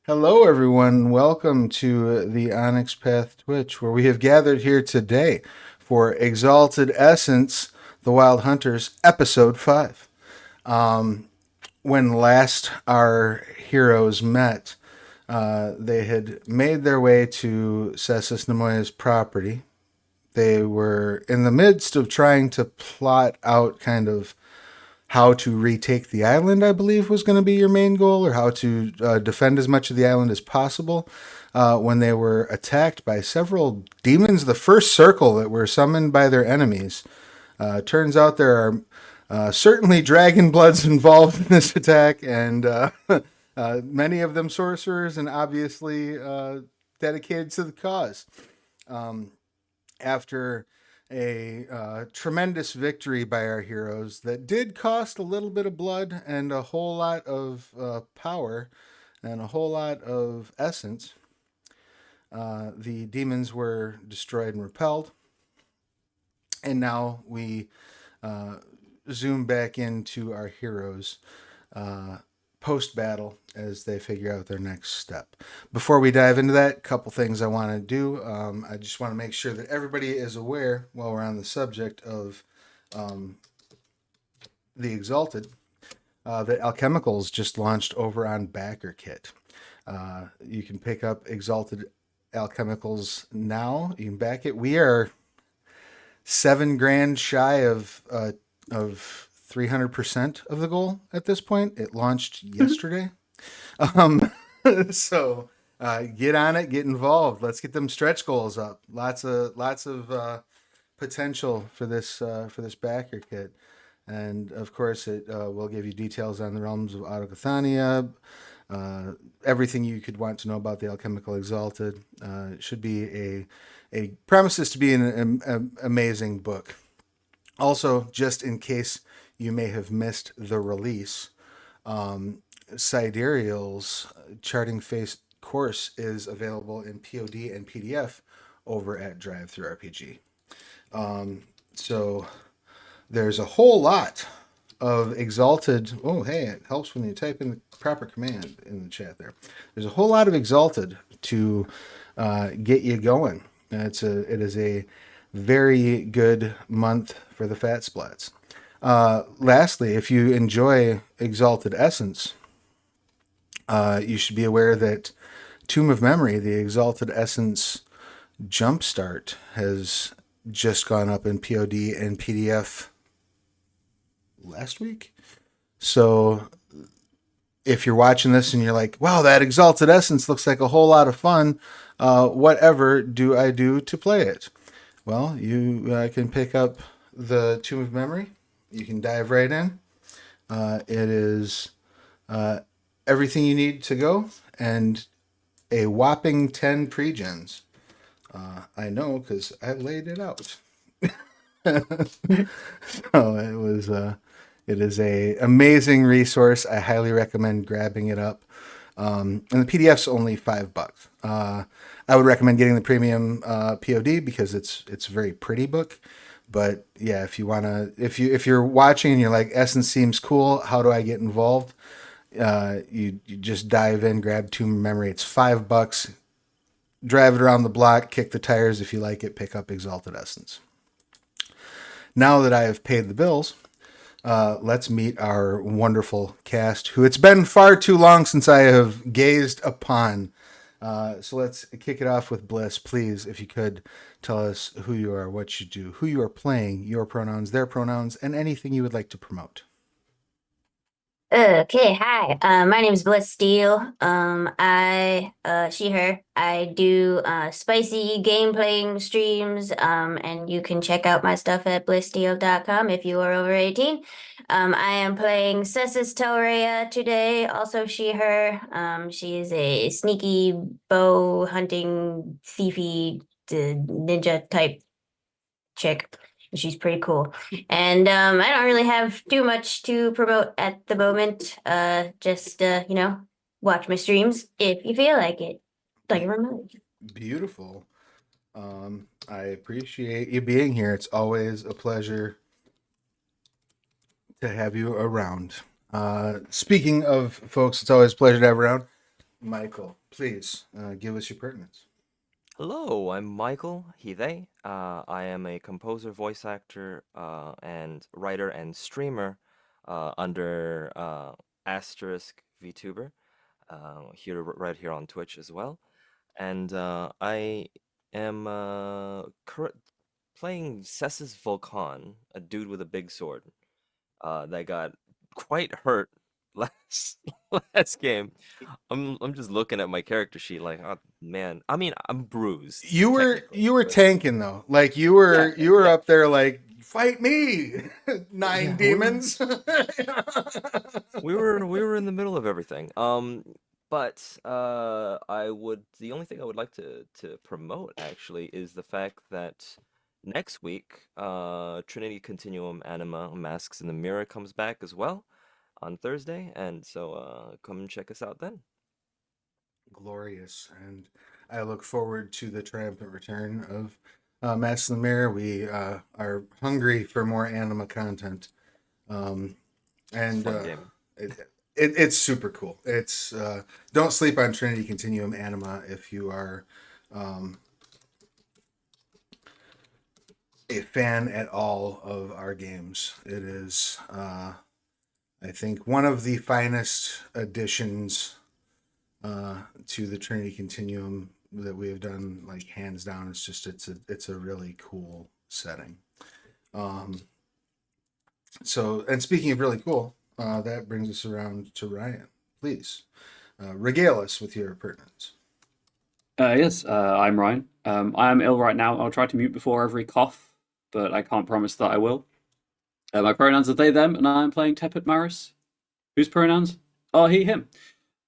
Hello, everyone. Welcome to the Onyx Path Twitch, where we have gathered here today for Exalted Essence, The Wild Hunters, Episode 5. When last our heroes met, they had made their way to Cessus Nemoya's property. They were in the midst of trying to plot out kind of how to retake the island, I believe, was going to be your main goal, or how to defend as much of the island as possible. When they were attacked by several demons, the first circle that were summoned by their enemies. Turns out there are certainly dragon bloods involved in this attack, and many of them sorcerers, and obviously dedicated to the cause. After a tremendous victory by our heroes that did cost a little bit of blood and a whole lot of power and a whole lot of essence, the demons were destroyed and repelled. And now we zoom back into our heroes post battle as they figure out their next step. Before we dive into that, a couple things I want to do. I just want to make sure that everybody is aware, while we're on the subject of the Exalted, that Alchemicals just launched over on BackerKit. You can pick up Exalted Alchemicals now. You can back it. We are $7,000 shy of 300% of the goal at this point. It launched yesterday. um, so get on it, get involved. Let's get them stretch goals up. Lots of potential for this backer kit. And of course, it will give you details on the realms of Autogathania, everything you could want to know about the Alchemical Exalted. It should be a promises to be an amazing book. Also, just in case you may have missed the release, Sidereal's Charting Face course is available in POD and PDF over at Drive-Thru RPG. So there's a whole lot of Exalted. Oh, hey, it helps when you type in the proper command in the chat there. There's a whole lot of Exalted to get you going. It is a very good month for the fat splats. Lastly, if you enjoy Exalted Essence, you should be aware that Tomb of Memory, the Exalted Essence Jumpstart, has just gone up in POD and PDF last week. So if you're watching this and you're like, wow, that Exalted Essence looks like a whole lot of fun, whatever do I do to play it? Well, you can pick up the Tomb of Memory. You can dive right in. It is everything you need to go, and a whopping 10 pre-gens. I know because I laid it out. So it is a amazing resource. I highly recommend grabbing it up. And the PDF's only $5. I would recommend getting the premium POD because it's a very pretty book. But yeah, if you're watching and you're like, Essence seems cool, how do I get involved? You just dive in, grab Tomb of Memory. It's $5. Drive it around the block, kick the tires. If you like it, pick up Exalted Essence. Now that I have paid the bills, let's meet our wonderful cast, who it's been far too long since I have gazed upon. So let's kick it off with Bliss. Please, if you could, tell us who you are, what you do, who you are playing, your pronouns, their pronouns, and anything you would like to promote. Okay, hi. My name is Bliss Steele. She, her. I do spicy game playing streams. And you can check out my stuff at blisssteele.com if you are over 18. I am playing Cessus Telrea today. Also, she, her. She is a sneaky bow hunting thiefy ninja type chick. She's pretty cool. And I don't really have too much to promote at the moment. Just watch my streams if you feel like it. Thank you very much. Beautiful. I appreciate you being here. It's always a pleasure to have you around. Speaking of folks, it's always a pleasure to have around. Michael, please give us your pertinence. Hello, I'm Michael, he, they. I am a composer, voice actor, and writer and streamer under Asterisk VTuber, right here on Twitch as well. And I am playing Cessus Volcan, a dude with a big sword that got quite hurt last last game. I'm just looking at my character sheet like, oh man. I mean, I'm bruised You were technically, you were but tanking though. Like yeah, you were yeah, up there like fight me, nine yeah. We were demons. we were in the middle of everything. But I would the only thing I would like to promote actually is the fact that next week, Trinity Continuum Anima Masks in the Mirror comes back as well on Thursday, and so come and check us out then. Glorious, and I look forward to the triumphant return of Mass in the Mirror. We are hungry for more anima content, um, It's a and fun game. it's super cool. It's don't sleep on Trinity Continuum Anima if you are um, a fan at all of our games. It is, I think, one of the finest additions to the Trinity Continuum that we have done, like hands down. It's a really cool setting. Um, so, and speaking of really cool, that brings us around to Ryan. Please regale us with your pertinence. Yes, I'm Ryan. I am ill right now. I'll try to mute before every cough, but I can't promise that I will. My pronouns are they, them, and I'm playing Tepet Maris. Whose pronouns? Oh, he, him.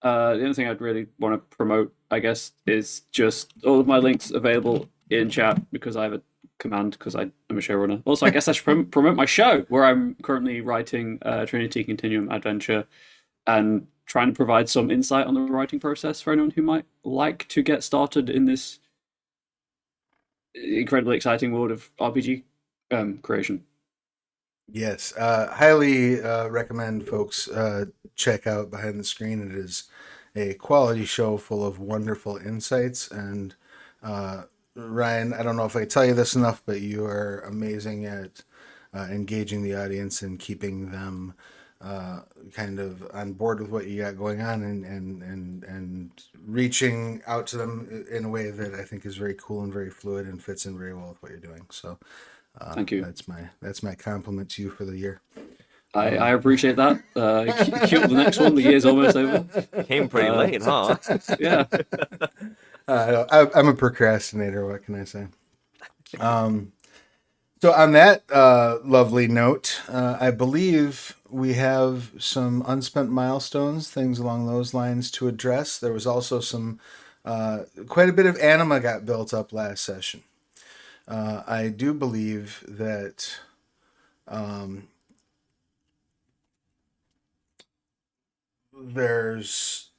The only thing I'd really want to promote, I guess, is just all of my links available in chat because I have a command because I'm a showrunner. Also, I guess I should promote my show where I'm currently writing Trinity Continuum Adventure and trying to provide some insight on the writing process for anyone who might like to get started in this incredibly exciting world of RPG creation. Yes, highly recommend folks check out Behind the Screen. It is a quality show full of wonderful insights. And Ryan, I don't know if I tell you this enough, but you are amazing at engaging the audience and keeping them kind of on board with what you got going on, and reaching out to them in a way that I think is very cool and very fluid and fits in very well with what you're doing. So Thank you. that's my compliment to you for the year. I appreciate that. Cue the next one. The year's almost over. Came pretty late, huh? Yeah. I'm a procrastinator. What can I say? So on that lovely note, I believe we have some unspent milestones, things along those lines to address. There was also some quite a bit of anima got built up last session. I do believe that there's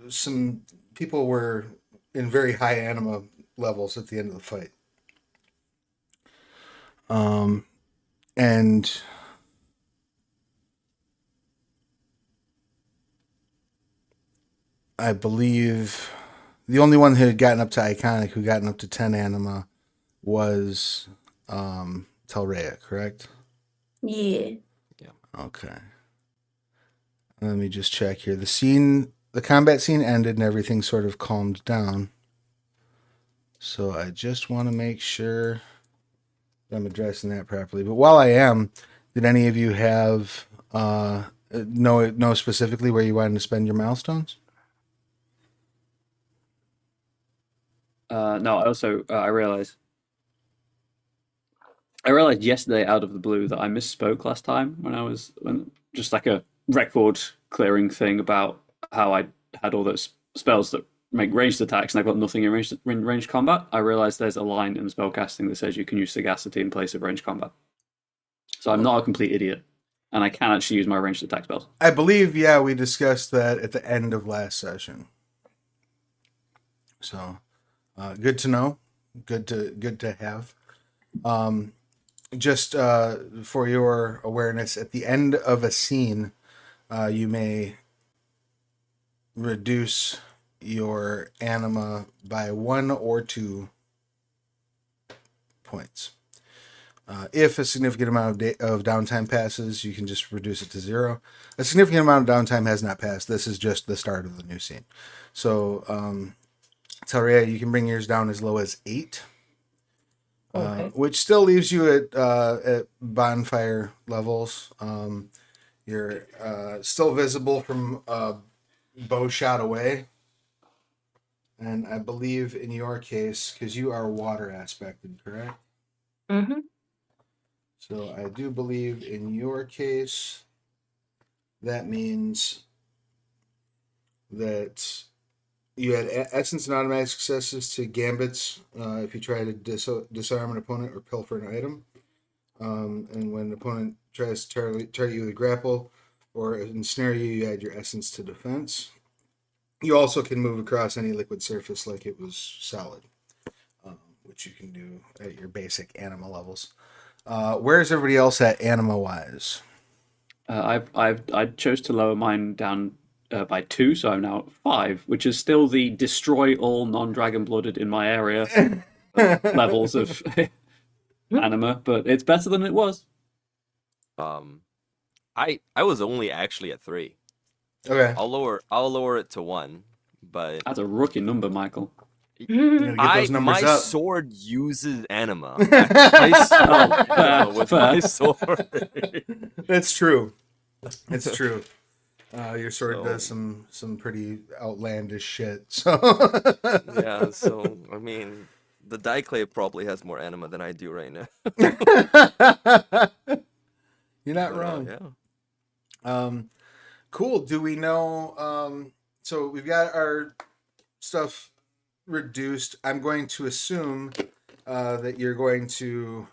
some people were in very high anima levels at the end of the fight. And I believe the only one who had gotten up to iconic, who gotten up to 10 anima, was Telrea, correct? Yeah. Okay. Let me just check here. The combat scene ended and everything sort of calmed down. So I just want to make sure I'm addressing that properly. But while I am, did any of you have know specifically where you wanted to spend your milestones? No. Also, I realized yesterday out of the blue that I misspoke last time when just like a record clearing thing about how I had all those spells that make ranged attacks and I've got nothing in ranged combat. I realized there's a line in the spellcasting that says you can use sagacity in place of ranged combat. So I'm not a complete idiot, and I can actually use my ranged attack spells. I believe, yeah, we discussed that at the end of last session. So, good to know. Good to have. Just for your awareness, at the end of a scene, you may reduce your anima by 1 or 2 points. If a significant amount of downtime passes, you can just reduce it to 0. A significant amount of downtime has not passed. This is just the start of the new scene. So, Telrea, you can bring yours down as low as 8. Okay. Which still leaves you at bonfire levels. You're still visible from a bow shot away. And I believe in your case, because you are water aspected, correct? Mm-hmm. So I do believe in your case, that means that you had essence and automatic successes to gambits if you try to disarm an opponent or pilfer an item. And when an opponent tries to target you with a grapple or ensnare you, you add your essence to defense. You also can move across any liquid surface like it was solid, which you can do at your basic anima levels. Where's everybody else at anima wise? I chose to lower mine down by 2, so I'm now at 5, which is still the destroy all non-dragon blooded in my area levels of anima, but it's better than it was. I was only actually at 3. Okay. I'll lower it to 1, but That's a rookie number, Michael. You gotta get those numbers my up. sword uses anima. I smell anima with my sword. That's true. It's true. Your sword So- does some pretty outlandish shit. So Yeah, so I mean, the Dieclave probably has more anima than I do right now. You're not But, wrong. yeah. Cool. Do we know? So we've got our stuff reduced. I'm going to assume that you're going to,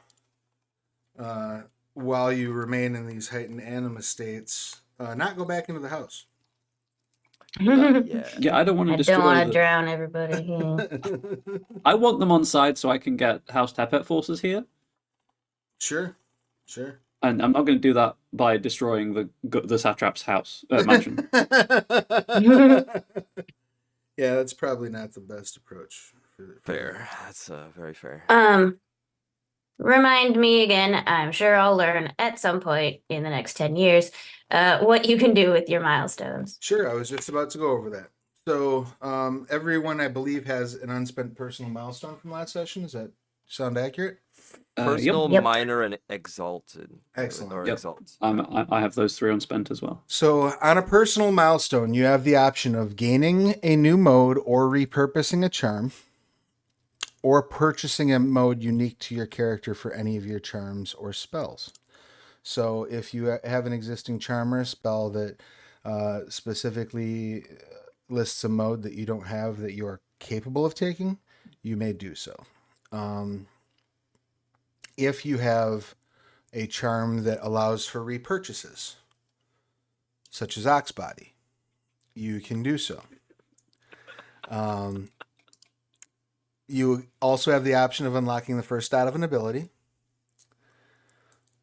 while you remain in these heightened anima states, not go back into the house. Yeah. Yeah, I don't want to I don't destroy want to the... drown everybody. Yeah. I want them on side so I can get House Tepet forces here, Sure. and I'm not going to do that by destroying the satrap's house mansion. Yeah, that's probably not the best approach. For Fair. That's very fair. Remind me again. I'm sure I'll learn at some point in the next 10 years what you can do with your milestones. Sure, I was just about to go over that. So, everyone, I believe, has an unspent personal milestone from last session. Does that sound accurate? Personal, Yep. minor, and exalted. Excellent. Or Yep. exalt. I have those 3 unspent as well. So, on a personal milestone, you have the option of gaining a new mode or repurposing a charm, or purchasing a mode unique to your character for any of your charms or spells. So, if you have an existing charm or a spell that specifically lists a mode that you don't have that you are capable of taking, you may do so. If you have a charm that allows for repurchases, such as Oxbody, you can do so. You also have the option of unlocking the first dot of an ability,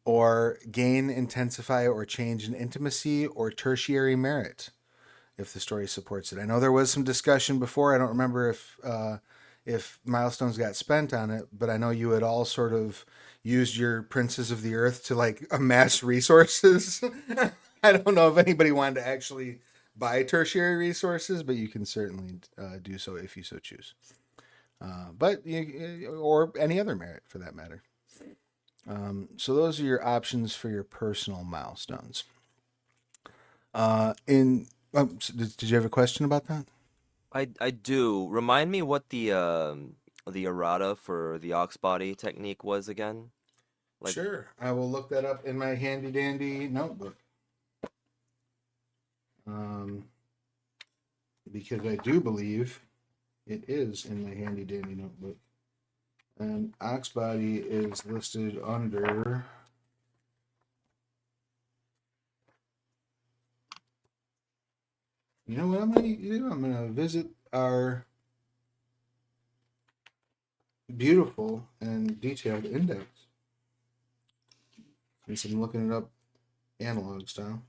or gain, intensify, or change in intimacy or tertiary merit if the story supports it. I know there was some discussion before. I don't remember if milestones got spent on it, but I know you had all sort of used your Princes of the Earth to like amass resources. I don't know if anybody wanted to actually buy tertiary resources, but you can certainly do so if you so choose. Or any other merit for that matter. So those are your options for your personal milestones. Did you have a question about that? I do. Remind me what the errata for the Oxbody technique was again. Sure, I will look that up in my handy dandy notebook. Because I do believe it is in my handy dandy notebook. And Oxbody is listed under. You know what I'm gonna do? I'm gonna visit our beautiful and detailed index. Since I'm looking it up analog style.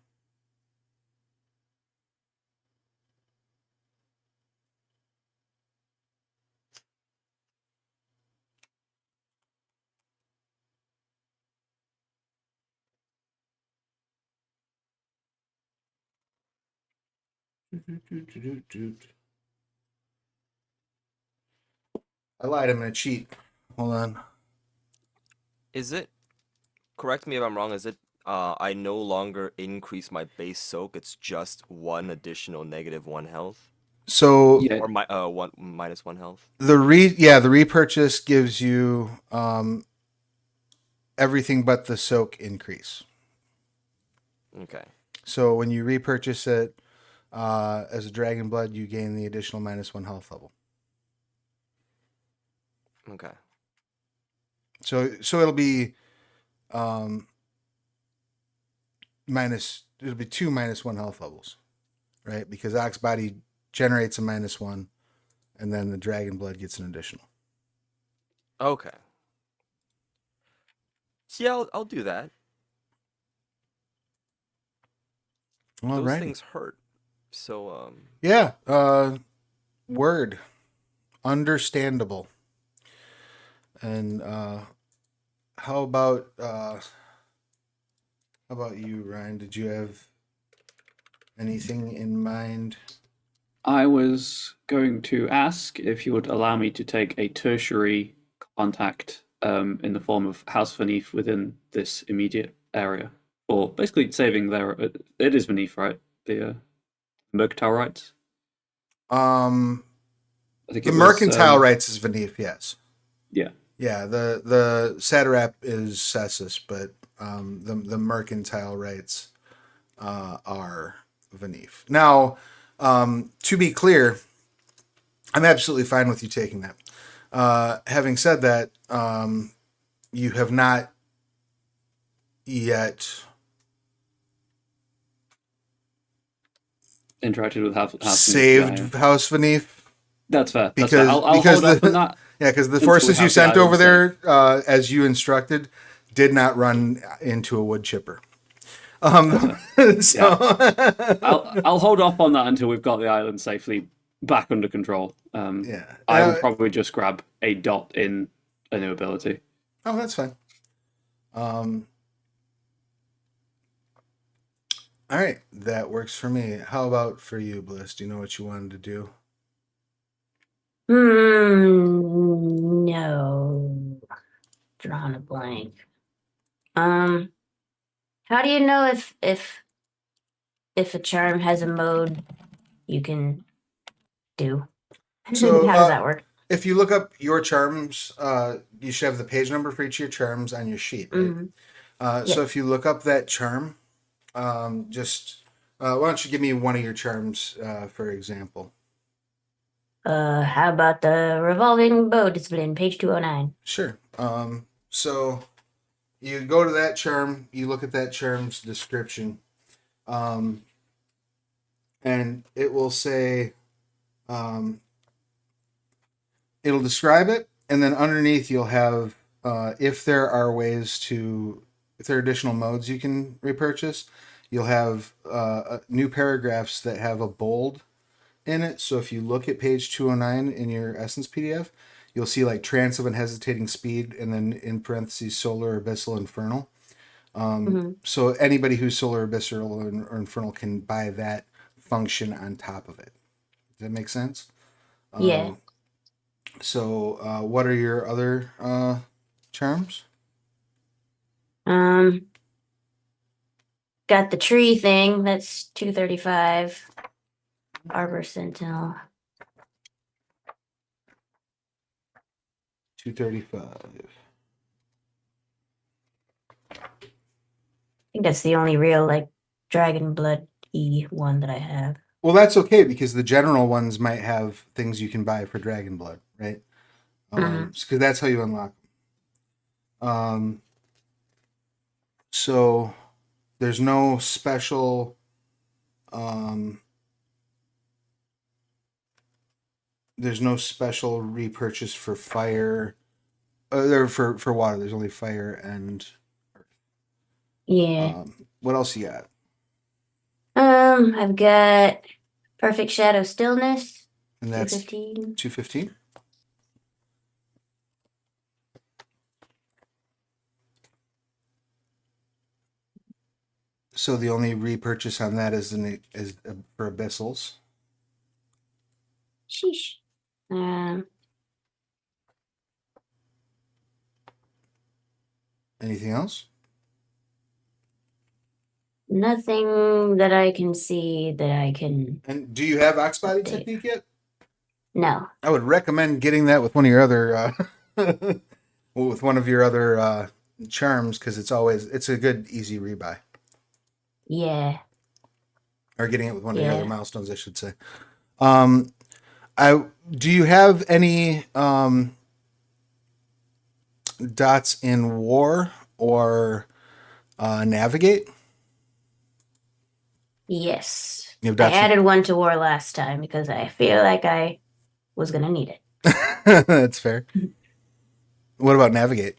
I lied. I'm gonna cheat. Hold on. Is it, correct me if I'm wrong, is it I no longer increase my base soak, it's just one additional -1 health? So Yeah, Or my one -1 health? the repurchase gives you everything but the soak increase. Okay. So when you repurchase it as a dragon blood, you gain the additional -1 health level. Okay. So it'll be it'll be 2 -1 health levels, right? Because Ox Body generates a -1, and then the dragon blood gets an additional. Okay. So yeah, I'll do that. All Those right. things hurt. So Yeah. Word. Understandable. And how about you, Ryan? Did you have anything in mind? I was going to ask if you would allow me to take a tertiary contact in the form of House Vanith within this immediate area, or basically saving their. It is Vanith, right? The mercantile rights. Um, I think the it was. mercantile rights is Vanith, yes. Yeah. Yeah, the satrap is Cessus, but the mercantile rights are Vanith. Now, to be clear, I'm absolutely fine with you taking that. Having said that, you have not yet Interacted with House Vanith. saved Yeah. House Vanith That's fair. That's fair. because I'll hold off on that because the until we forces you have the sent island over safe. there, as you instructed, did not run into a wood chipper. That's So I'll hold off on that until we've got the island safely back under control. yeah. I will probably just grab a dot in a new ability. Oh, that's fine. All right, that works for me. How about for you, Bliss? Do you know what you wanted to do? No. Drawing a blank. How do you know if a charm has a mode you can do? So, How does that work? if you look up your charms, you should have the page number for each of your charms on your sheet, right? So Yep. if you look up that charm, just why don't you give me one of your charms, for example? How about the revolving bow discipline, page 209? Sure. So you go to that charm, you look at that charm's description, and it will say, it'll describe it, and then underneath you'll have if there are additional modes you can repurchase, you'll have new paragraphs that have a bold in it. So if you look at page 209 in your Essence PDF, you'll see like Trance of Unhesitating Speed, and then in parentheses Solar, Abyssal, Infernal. So anybody who's Solar, Abyssal, or Infernal can buy that function on top of it. Does that make sense? Yeah. So what are your other charms? Got the tree thing, that's 235. Arbor Sentinel. 235. I think that's the only real like dragon blood E one that I have. Well, that's okay because the general ones might have things you can buy for Dragon Blood, right? Because that's how you unlock them. So there's no special. There's no special repurchase for fire. There for water. There's only fire and. Yeah. What else you got? I've got Perfect Shadow Stillness, And that's 215. 215. So the only repurchase on that is for abyssals. Sheesh. Anything else? Nothing that I can see that I can And do you have Ox Body update. Technique yet? No. I would recommend getting that with one of your other with one of your other charms because it's a good easy rebuy. Yeah. Or getting it with one of your other Yeah. milestones, I should say. Do you have any dots in war or navigate? Yes. You have I dots. added one to war last time because I feel like I was gonna need it. That's fair. What about navigate?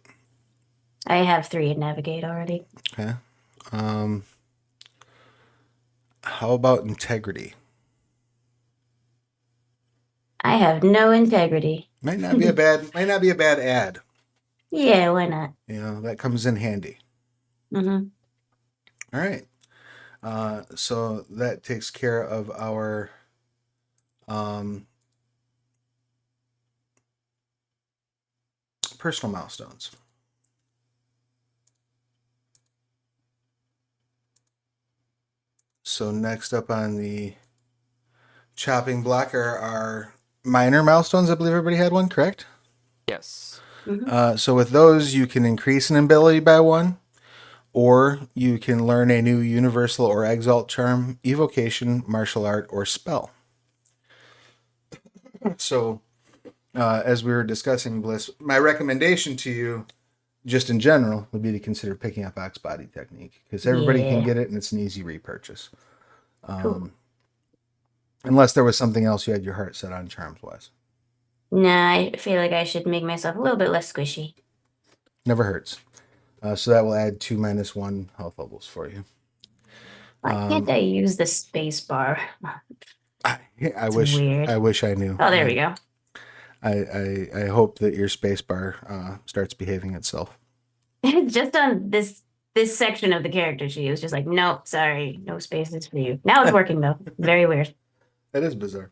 I have 3 in navigate already. Okay. How about integrity? I have no integrity. Might not be a bad ad. Yeah, why not? You know, that comes in handy. Mm-hmm. All right. So that takes care of our personal milestones. So next up on the chopping block are our minor milestones. I believe everybody had one, correct? Yes. So with those, you can increase an ability by 1, or you can learn a new universal or exalt charm, evocation, martial art, or spell. So as we were discussing, Bliss, my recommendation to you, just in general, would be to consider picking up Ox Body Technique because everybody can Yeah. get it and it's an easy repurchase. Cool. Unless there was something else you had your heart set on charms wise. Nah, I feel like I should make myself a little bit less squishy. Never hurts. So that will add 2 -1 health levels for you. Why can't I use the space bar? I weird. wish I knew. Oh, there we go. I hope that your space bar starts behaving itself. Just on this section of the character sheet, it was just like, nope, sorry, no spaces for you. Now it's working though. Very weird. That is bizarre.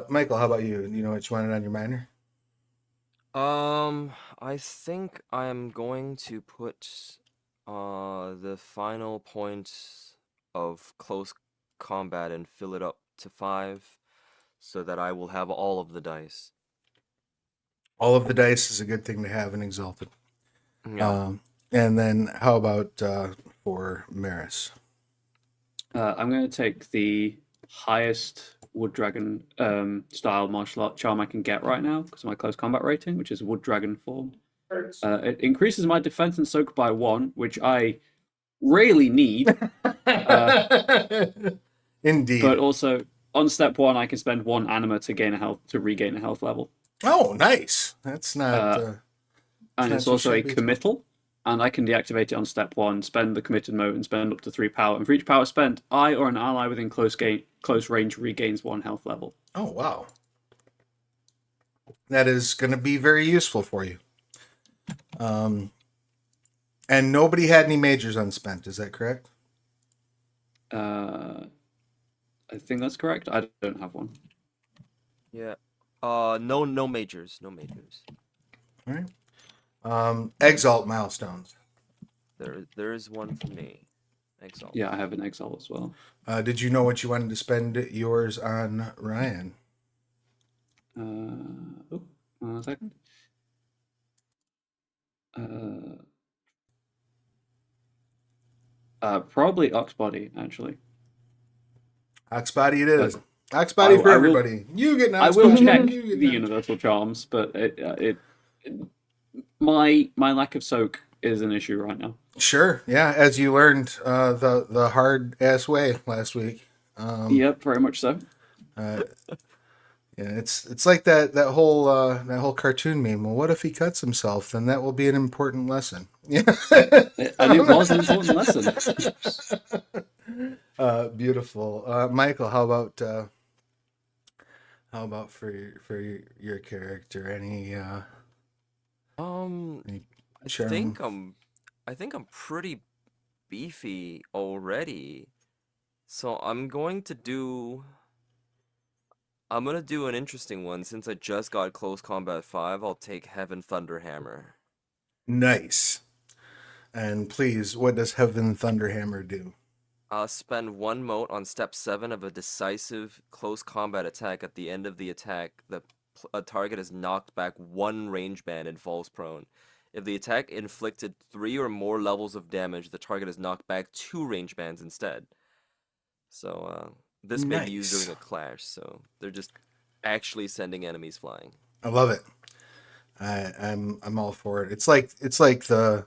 Michael, how about you? You know what you wanted on your minor? I think I'm going to put the final point of close combat and fill it up to 5 so that I will have all of the dice. All of the dice is a good thing to have in Exalted. Yeah. And then how about for Maris? I'm going to take the highest Wood Dragon style martial art charm I can get right now because of my close combat rating, which is Wood Dragon form. It increases my defense and soak by 1, which I really need. Indeed. But also, on step 1, I can spend 1 anima to regain a health level. Oh, nice. That's not. And it's also a shabby at all. committal, and I can deactivate it on step 1, spend the committed mode, and spend up to 3 power. And for each power spent, I or an ally within close range regains 1 health level. Oh, wow. That is going to be very useful for you. And nobody had any majors unspent, is that correct? I think that's correct. I don't have one. Yeah. No majors. No majors. All right. Exalt milestones. There is one for me. Exalt. Yeah, I have an exile as well. Did you know what you wanted to spend yours on, Ryan? 1 second. Probably Ox Body, actually. Ox Body it is. Ox Body for everybody. You get an I Ox will Body. check You get the an- universal charms, but my lack of soak is an issue right now. Sure. Yeah, as you learned the hard ass way last week. Yep, very much so. Yeah, it's like that whole cartoon meme. Well, what if he cuts himself? Then that will be an important lesson. Yeah, And it was an important lesson. Beautiful, Michael. How about for your character? Any charm? I think I'm pretty beefy already. So I'm going to do I'm gonna do an interesting one. Since I just got Close Combat 5, I'll take Heaven Thunderhammer. Nice. And please, what does Heaven Thunderhammer do? Spend one mote on step 7 of a decisive close combat attack. At the end of the attack, a target is knocked back 1 range band and falls prone. If the attack inflicted 3 or more levels of damage, the target is knocked back 2 range bands instead. So, this may be used Nice. during a clash, so they're just actually sending enemies flying. I love it. I'm all for it. It's like the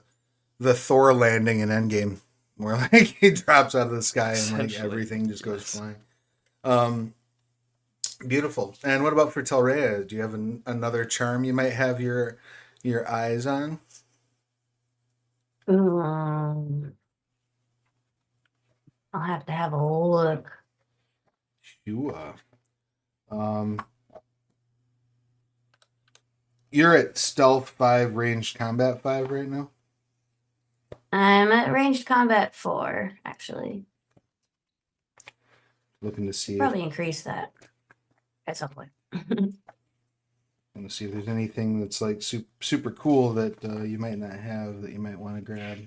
Thor landing in Endgame, where like he drops out of the sky and like Essentially, everything just goes yes. flying. Beautiful. And what about for Telrea? Do you have another charm you might have your eyes on? I'll have to have a look. Sure. You're at stealth 5, ranged combat 5 right now. I'm at ranged combat 4, actually. Looking to see Probably increase that at some point. if there's anything that's like super cool that you might not have that you might want to grab.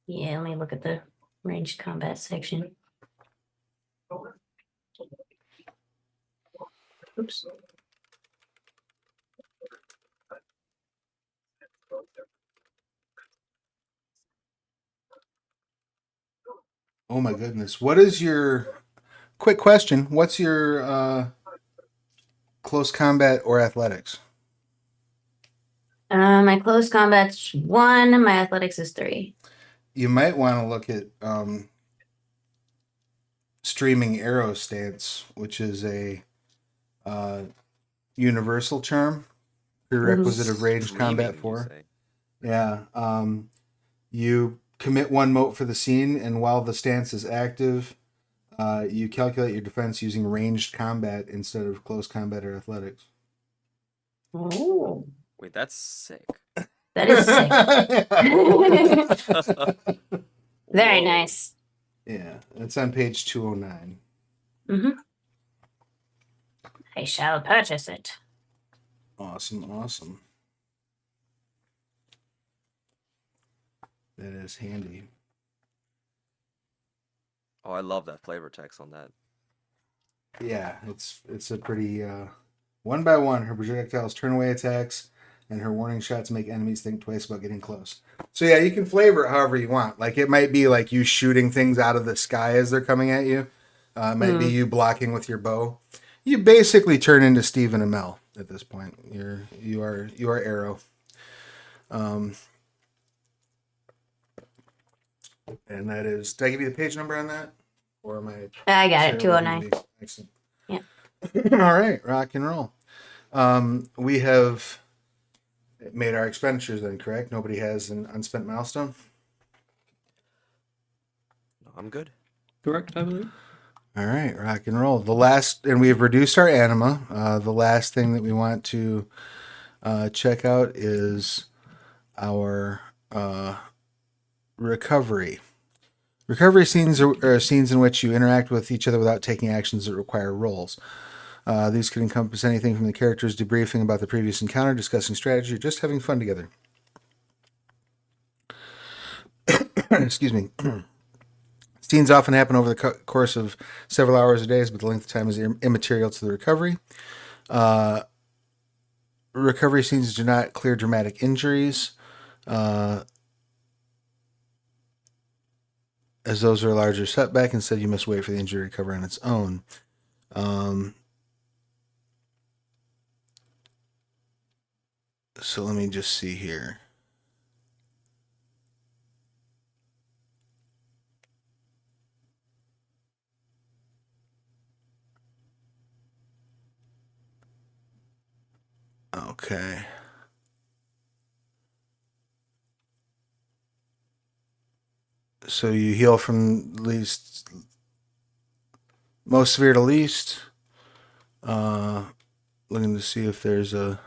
Yeah, let me look at the ranged combat section. Oops. Oh my goodness. What is your quick question? What's your close combat or athletics? My close combat's 1, my athletics is 3. You might want to look at streaming arrow stance, which is a universal charm, prerequisite of ranged combat Streaming, you 4. say? Yeah. You commit 1 mote for the scene, and while the stance is active, you calculate your defense using ranged combat instead of close combat or athletics. Oh, Wait, that's sick. that is sick. Very Whoa. nice. Yeah, it's on page 209. Mm-hmm. I shall purchase it. Awesome. That is handy. Oh, I love that flavor text on that. Yeah, it's a pretty 1 by 1. Her projectiles turn away attacks, and her warning shots make enemies think twice about getting close. So yeah, you can flavor it however you want. Like it might be like you shooting things out of the sky as they're coming at you. It might be you blocking with your bow. You basically turn into Stephen Amell at this point. You are Arrow. And that is. Did I give you the page number on that, or am I? I got it. 209. Excellent. Yeah. All right, rock and roll. We have made our expenditures then, correct? Nobody has an unspent milestone? No, I'm good. Correct, I believe. All right, rock and roll. The last, and we've reduced our anima. The last thing that we want to check out is our recovery. Recovery scenes are scenes in which you interact with each other without taking actions that require rolls. These could encompass anything from the characters debriefing about the previous encounter, discussing strategy, or just having fun together. Excuse me. Scenes often happen over the course of several hours or days, but the length of time is immaterial to the recovery. Recovery scenes do not clear dramatic injuries, as those are a larger setback. Instead, you must wait for the injury to recover on its own. So let me just see here. Okay. So you heal from least, most severe to least. Looking to see if there's a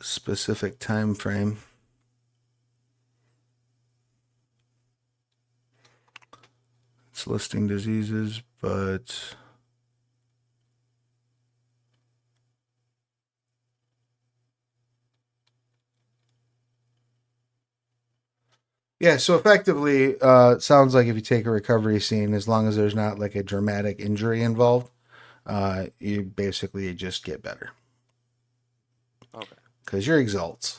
specific time frame. It's listing diseases, but yeah. So effectively, it sounds like if you take a recovery scene, as long as there's not like a dramatic injury involved, you basically just get better Okay. because you're exalts.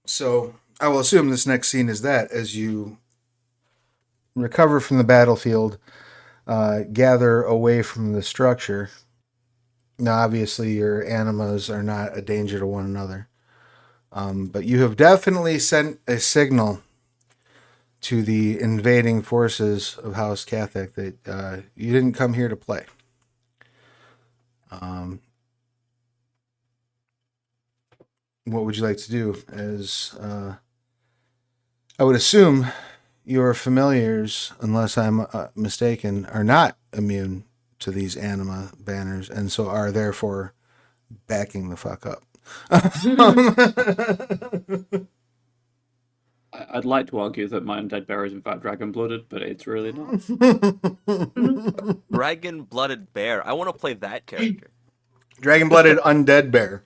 So I will assume this next scene is that as you recover from the battlefield, gather away from the structure. Now, obviously, your animas are not a danger to one another, but you have definitely sent a signal to the invading forces of House Catholic that you didn't come here to play. What would you like to do? As I would assume your familiars, unless I'm mistaken, are not immune to these anima banners, and so are therefore backing the fuck up. I'd like to argue that my undead bear is in fact dragon blooded, but it's really not. Dragon blooded bear. I want to play that character. Dragon-blooded undead bear.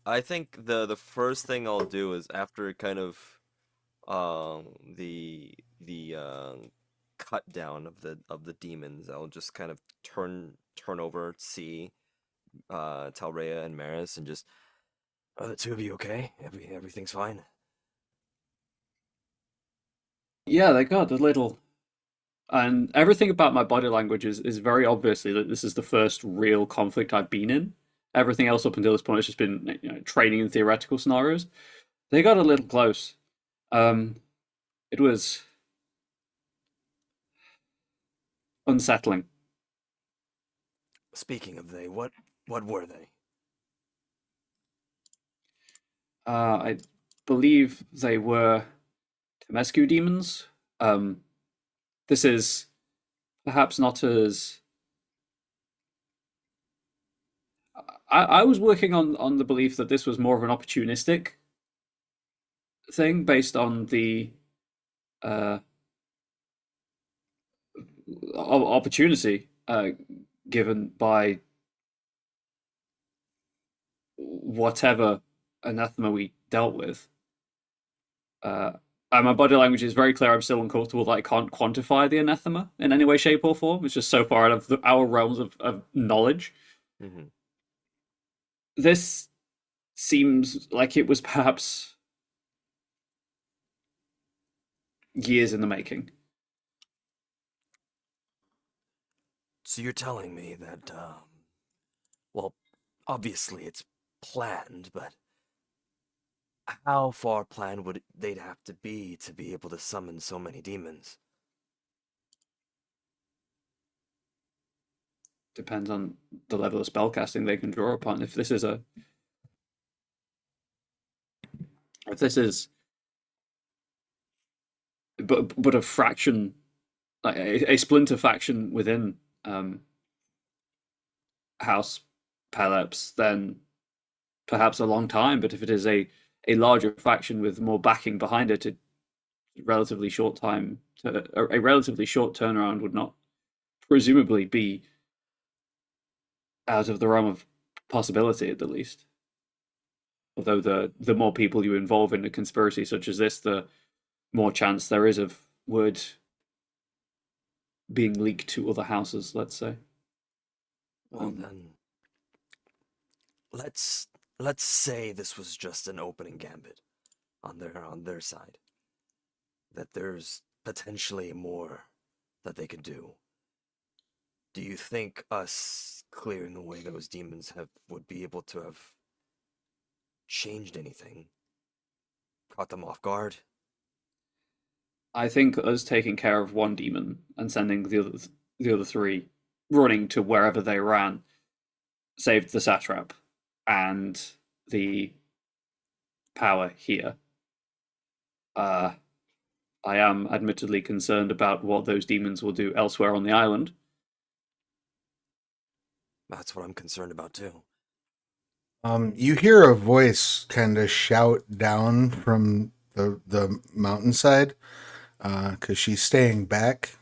I think the first thing I'll do is after kind of the cut down of the demons, I'll just kind of turn over, see Talrea and Maris, and just, are the two of you okay? Everything's fine. Yeah, they got a little. And everything about my body language is very obviously that this is the first real conflict I've been in. Everything else up until this point has just been, training in theoretical scenarios. They got a little close. It was unsettling. Speaking of they, what were they? I believe they were Temescu demons. This is perhaps not as. I was working on the belief that this was more of an opportunistic thing based on the opportunity given by whatever anathema we dealt with. And my body language is very clear. I'm still uncomfortable that I can't quantify the anathema in any way, shape, or form. It's just so far out of our realms of knowledge. Mm-hmm. This seems like it was perhaps years in the making. So you're telling me that, well, obviously it's planned, but how far planned would they'd have to be able to summon so many demons? Depends on the level of spellcasting they can draw upon. If this is but a fraction, like a splinter faction within House Pelops, then perhaps a long time. But if it is a larger faction with more backing behind it, a relatively short time, a relatively short turnaround would not presumably be out of the realm of possibility at the least. Although the more people you involve in a conspiracy such as this, the more chance there is of word being leaked to other houses, let's say. Well then, let's say this was just an opening gambit on their side. That there's potentially more that they could do. Do you think us clearing away those demons would be able to have changed anything? Caught them off guard? I think us taking care of one demon and sending the other three running to wherever they ran saved the satrap and the power here. I am admittedly concerned about what those demons will do elsewhere on the island. That's what I'm concerned about too. You hear a voice kind of shout down from the mountainside, because she's staying back.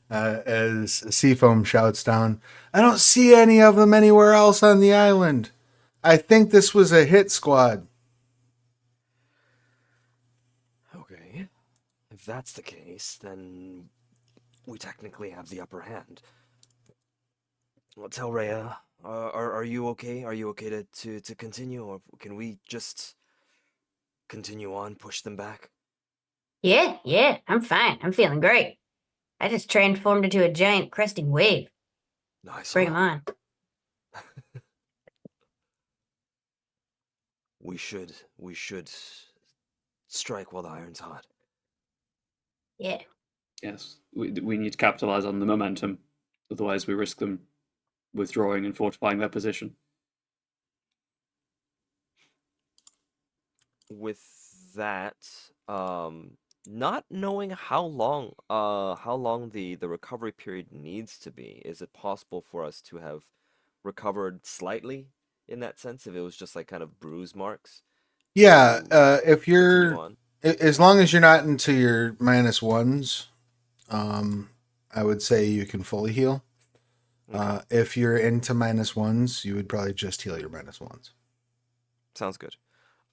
As Seafoam shouts down, I don't see any of them anywhere else on the island. I think this was a hit squad. Okay. If that's the case, then we technically have the upper hand. Well, tell Rhea, are you okay? Are you okay to continue, or can we just continue on, push them back? Yeah, I'm fine. I'm feeling great. I just transformed into a giant cresting wave. I Bring 'em saw. on. We should strike while the iron's hot. Yeah. Yes, we need to capitalize on the momentum, otherwise we risk them withdrawing and fortifying their position. With that, not knowing how long the recovery period needs to be, is it possible for us to have recovered slightly in that sense, if it was just like kind of bruise marks Yeah, to if continue you're on? as long as you're not into your -1s, I would say you can fully heal. Okay, If you're into -1s, you would probably just heal your -1s. sounds good.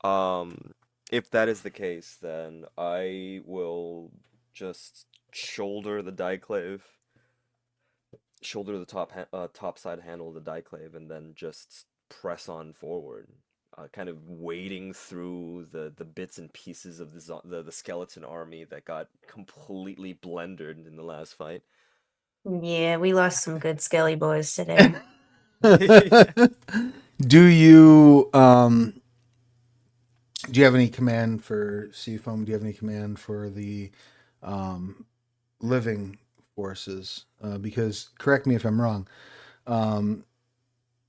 Um, if that is the case, then I will just shoulder the diclave, shoulder the top side handle of the diclave, and then just press on forward, kind of wading through the bits and pieces of the skeleton army that got completely blendered in the last fight. Yeah, we lost some good skelly boys today. Do you do you have any command for Seafoam? Do you have any command for the um, living forces? Because correct me if I'm wrong. Um,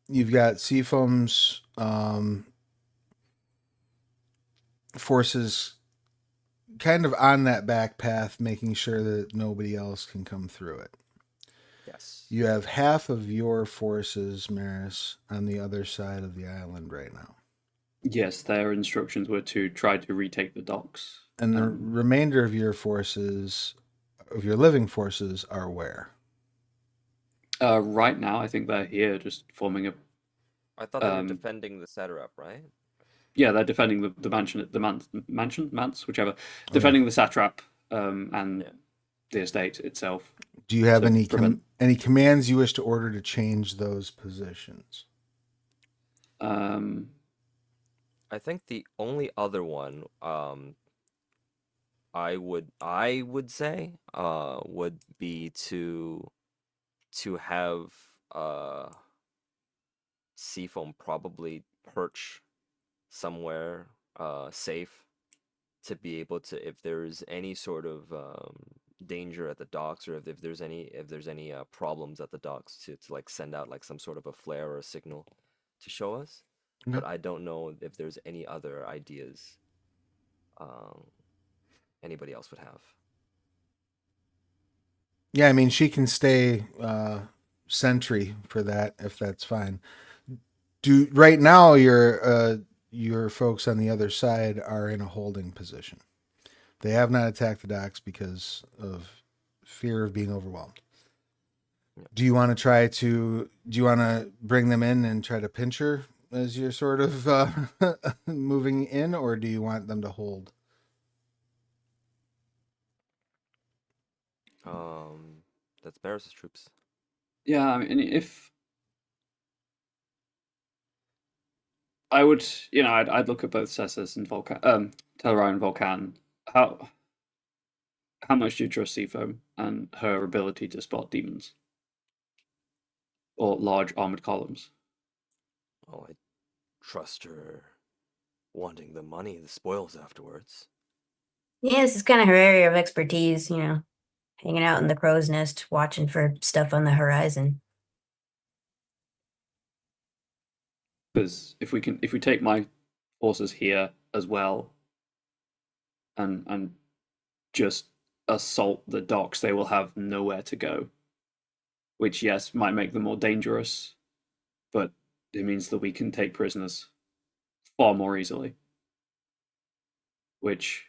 you've got Seafoam's forces kind of on that back path, making sure that nobody else can come through it. Yes. You have half of your forces, Maris, on the other side of the island right now. Yes, their instructions were to try to retake the docks. And the remainder of your forces, of your living forces, are where? Right now, I think they're here, just forming a. I thought they were defending the satrap, right? Yeah, they're defending the mansion, manse, whichever, Okay. defending the satrap and Yeah. the estate itself. Do you have to any prevent- any commands you wish to order to change those positions? Um, I think the only other one, I would say, would be to have Seafoam probably perch somewhere safe, to be able to, if there's any sort of danger at the docks, or if there's any problems at the docks, to like send out like some sort of a flare or a signal to show us. Okay. But I don't know if there's any other ideas um, anybody else would have. Yeah, I mean she can stay sentry for that if that's fine. Do right now your folks on the other side are in a holding position. They have not attacked the docks because of fear of being overwhelmed. Yeah. Do you want to bring them in and try to pinch her as you're sort of moving in, or do you want them to hold? That's Barris's troops. yeah, I mean, if I would, I'd look at both Cessus and Telrai and Volcan. How much do you trust Seafoam and her ability to spot demons or large armored columns? Oh, I trust her wanting the money, the spoils afterwards. Yeah, this is kind of her area of expertise, hanging out in the crow's nest, watching for stuff on the horizon. Because if we take my forces here as well, and just assault the docks, they will have nowhere to go. Which, yes, might make them more dangerous, but it means that we can take prisoners far more easily. which,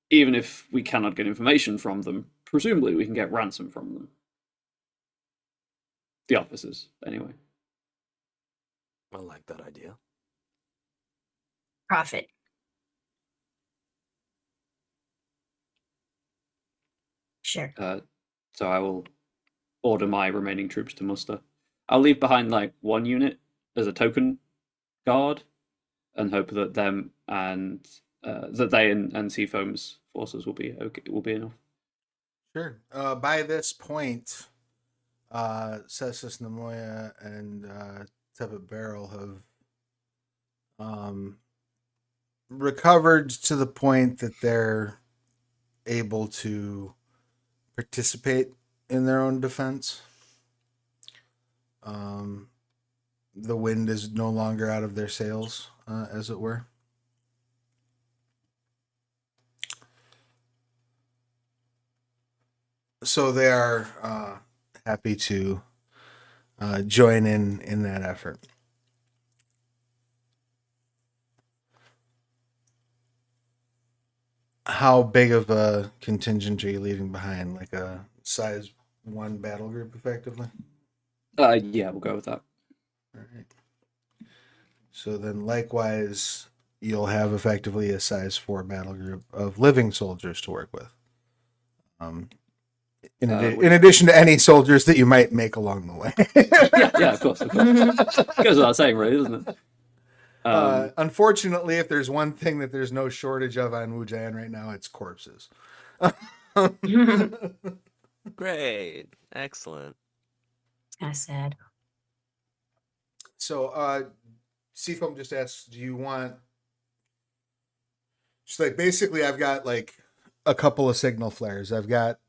even if we cannot get information from them, presumably we can get ransom from them. The officers, anyway. I like that idea. Profit. Sure. So I will order my remaining troops to muster. I'll leave behind like one unit as a token guard, and hope that them and that they and Seafoam's forces will be okay. Will be enough. Sure. By this point, Cessus Nemoya and Tepet Barrel have recovered to the point that they're able to participate in their own defense. The wind is no longer out of their sails, as it were. So they are happy to join in that effort. How big of a contingent are you leaving behind? Like a size 1 battle group, effectively? Yeah, we'll go with that. All right. So then, likewise, you'll have effectively a size 4 battle group of living soldiers to work with. In addition to any soldiers that you might make along the way. Yeah, of course. Goes without saying, really, doesn't it? Unfortunately, if there's one thing that there's no shortage of on Wujian right now, it's corpses. Great. Excellent. That's sad. So, Seafoam just asks, do you want... She's like, basically, I've got like a couple of signal flares. I've got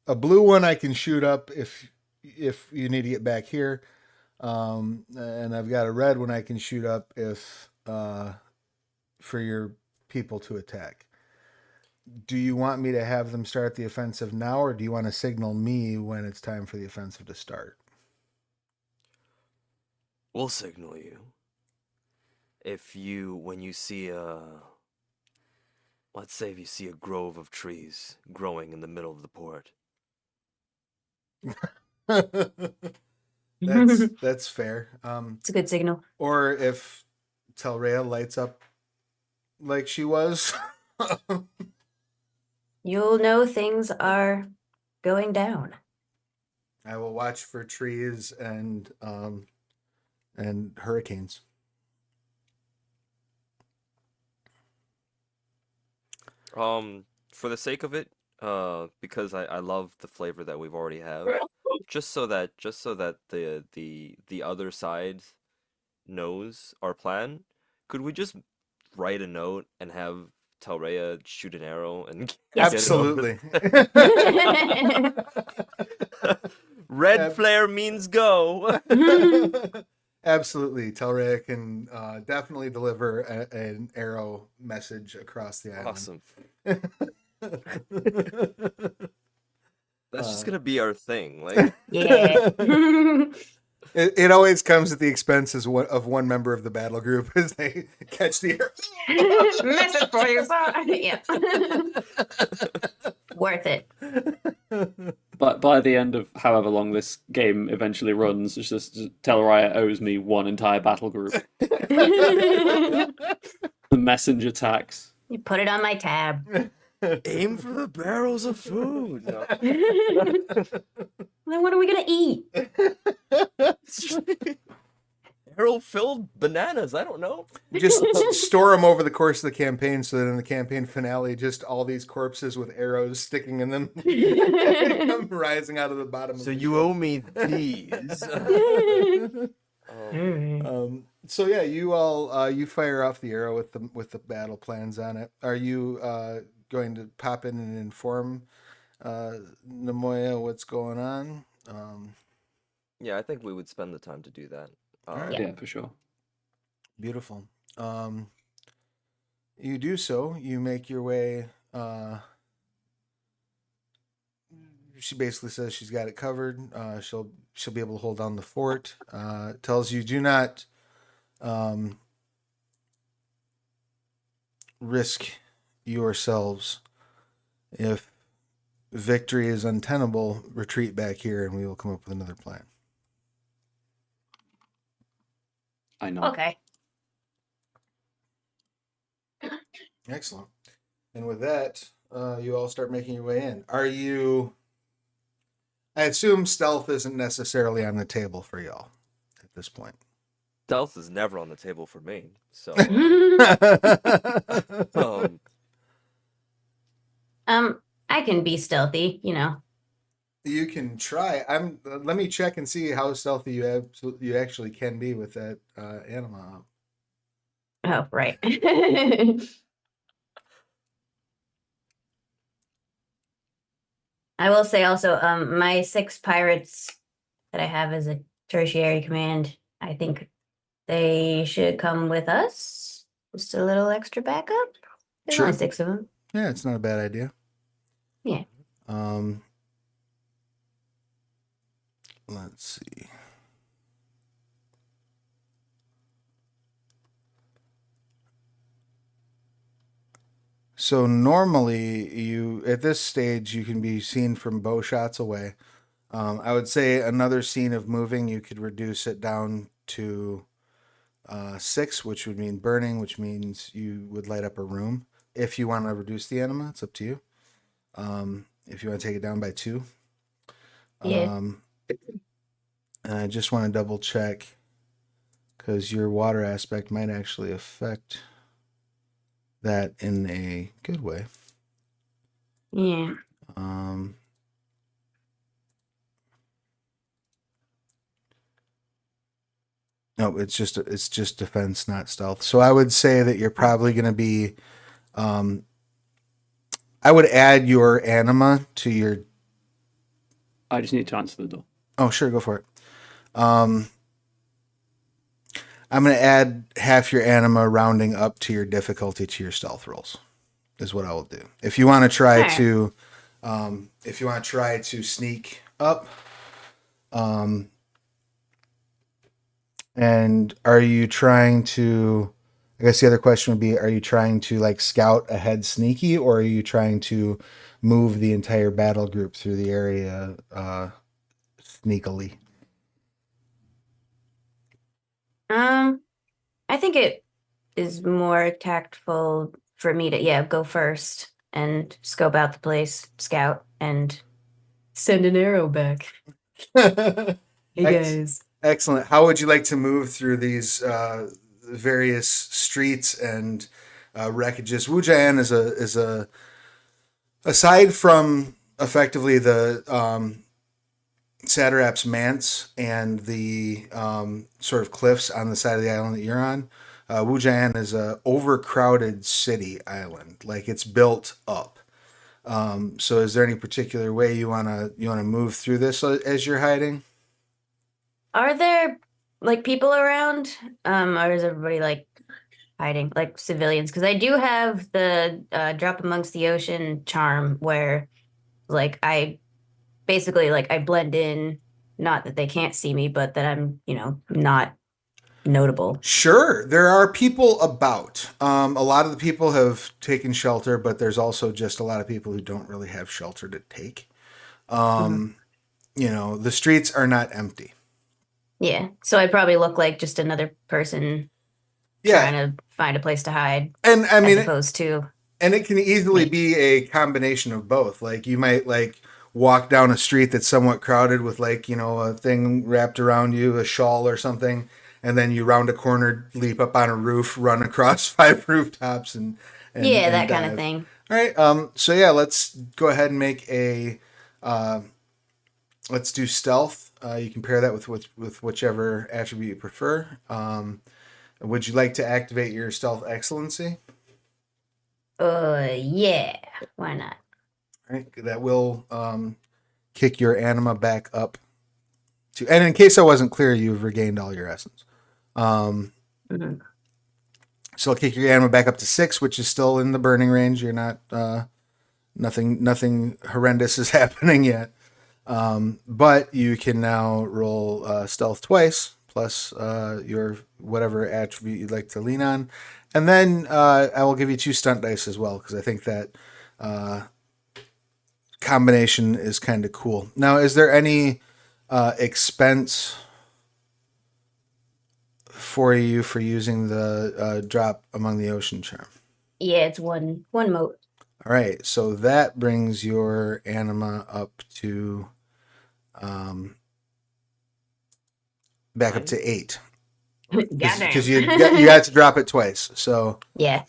a blue one I can shoot up if you need to get back here. And I've got a red one I can shoot up if for your people to attack. Do you want me to have them start the offensive now, or do you want to signal me when it's time for the offensive to start? We'll signal you. When you see let's say if you see a grove of trees growing in the middle of the port. That's fair. It's a good signal. Or if Telrea lights up like she was. You'll know things are going down. I will watch for trees and hurricanes. For the sake of it, because I love the flavor that we've already have, just so that the other side knows our plan, could we just write a note and have Telrea shoot an arrow and Yes. get it over? Absolutely. Red flare means go. Absolutely. Telrea can definitely deliver an arrow message across the island. Awesome. That's just gonna be our thing. Like, Yeah. It always comes at the expense of one member of the battle group as they catch the arrow. Message for you, sir. Yeah. Worth it. But by the end of however long this game eventually runs, it's just Telraya owes me one entire battle group. The messenger tax. You put it on my tab. aim for the barrels of food. No. Then what are we gonna eat? Arrow-filled bananas. I don't know. Just store them over the course of the campaign so that in the campaign finale, just all these corpses with arrows sticking in them come rising out of the bottom of So the you ship. owe me these. So yeah, you all you fire off the arrow with the battle plans on it. Are you going to pop in and inform Nemoya what's going on? Yeah, I think we would spend the time to do that. Yeah, for sure. Beautiful. You do so. You make your way. She basically says she's got it covered. She'll be able to hold down the fort. Tells you do not risk yourselves. If victory is untenable, retreat back here and we will come up with another plan. I know. Okay. Excellent. And with that, you all start making your way in. Are you... I assume stealth isn't necessarily on the table for y'all at this point. Stealth is never on the table for me. So, I can be stealthy, you know. You can try. Let me check and see how stealthy you actually can be with that anima. Oh, right. I will say also, my 6 pirates that I have as a tertiary command, I think they should come with us. Just a little extra backup. There's Sure. only 6 of them. Yeah, it's not a bad idea. Yeah. Let's see. So normally you at this stage you can be seen from bow shots away. I would say another scene of moving you could reduce it down to 6, which would mean burning, which means you would light up a room. If you want to reduce the anima, it's up to you. If you want to take it down by 2. Yeah. And I just want to double check because your water aspect might actually affect that in a good way. Yeah. No, it's just defense, not stealth. So I would say that you're probably going to be. I would add your anima to your. I just need to answer the door. Oh, sure, go for it. I'm going to add half your anima, rounding up to your difficulty to your stealth rolls. Is what I will do. If you want to try to, sneak up, and are you trying to? I guess the other question would be: are you trying to like scout ahead, sneaky, or are you trying to move the entire battle group through the area sneakily? I think it is more tactful for me to go first and scope out the place, scout, and send an arrow back. Hey guys. Excellent. How would you like to move through these various streets and wreckages? Wujian is a aside from effectively the Satrap's manse and the sort of cliffs on the side of the island that you're on. Wujian is a overcrowded city island, like it's built up. So, is there any particular way you wanna move through this as you're hiding? Are there like people around? Or is everybody like hiding, like civilians? Because I do have the drop amongst the ocean charm where like I basically like I blend in, not that they can't see me, but that I'm, not notable. Sure, there are people about. A lot of the people have taken shelter, but there's also just a lot of people who don't really have shelter to take. The streets are not empty. Yeah. So I probably look like just another person trying to find a place to hide. And I mean, as opposed to. And it can easily be a combination of both. Like you might like walk down a street that's somewhat crowded with like, a thing wrapped around you, a shawl or something, and then you round a corner, leap up on a roof, run across 5 rooftops and that dive. kind of thing. All right. So yeah, let's go ahead and make a let's do stealth. You can pair that with whichever attribute you prefer. Would you like to activate your stealth excellency? Yeah. Why not? All right, that will kick your anima back up to. And in case I wasn't clear, you've regained all your essence. So I'll kick your anima back up to 6, which is still in the burning range. You're not nothing horrendous is happening yet. But you can now roll stealth twice plus your whatever attribute you'd like to lean on, And then I will give you 2 stunt dice as well, because I think that combination is kind of cool. Now, is there any expense for you for using the drop among the ocean charm? Yeah, it's one moat. All right, so that brings your anima up to back up 9? to 8, Goddamn. because you had to drop it twice. So Yeah,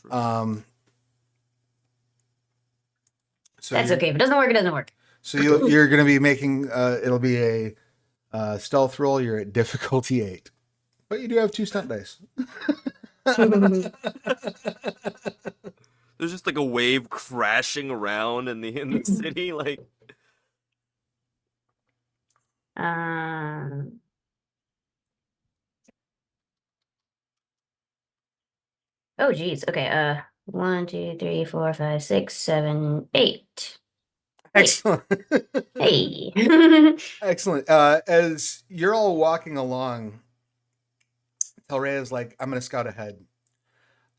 so that's you're, okay. If it doesn't work, it doesn't work. So you're going to be making it'll be a stealth roll. You're at difficulty 8, but you do have 2 stunt dice. There's just like a wave crashing around in the city, like. Um, oh geez. Okay. 1, 2, 3, 4, 5, 6, 7, 8. Excellent. Hey. Excellent. As you're all walking along, Telrea's like, I'm going to scout ahead.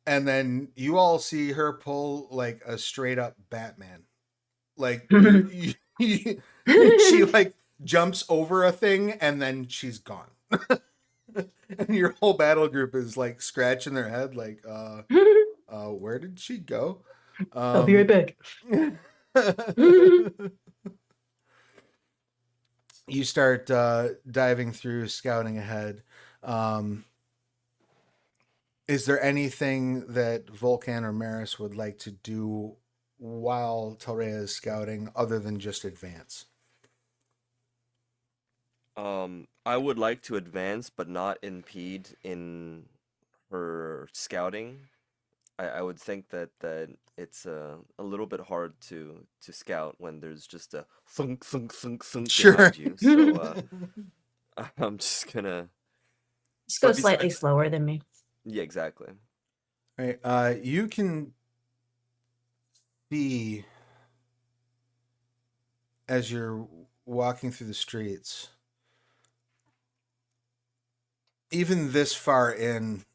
And then you all see her pull like a straight up Batman. Like she like jumps over a thing and then she's gone. And your whole battle group is like scratching their head like where did she go? I'll be right back. You start diving through, scouting ahead. Is there anything that Volcan or Maris would like to do while Telrea is scouting other than just advance? I would like to advance, but not impede in her scouting. I would think that it's a little bit hard to scout when there's just a thunk thunk thunk thunk Sure. behind you. So I'm just gonna. Just go But slightly besides, slower than me. yeah, exactly. Right. You can see as you're walking through the streets, even this far inland,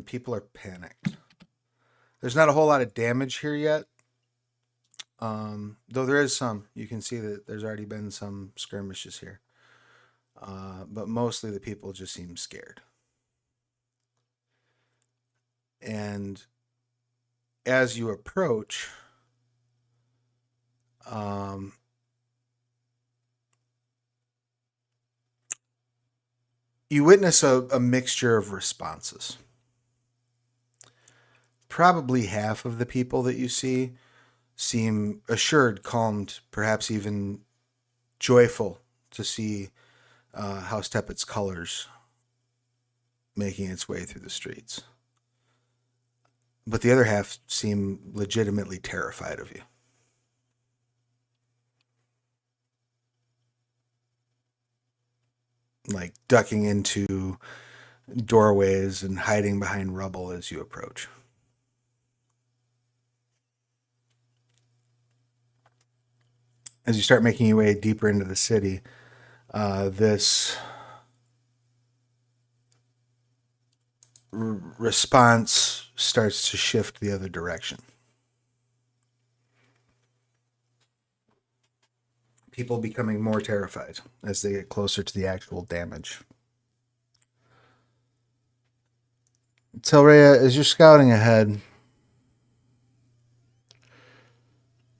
people are panicked. There's not a whole lot of damage here yet. Though there is some. You can see that there's already been some skirmishes here. But mostly the people just seem scared. And as you approach, you witness a mixture of responses. Probably half of the people that you see seem assured, calmed, perhaps even joyful to see House Tepet's colors making its way through the streets. But the other half seem legitimately terrified of you. Like ducking into doorways and hiding behind rubble as you approach. As you start making your way deeper into the city, this response starts to shift the other direction. People becoming more terrified as they get closer to the actual damage. Telrea, as you're scouting ahead,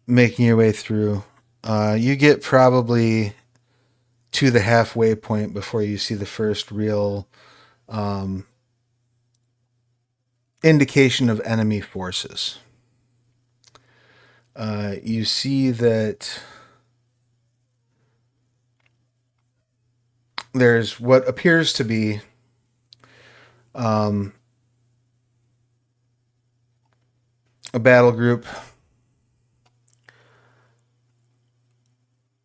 making your way through, you get probably to the halfway point before you see the first real indication of enemy forces. You see that there's what appears to be a battle group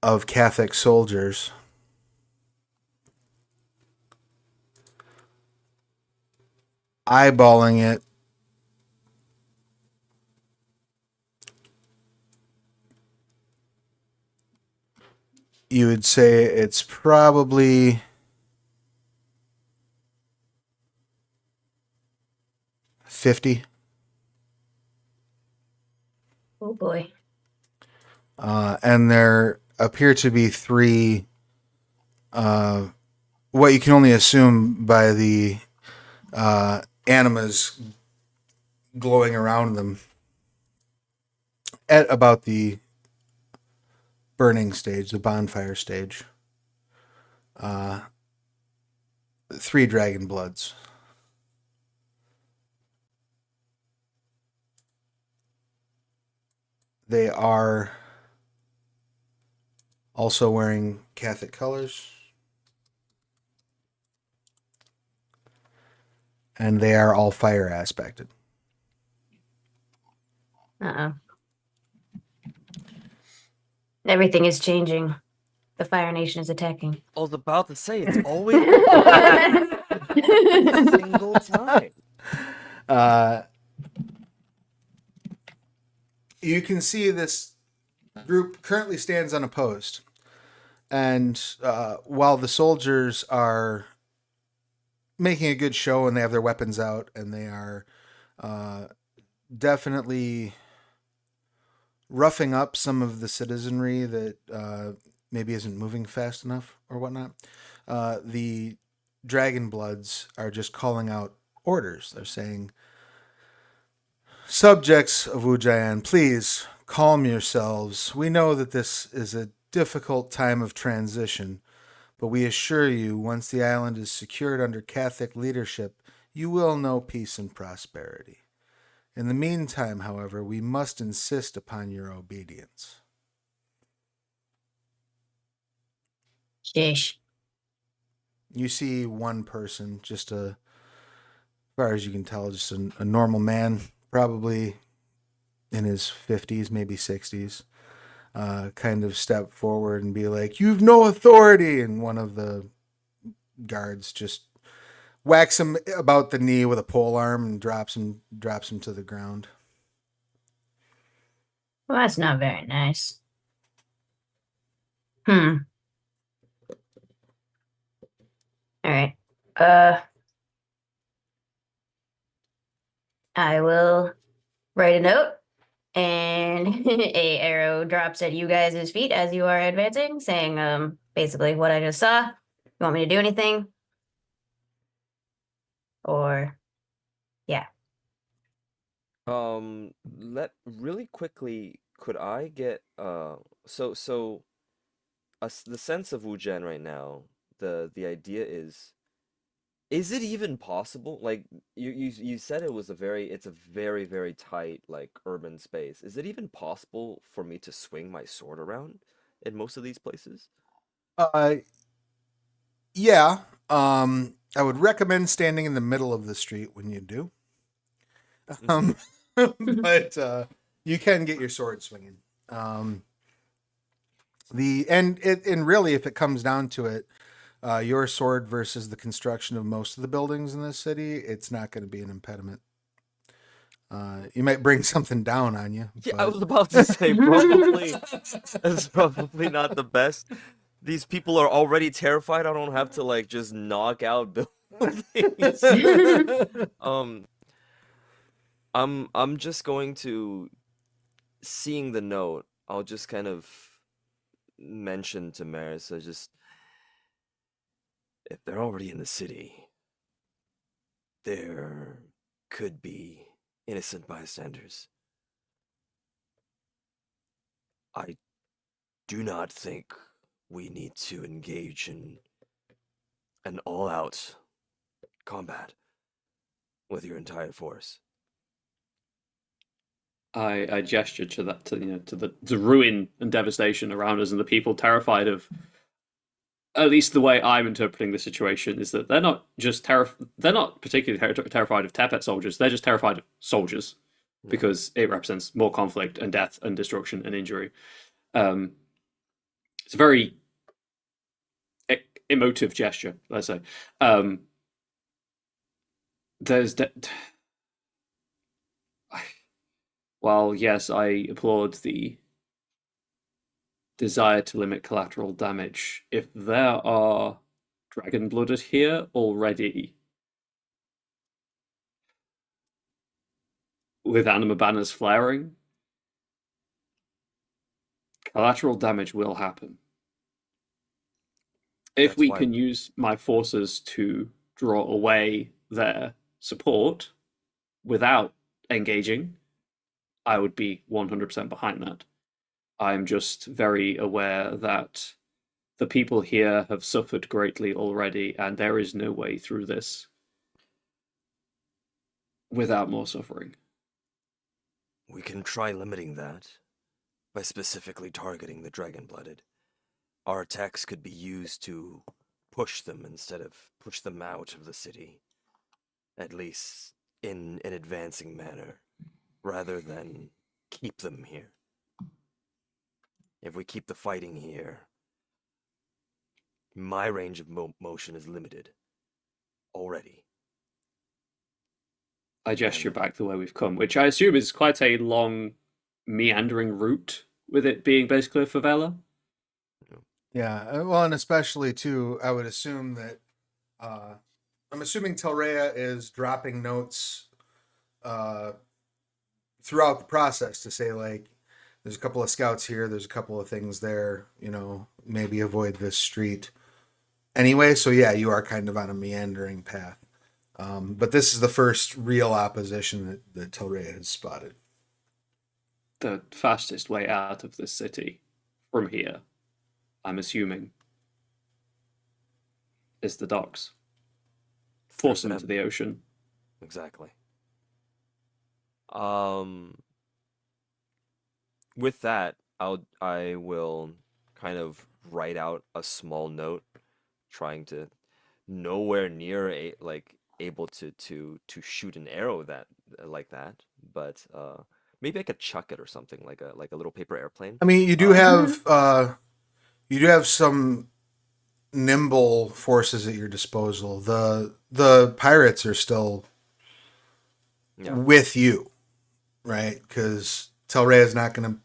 of Catholic soldiers eyeballing it. You would say it's probably 50. Oh boy. And there appear to be 3, what you can only assume by the animas glowing around them at about the burning stage, the bonfire stage. 3 dragon bloods. They are also wearing Catholic colors. And they are all fire aspected. Uh-oh. Everything is changing. The Fire Nation is attacking. I was about to say it's always every single time. You can see this group currently stands unopposed. And while the soldiers are making a good show and they have their weapons out and they are definitely roughing up some of the citizenry that maybe isn't moving fast enough or whatnot, the Dragon Bloods are just calling out orders. They're saying, "Subjects of Ujjayan, please calm yourselves. We know that this is a difficult time of transition, but we assure you, once the island is secured under Catholic leadership, you will know peace and prosperity. In the meantime, however, we must insist upon your obedience." Sheesh. You see one person, just as far as you can tell, just a normal man, probably in his 50s, maybe 60s, kind of step forward and be like, "You've no authority," and one of the guards just whacks him about the knee with a pole arm and drops him to the ground. Well, that's not very nice. All right. I will write a note, and a arrow drops at you guys' feet as you are advancing, saying basically what I just saw. You want me to do anything? Or yeah. Let really quickly, could I get the sense of Wujen right now, the idea is it even possible? Like you said it's a very, very tight, like, urban space. Is it even possible for me to swing my sword around in most of these places? Yeah. I would recommend standing in the middle of the street when you do. Mhm. But you can get your sword swinging. And really, if it comes down to it, your sword versus the construction of most of the buildings in this city, it's not going to be an impediment. You might bring something down on you. Yeah, I But... was about to say probably it's probably not the best. These people are already terrified. I don't have to, like, just knock out buildings. Um, I'm just going to, seeing the note, I'll just kind of mention to Maris, if they're already in the city, there could be innocent bystanders. I do not think we need to engage in an all-out combat with your entire force. I gestured to that, to the ruin and devastation around us, and the people terrified of. At least the way I'm interpreting the situation is that they're not just they're not particularly terrified of Tepet soldiers. They're just terrified of soldiers because it represents more conflict and death and destruction and injury. It's a very emotive gesture, let's say. There's while yes, I applaud the desire to limit collateral damage. If there are dragon blooded here already, with anima banners flaring, collateral damage will happen. If That's we why can use my forces to draw away their support without engaging, I would be 100% behind that. I'm just very aware that the people here have suffered greatly already, and there is no way through this without more suffering. we can try limiting that by specifically targeting the dragon-blooded. Our attacks could be used to push them instead of push them out of the city, at least in an advancing manner, rather than keep them here. If we keep the fighting here, my range of motion is limited already. I gesture back the way we've come, which I assume is quite a long, meandering route, with it being basically a favela. Yeah, well, and especially too, I would assume that I'm assuming Telrea is dropping notes throughout the process to say like, there's a couple of scouts here, there's a couple of things there, maybe avoid this street. Anyway, so yeah, you are kind of on a meandering path. But this is the first real opposition that Telrea has spotted. The fastest way out of this city from here, I'm assuming, is the docks. Force them into the ocean. Exactly. With that, I will kind of write out a small note, trying to nowhere near able to shoot an arrow that like that, but maybe I could chuck it or something like a little paper airplane. I mean, you do have some nimble forces at your disposal. The pirates are still with you, right? Because Telrea is not going to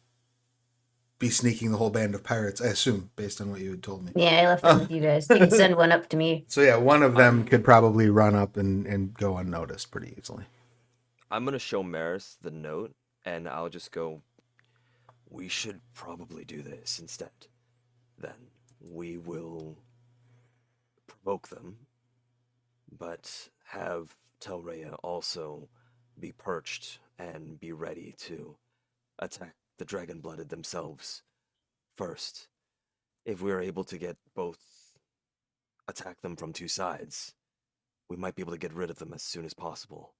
be sneaking the whole band of pirates, I assume, based on what you had told me. Yeah, I left them with you guys. You can send one up to me. So yeah, one of them could probably run up and go unnoticed pretty easily. I'm gonna show Maris the note, and I'll just go, we should probably do this instead. Then we will provoke them, but have Telrea also be perched and be ready to attack the dragon-blooded themselves first. If we're able to get both attack them from two sides, we might be able to get rid of them as soon as possible.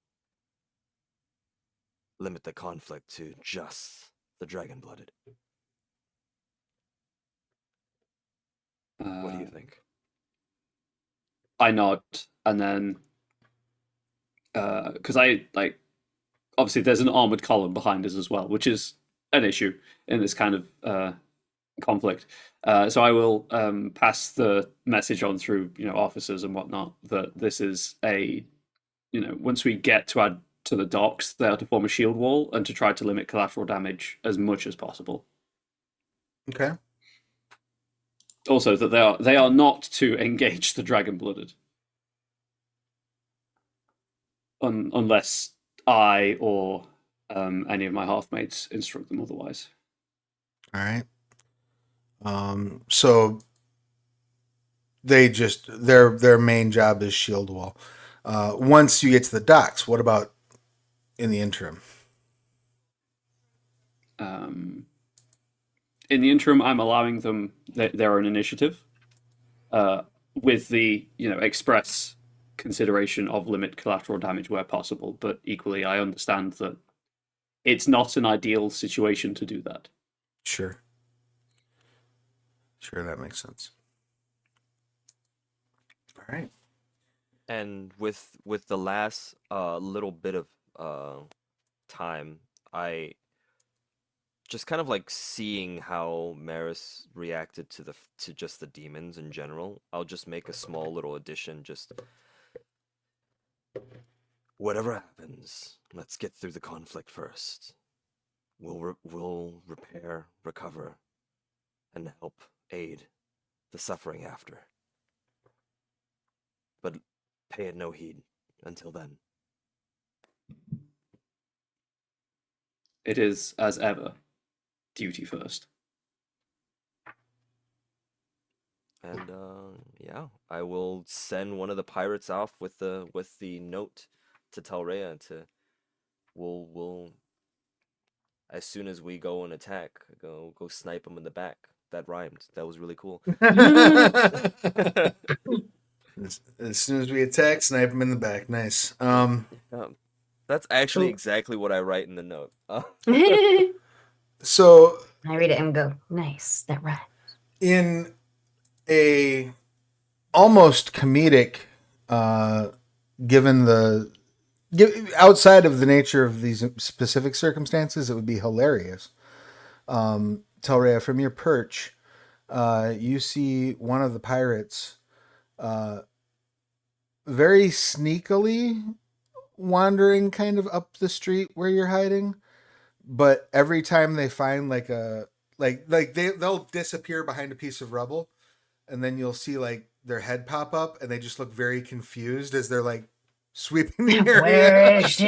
Limit the conflict to just the dragon-blooded. What do you think? I nod, and then because obviously there's an armored column behind us as well, which is an issue in this kind of conflict. So I will pass the message on through officers and whatnot that this is a once we get to the docks, they are to form a shield wall and to try to limit collateral damage as much as possible. Okay. Also, that they are not to engage the dragon-blooded, unless I or any of my half-mates instruct them otherwise. All right. So their main job is shield wall. Once you get to the docks, what about in the interim? In the interim, I'm allowing them their own initiative, with the express consideration of limit collateral damage where possible. But equally, I understand that it's not an ideal situation to do that. Sure, that makes sense. All right. And with the last little bit of time, I just kind of like seeing how Maris reacted to just the demons in general. I'll just make a small little addition. Just whatever happens, let's get through the conflict first. We'll repair, recover, and help aid the suffering after. But pay it no heed until then. it is, as ever, duty first. And yeah, I will send one of the pirates off with the note to tell Rhea to we'll as soon as we go and attack, go snipe him in the back. That rhymed. That was really cool. As soon as we attack, snipe him in the back. Nice. That's actually Cool. exactly what I write in the note. I So read it and go, nice, that rhymes. in a almost comedic, given the outside of the nature of these specific circumstances, it would be hilarious. Telrea, from your perch, you see one of the pirates very sneakily wandering kind of up the street where you're hiding, but every time they find like they'll disappear behind a piece of rubble, and then you'll see like their head pop up, and they just look very confused as they're like sweeping the area. Where is she?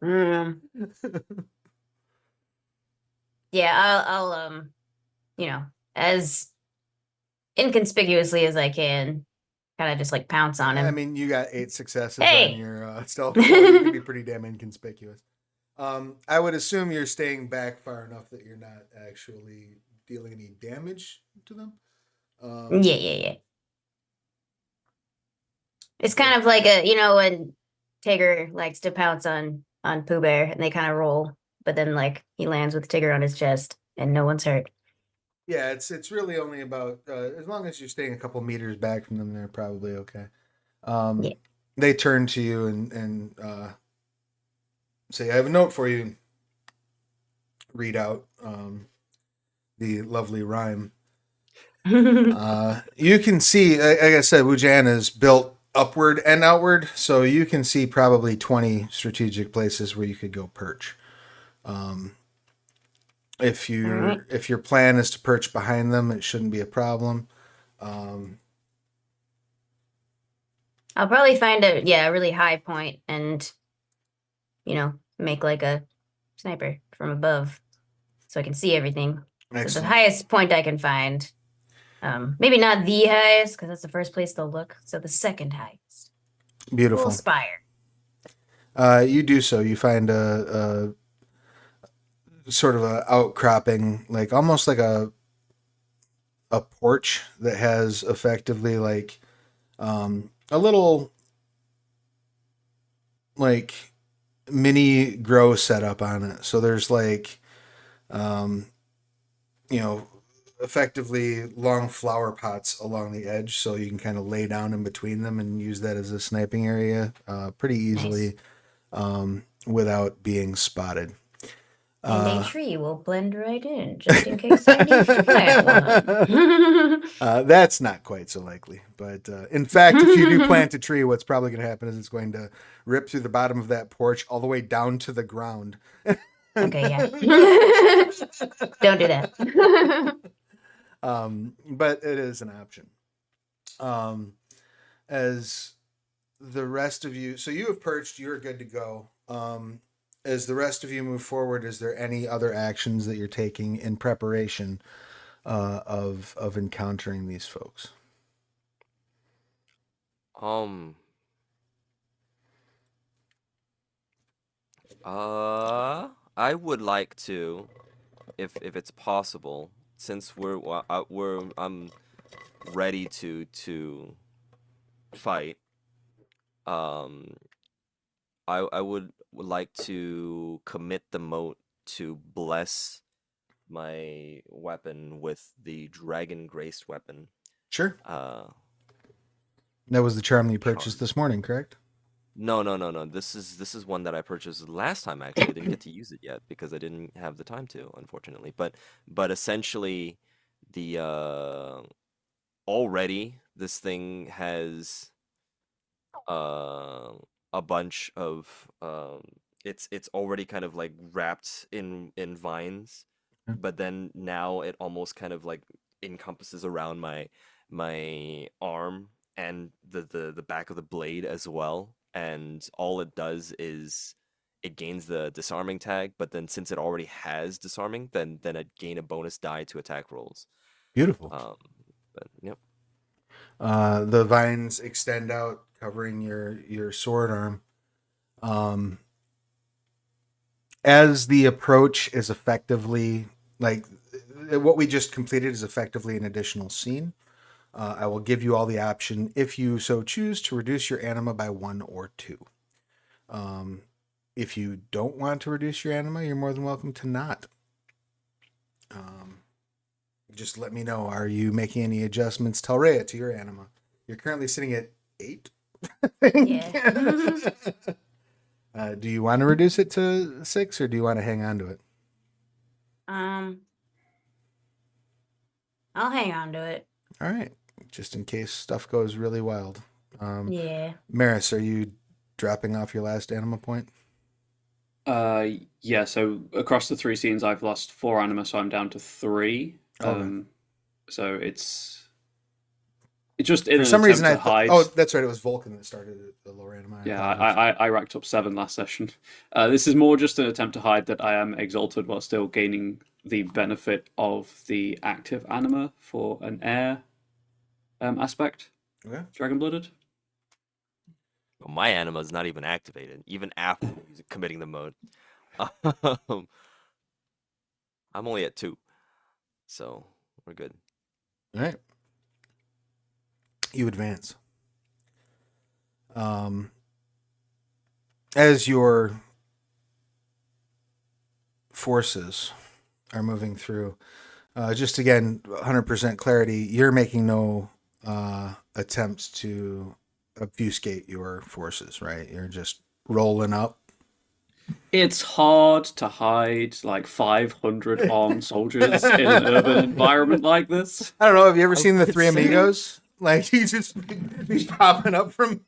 Mm. Yeah, I'll you know, as inconspicuously as I can, kind of just like pounce on I him. mean, you got 8 successes Hey! on your stealth roll. You can be pretty damn inconspicuous. I would assume you're staying back far enough that you're not actually dealing any damage to them. Yeah. It's kind of like when Tigger likes to pounce on Pooh Bear and they kind of roll, but then like he lands with Tigger on his chest and no one's hurt. Yeah, it's really only about as long as you're staying a couple meters back from them, they're probably okay. Yeah. They turn to you and say, "I have a note for you." Read out the lovely rhyme. You can see, like I said, Wujan is built upward and outward, so you can see probably 20 strategic places where you could go perch. If your plan is to perch behind them, it shouldn't be a problem. I'll probably find a really high point and make like a sniper from above so I can see everything. So the Excellent. highest point I can find. Maybe not the highest because that's the first place they'll look. So the second highest. Beautiful. Full spire. You do so. You find a sort of a outcropping, like almost like a porch that has effectively like a little like mini grow setup on it. So there's like effectively long flower pots along the edge, so you can kind of lay down in between them and use that as a sniping area pretty easily. Nice. Without being spotted. And a tree will blend right in, just in case I need to plant one. That's not quite so likely. But in fact, if you do plant a tree, what's probably going to happen is it's going to rip through the bottom of that porch all the way down to the ground. Okay, yeah. Don't do that. But it is an option. As the rest of you, so you have perched, you're good to go. As the rest of you move forward, is there any other actions that you're taking in preparation of encountering these folks? I would like to, if it's possible, since I'm ready to fight. I would like to commit the mote to bless my weapon with the dragon graced weapon. Sure. Uh, That was the charm you purchased this morning, correct? No. This is one that I purchased last time. Actually, I didn't get to use it yet because I didn't have the time to, unfortunately. But essentially, the already this thing has a bunch of it's already kind of like wrapped in vines, but then now it almost kind of like encompasses around my arm and the back of the blade as well, and all it does is it gains the disarming tag, but then since it already has disarming, then it gain a bonus die to attack rolls. Beautiful. But yep. The vines extend out, covering your sword arm. As the approach is effectively like what we just completed is effectively an additional scene. I will give you all the option, if you so choose, to reduce your anima by 1 or 2. If you don't want to reduce your anima, you're more than welcome to not. Just let me know. Are you making any adjustments, Telrea, to your anima? You're currently sitting at 8. Yeah. Do you want to reduce it to 6, or do you want to hang on to it? I'll hang on to it. All right, just in case stuff goes really wild. Yeah. Maris, are you dropping off your last anima point? Yeah, so across the 3 scenes, I've lost 4 anima, so I'm down to 3. Okay. So it's just in For an some reason, attempt to hide. Oh, that's right. It was Vulcan that started the lower anima. Yeah, I racked up 7 last session. This is more just an attempt to hide that I am exalted while still gaining the benefit of the active anima for an air aspect. Okay. Dragon-blooded. Well, my anima is not even activated, even after committing the mode. I'm only at 2, so we're good. All right. You advance. As your forces are moving through, just again, 100% clarity, you're making no attempts to obfuscate your forces, right? You're just rolling up. It's hard to hide like 500 armed soldiers in an urban environment like this. I don't know. Have you ever seen the would Three say- Amigos? Like he's popping up from.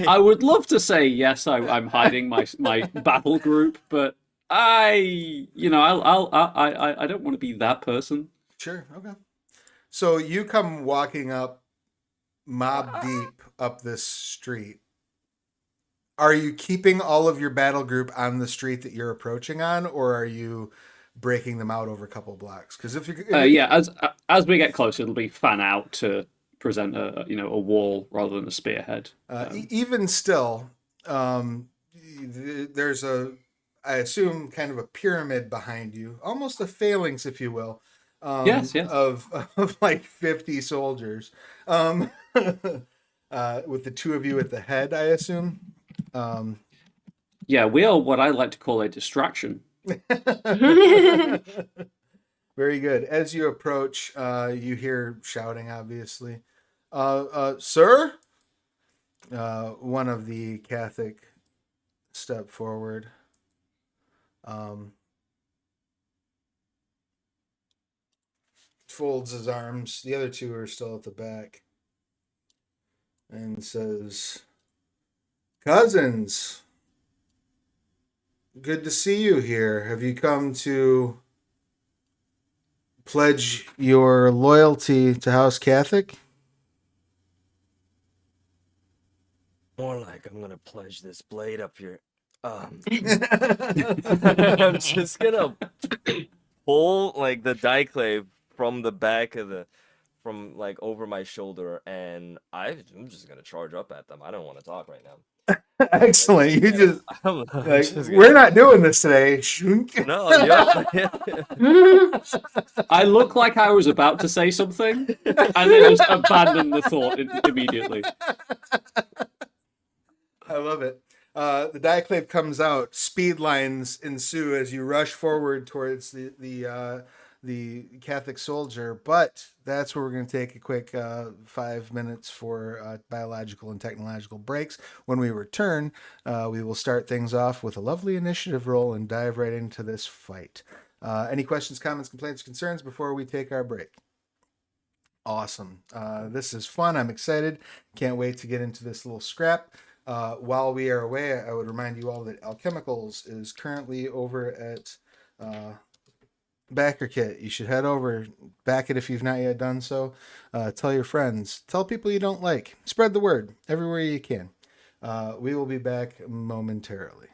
I would love to say yes, I'm hiding my battle group, but I don't want to be that person. Sure. Okay. So you come walking up, mob deep up this street. Are you keeping all of your battle group on the street that you're approaching on, or are you breaking them out over a couple blocks? Because if you, Yeah, as we get closer, it'll be fan out to present a wall rather than a spearhead. Even still, there's I assume, kind of a pyramid behind you, almost a phalanx, if you will. Yes. Of like 50 soldiers, with the 2 of you at the head, I assume. Yeah, we are what I like to call a distraction. Very good. As you approach, you hear shouting, obviously. Sir? One of the Catholic step forward. Folds his arms. The other 2 are still at the back. And says, Cousins, good to see you here. Have you come to pledge your loyalty to House Catholic? More like I'm gonna pledge this blade up your. I'm I'm just gonna pull like the diclave from the back of from like over my shoulder, and I'm just gonna charge up at them. I don't want to talk right now. Excellent. You just I'm like, just we're gonna- not doing this today. Shunk. No, yeah. I look like I was about to say something, and then just abandon the thought immediately. I love it. The diclave comes out. Speed lines ensue as you rush forward towards the Catholic soldier. But that's where we're going to take a quick 5 minutes for biological and technological breaks. When we return, we will start things off with a lovely initiative roll and dive right into this fight. Any questions, comments, complaints, concerns before we take our break? Awesome. This is fun. I'm excited. Can't wait to get into this little scrap. While we are away, I would remind you all that Alchemicals is currently over at backer kit. You should head over, back it if you've not yet done so. Tell your friends. Tell people you don't like. Spread the word everywhere you can. We will be back momentarily.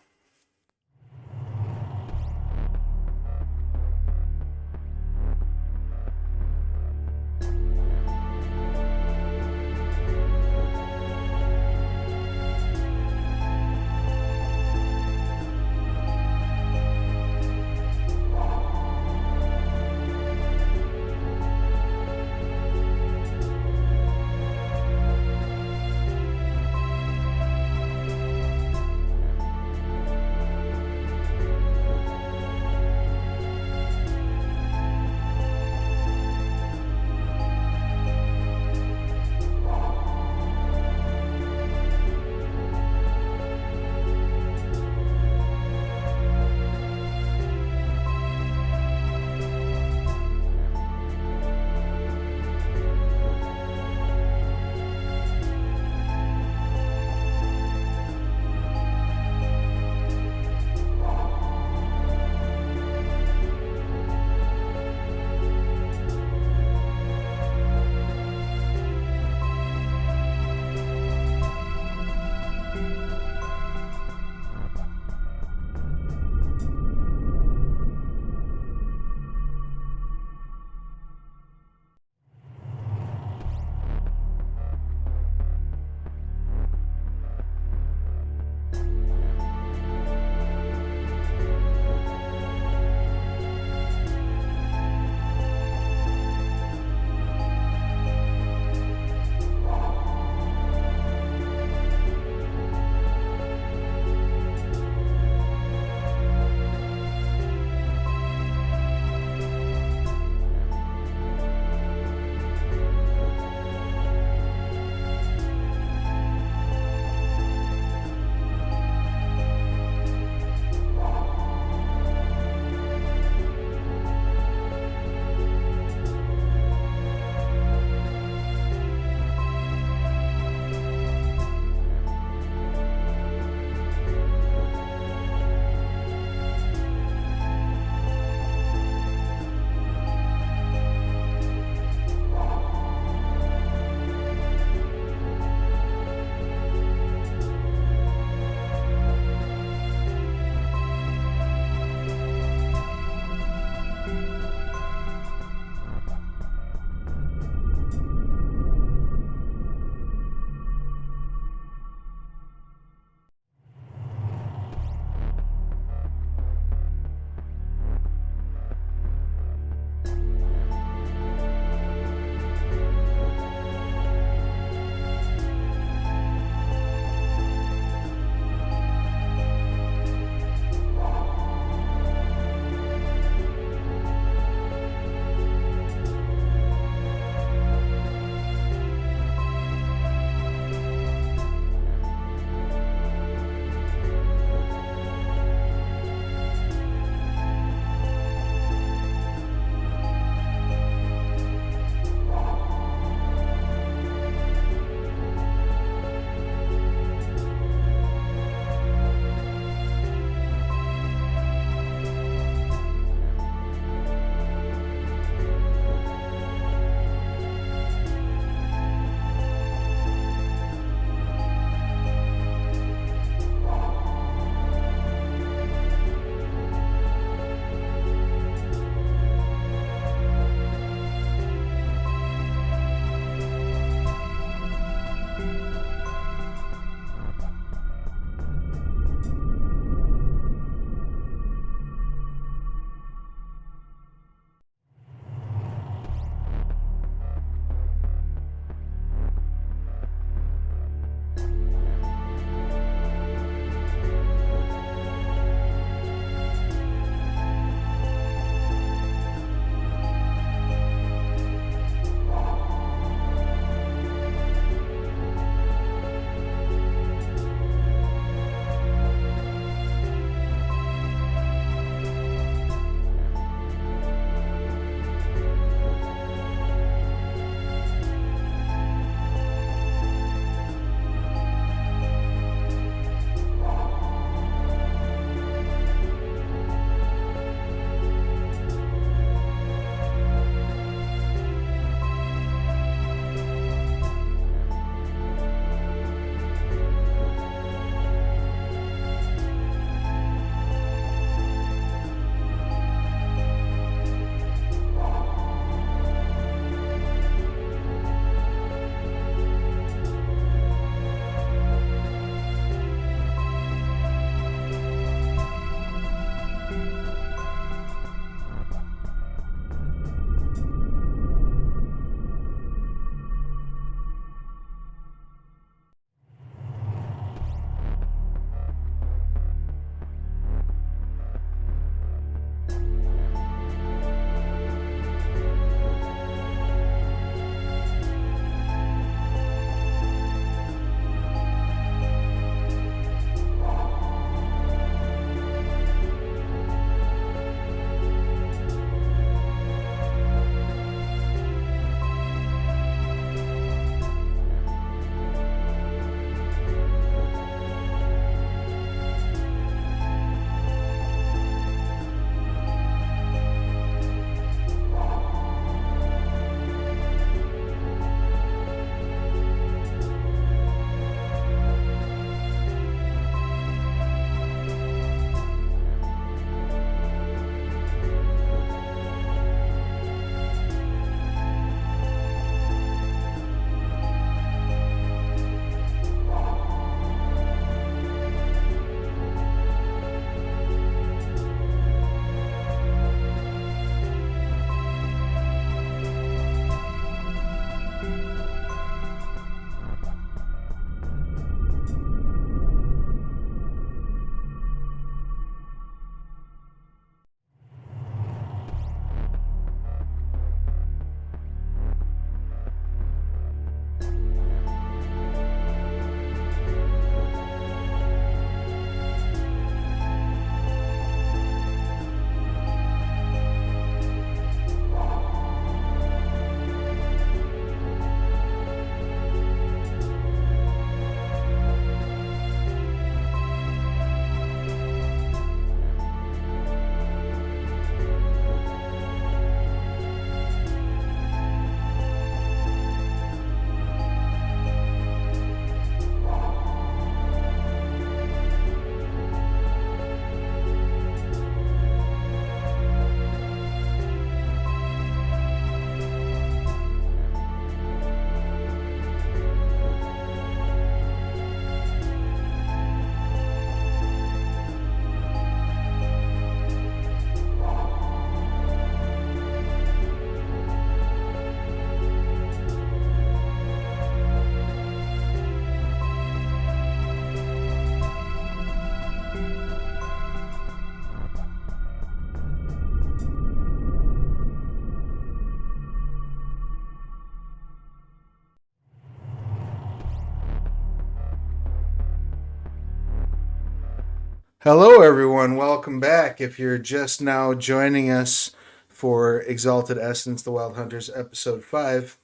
Hello, everyone. Welcome back. If you're just now joining us for Exalted Essence, the Wild Hunters, episode 5,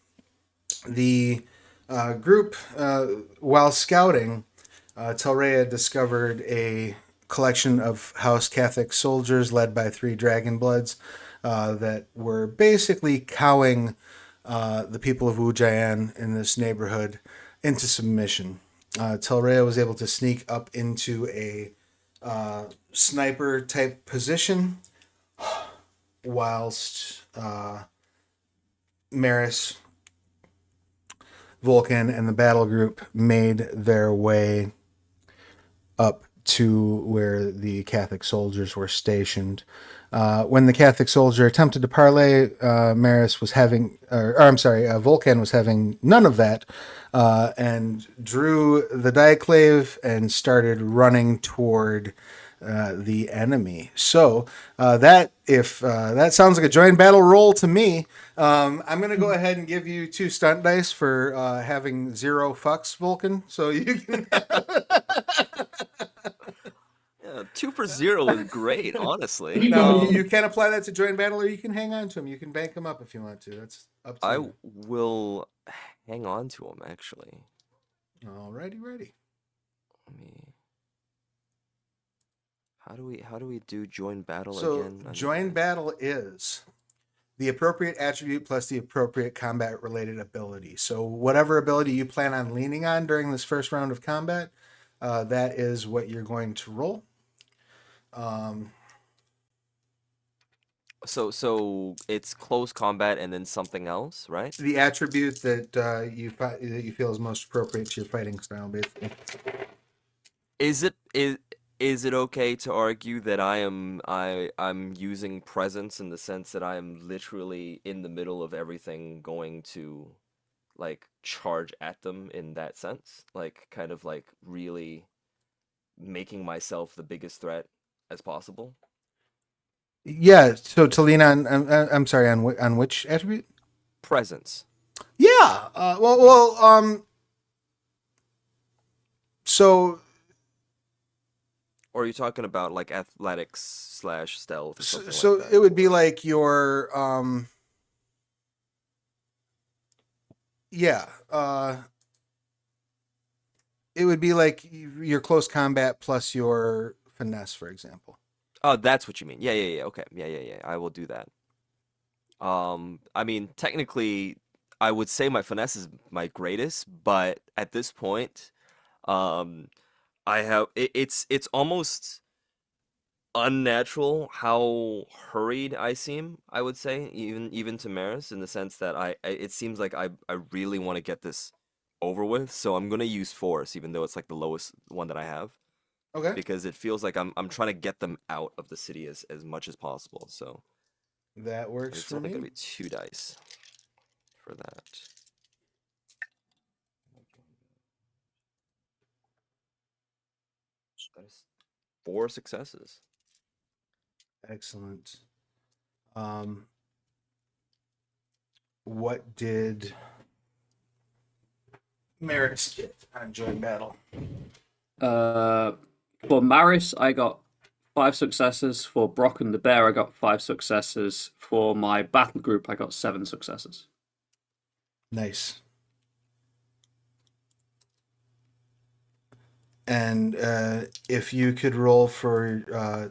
the group, while scouting, Telrea discovered a collection of House Catholic soldiers led by 3 Dragonbloods that were basically cowing the people of Wujian in this neighborhood into submission. Telrea was able to sneak up into a sniper type position whilst Maris, Vulcan, and the battle group made their way up to where the Catholic soldiers were stationed. When the Catholic soldier attempted to parley, Maris was having, or I'm sorry, Vulcan was having none of that, and drew the Diaclave and started running toward the enemy. So that sounds like a joint battle roll to me. I'm going to go ahead and give you 2 stunt dice for having 0 fucks, Vulcan. So you can. Yeah, 2 for 0 is great, honestly. Now you can apply that to joint battle, or you can hang on to them. You can bank them up if you want to. That's up to I you. will hang on to them actually. Alrighty, ready. Let me. How do we do join battle So again? join battle is the appropriate attribute plus the appropriate combat related ability. So whatever ability you plan on leaning on during this first round of combat, that is what you're going to roll. So it's close combat and then something else, right? The attribute that you feel is most appropriate to your fighting style, basically. Is it okay to argue that I'm using presence in the sense that I am literally in the middle of everything going to like charge at them in that sense? Like kind of like really making myself the biggest threat as possible? Yeah. So to lean on, I'm sorry, on which attribute? Presence. Yeah. So Or are you talking about like athletics slash stealth or so, something so like that? it would be like your yeah. It would be like your close combat plus your finesse, for example. Oh, that's what you mean. Yeah. Okay. Yeah. I will do that. I mean, technically, I would say my finesse is my greatest, but at this point, um, it's almost unnatural how hurried I seem, I would say, even to Maris, in the sense that it seems like I really want to get this over with, so I'm gonna use force, even though it's like the lowest one that I have, Okay. because it feels like I'm trying to get them out of the city as much as possible. So That works it's for only me. gonna be 2 dice for that. That is 4 successes. Excellent. What did Maris get on joint battle? For Maris, I got 5 successes. For Brock and the Bear, I got 5 successes. For my battle group, I got 7 successes. Nice. And if you could roll for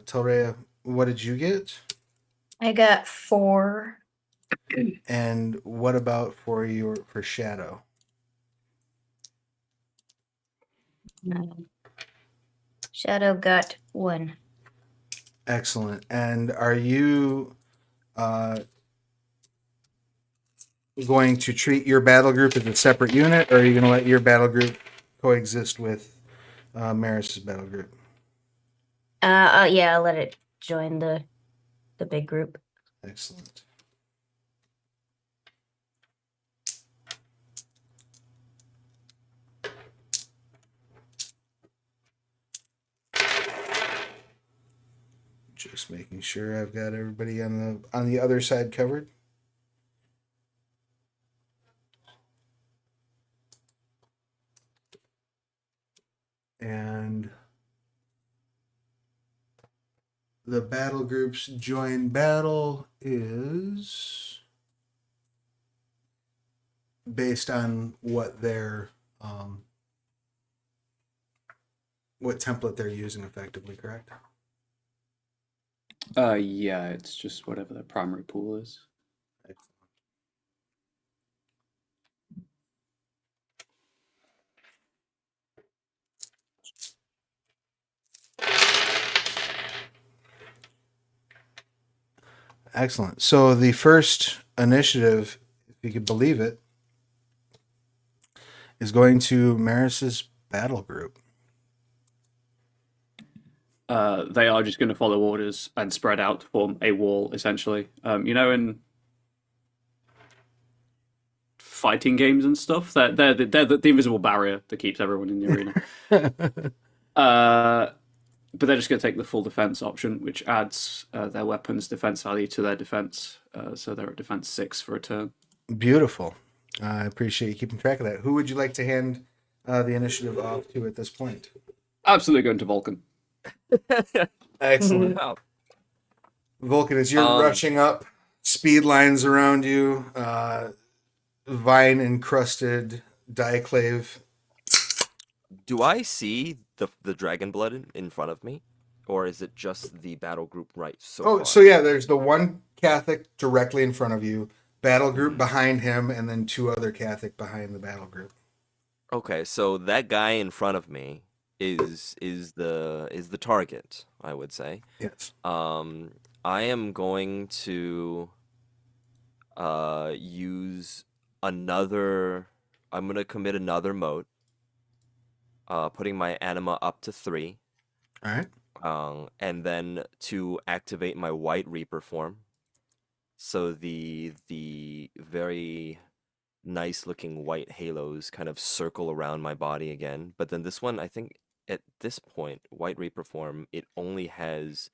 Telrea, what did you get? I got 4. And what about for Shadow? Shadow got 1. Excellent. And are you going to treat your battle group as a separate unit, or are you going to let your battle group coexist with Maris's battle group? Yeah, I'll let it join the big group. Excellent. Just making sure I've got everybody on the other side covered. And the battle group's join battle is based on what their what template they're using effectively, correct? Yeah, it's just whatever the primary pool is. Excellent. So the first initiative, if you could believe it, is going to Maris's battle group. They are just going to follow orders and spread out to form a wall, essentially. You know, in fighting games and stuff, they're the invisible barrier that keeps everyone in the arena. But they're just going to take the full defense option, which adds their weapons defense value to their defense. So they're at defense 6 for a turn. Beautiful. I appreciate you keeping track of that. Who would you like to hand the initiative off to at this point? Absolutely going to Vulcan. Excellent. Wow. Vulcan, as you're rushing up, speed lines around you, vine encrusted diaclave. Do I see the dragon blood in front of me, or is it just the battle group right so far? So yeah, there's the one Catholic directly in front of you, battle group behind him, and then two other Catholic behind the battle group. Okay, so that guy in front of me is the target, I would say. Yes. I am going to use another. I'm gonna commit another mode. Putting my anima up to 3. All right. And then to activate my White Reaper form. So the very nice looking white halos kind of circle around my body again. But then this one, I think at this point, White Reaper form, it only has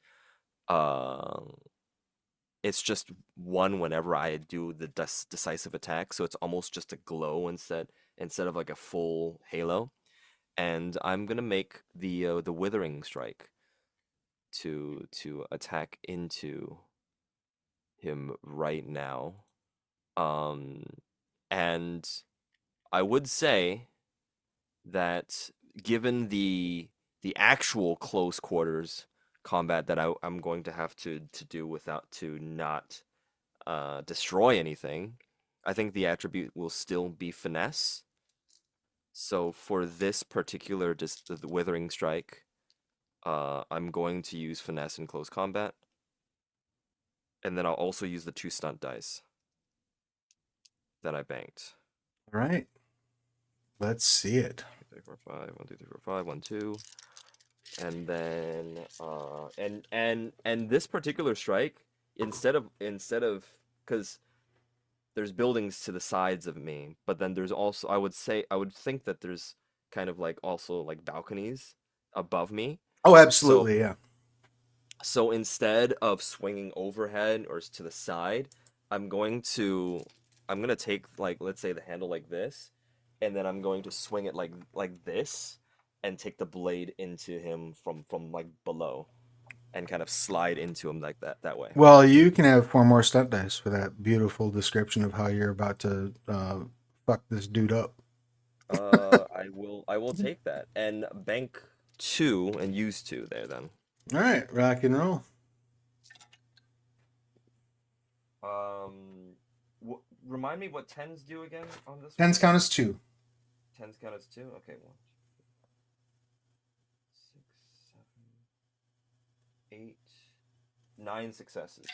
it's just one whenever I do the decisive attack, so it's almost just a glow instead of like a full halo. And I'm gonna make the Withering Strike to attack into him right now. And I would say that given the actual close quarters combat that I'm going to have to do without to not destroy anything, I think the attribute will still be finesse. So for this particular the Withering Strike, I'm going to use finesse in close combat, and then I'll also use the 2 stunt dice that I banked. All right. Let's see it. 2, 3, 4, 5. 1, 2, 3, 4, 5. 1, 2. And then and this particular strike, instead of because there's buildings to the sides of me, but then there's also I would think that there's kind of like also like balconies above me. Oh, absolutely, yeah. So instead of swinging overhead or to the side, I'm gonna take, like, let's say the handle like this, and then I'm going to swing it like this and take the blade into him from like below and kind of slide into him like that way. Well, you can have 4 more stunt dice for that beautiful description of how you're about to fuck this dude up. I will take that and bank 2 and use 2 there then. All right, rock and roll. Remind me what 10s do again on this 10s count as 2. 10s count as 2? Okay, 1, 2, 6, 7, 8, 9 successes.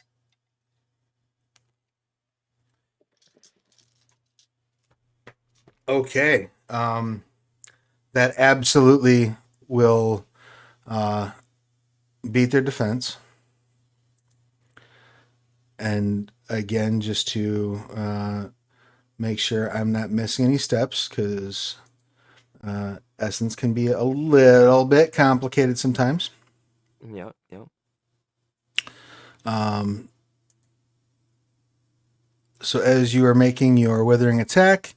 Okay. That absolutely will beat their defense. And again, just to make sure I'm not missing any steps, because Essence can be a little bit complicated sometimes. Yeah. So as you are making your withering attack,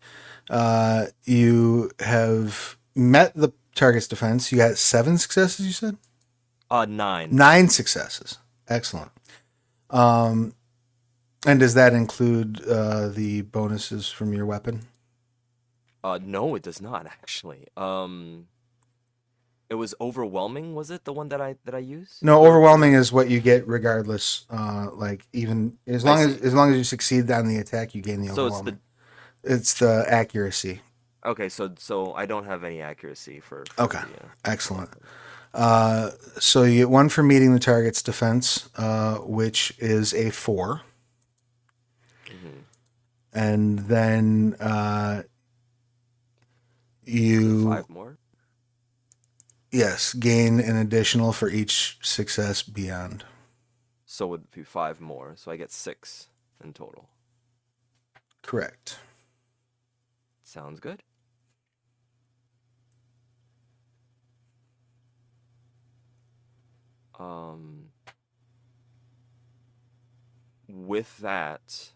you have met the target's defense. You got 7 successes, you said? 9. 9 successes. Excellent. And does that include the bonuses from your weapon? No, it does not actually. It was overwhelming, was it the one that I used? No, For overwhelming is what you get regardless. Like even as I long see. as long as you succeed on the attack, you gain the So it's overwhelming. It's the accuracy. okay, so I don't have any accuracy for Okay, the excellent. weapon. So you get one for meeting the target's defense, which is a 4, Mhm. and then Is it you 5 more? yes gain an additional for each success beyond. So it would be 5 more, so I get 6 in total. Correct. Sounds good. Um, with that,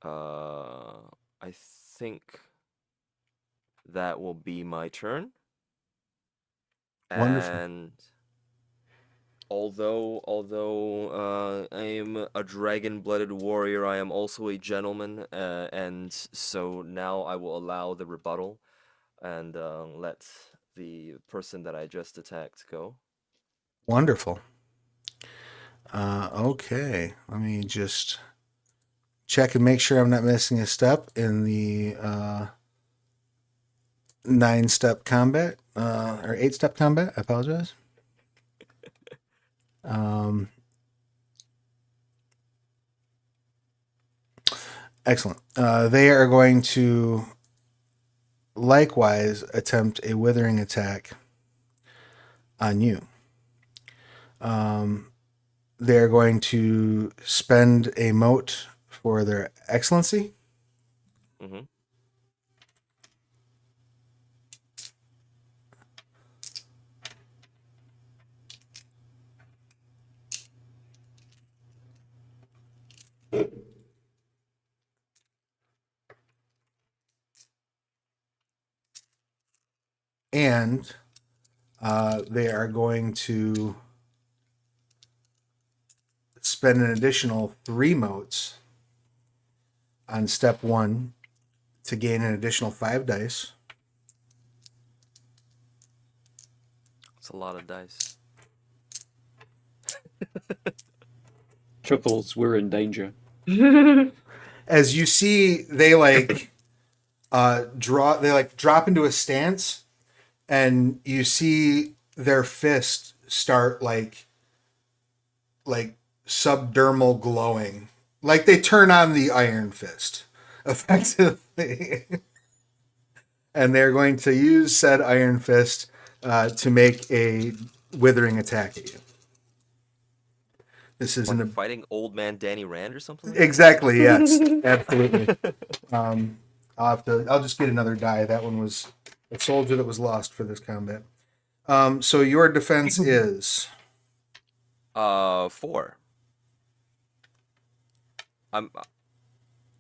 I think that will be my turn. Wonderful. And although I am a dragon-blooded warrior, I am also a gentleman, and so now I will allow the rebuttal and let the person that I just attacked go. Wonderful. Okay, let me just check and make sure I'm not missing a step in the 9-step combat or 8-step combat. I apologize. Excellent. They are going to likewise attempt a withering attack on you. They're going to spend a mote for their excellency. Mm-hmm. And they are going to spend an additional 3 motes on step 1 to gain an additional 5 dice. It's a lot of dice. Chuckles, we're in danger. As you see, they drop into a stance, and you see their fist start like subdermal glowing, like they turn on the Iron Fist, effectively. And they're going to use said Iron Fist to make a withering attack at you. This Like isn't fighting old man Danny Rand or something like exactly yes, absolutely. I'll just get another die. That one was a soldier that was lost for this combat. So your defense is that? 4.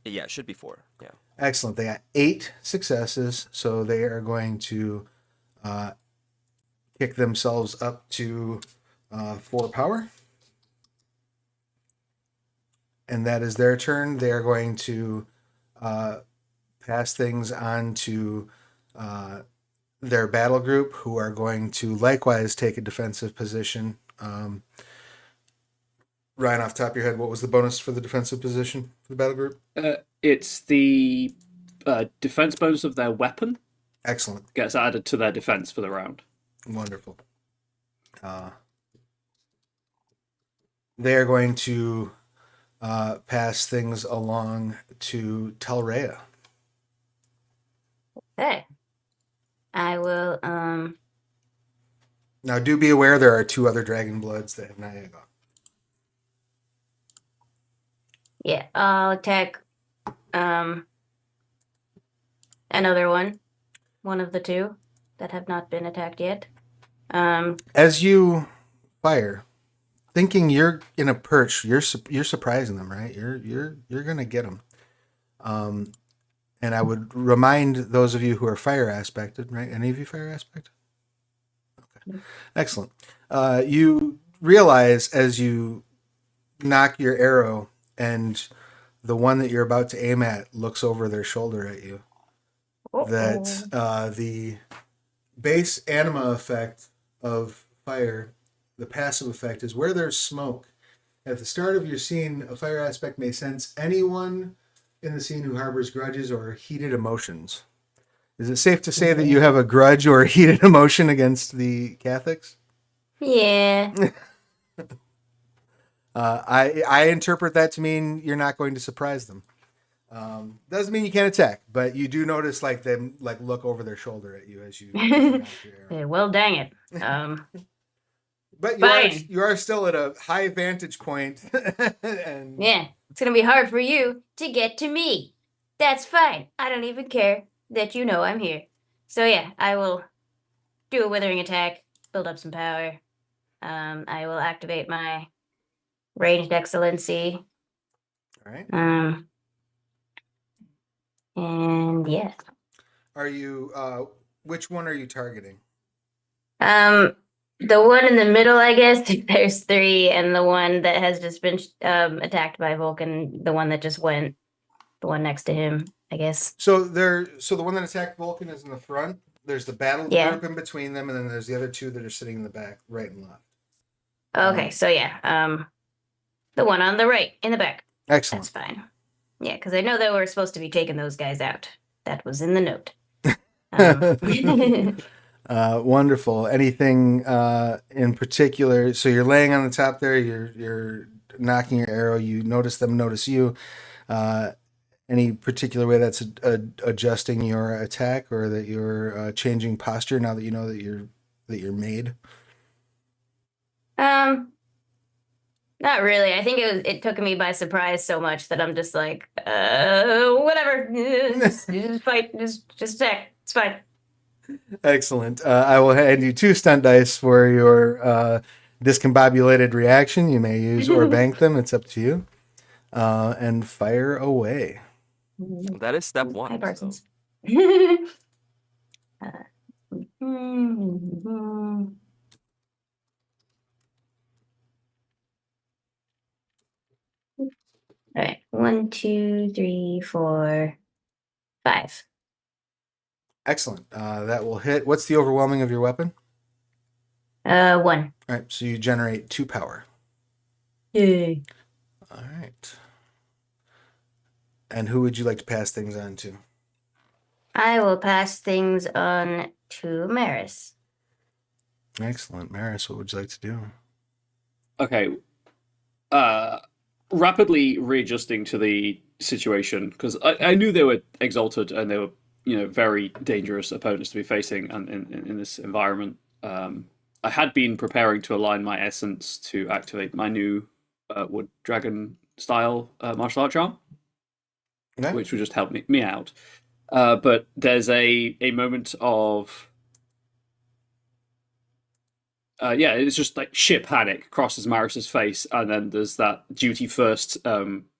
Yeah, it should be 4. Yeah. excellent. They got 8 successes, so they are going to kick themselves up to 4 power. And that is their turn. They are going to pass things on to their battle group, who are going to likewise take a defensive position. Ryan, off the top of your head, what was the bonus for the defensive position for the battle group? It's the defense bonus of their weapon Excellent. gets added to their defense for the round. Wonderful. They are going to pass things along to Telrea. Okay. I will Now, do be aware there are 2 other Dragon Bloods that have not yet gone. yeah, I'll attack another one of the 2 that have not been attacked yet. As you fire, thinking you're in a perch, you're surprising them, right? You're gonna get them. And I would remind those of you who are fire aspected, right? Any of you fire aspected? Okay, excellent. You realize as you knock your arrow and the one that you're about to aim at looks over their shoulder at you that the base anima effect of fire, the passive effect, is where there's smoke. At the start of your scene, a fire aspect may sense anyone in the scene who harbors grudges or heated emotions. Is it safe to say that you have a grudge or a heated emotion against the Catholics? Yeah. I interpret that to mean you're not going to surprise them. Doesn't mean you can't attack, but you do notice like them like look over their shoulder at you as you knock your arrow. Yeah, well, dang it. But Fine. you are still at a high vantage point, and Yeah, it's gonna be hard for you to get to me. That's fine. I don't even care that you know I'm here. So yeah, I will do a withering attack, build up some power. I will activate my ranged excellency. all right. And yeah. Are you? Which one are you targeting? The one in the middle, I guess. There's three, and the one that has just been attacked by Vulcan. The one that just went. The one next to him, I guess. So the one that attacked Vulcan is in the front. There's the battle group in between them, and then there's the other two that are sitting in the back, right and left. Okay, so yeah, the one on the right in the back. Excellent. That's fine. Yeah, because I know that we're supposed to be taking those guys out. That was in the note. Wonderful. Anything in particular? So you're laying on the top there. You're knocking your arrow. You notice them notice you. Any particular way that's adjusting your attack, or that you're changing posture now that you know that you're made? Not really. I think it took me by surprise so much that I'm just like, whatever. Just fight. Just attack. It's fine. Excellent. I will hand you 2 stunt dice for your discombobulated reaction. You may use or bank them. It's up to you. And fire away. That is step Hi, one. So. Parsons. All right. 1, 2, 3, 4, 5. Excellent. That will hit. What's the overwhelming of your weapon? 1. All right. So you generate 2 power. Yay. All right. And who would you like to pass things on to? I will pass things on to Maris. Excellent. Maris, what would you like to do? Okay. Rapidly readjusting to the situation, because I knew they were exalted and they were, very dangerous opponents to be facing and in this environment. I had been preparing to align my essence to activate my new wood dragon style martial art charm, which would just help me out. But there's a moment of it's just like sheer panic crosses Maris's face, and then there's that duty first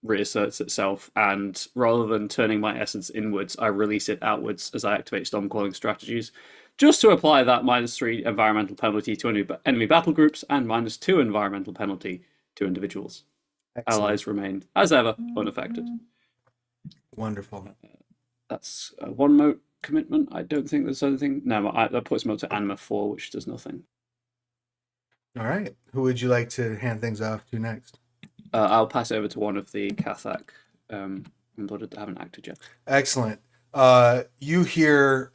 reasserts itself, and rather than turning my essence inwards, I release it outwards as I activate Stormcalling strategies, just to apply that -3 environmental penalty to enemy battle groups and -2 environmental penalty to individuals. Excellent. Allies remain, as ever, unaffected. Wonderful. That's a 1 mote commitment. I don't think there's anything. No, that puts me up to Anima 4, which does nothing. All right. Who would you like to hand things off to next? I'll pass it over to one of the Kathak blooded that haven't acted yet. Excellent. You hear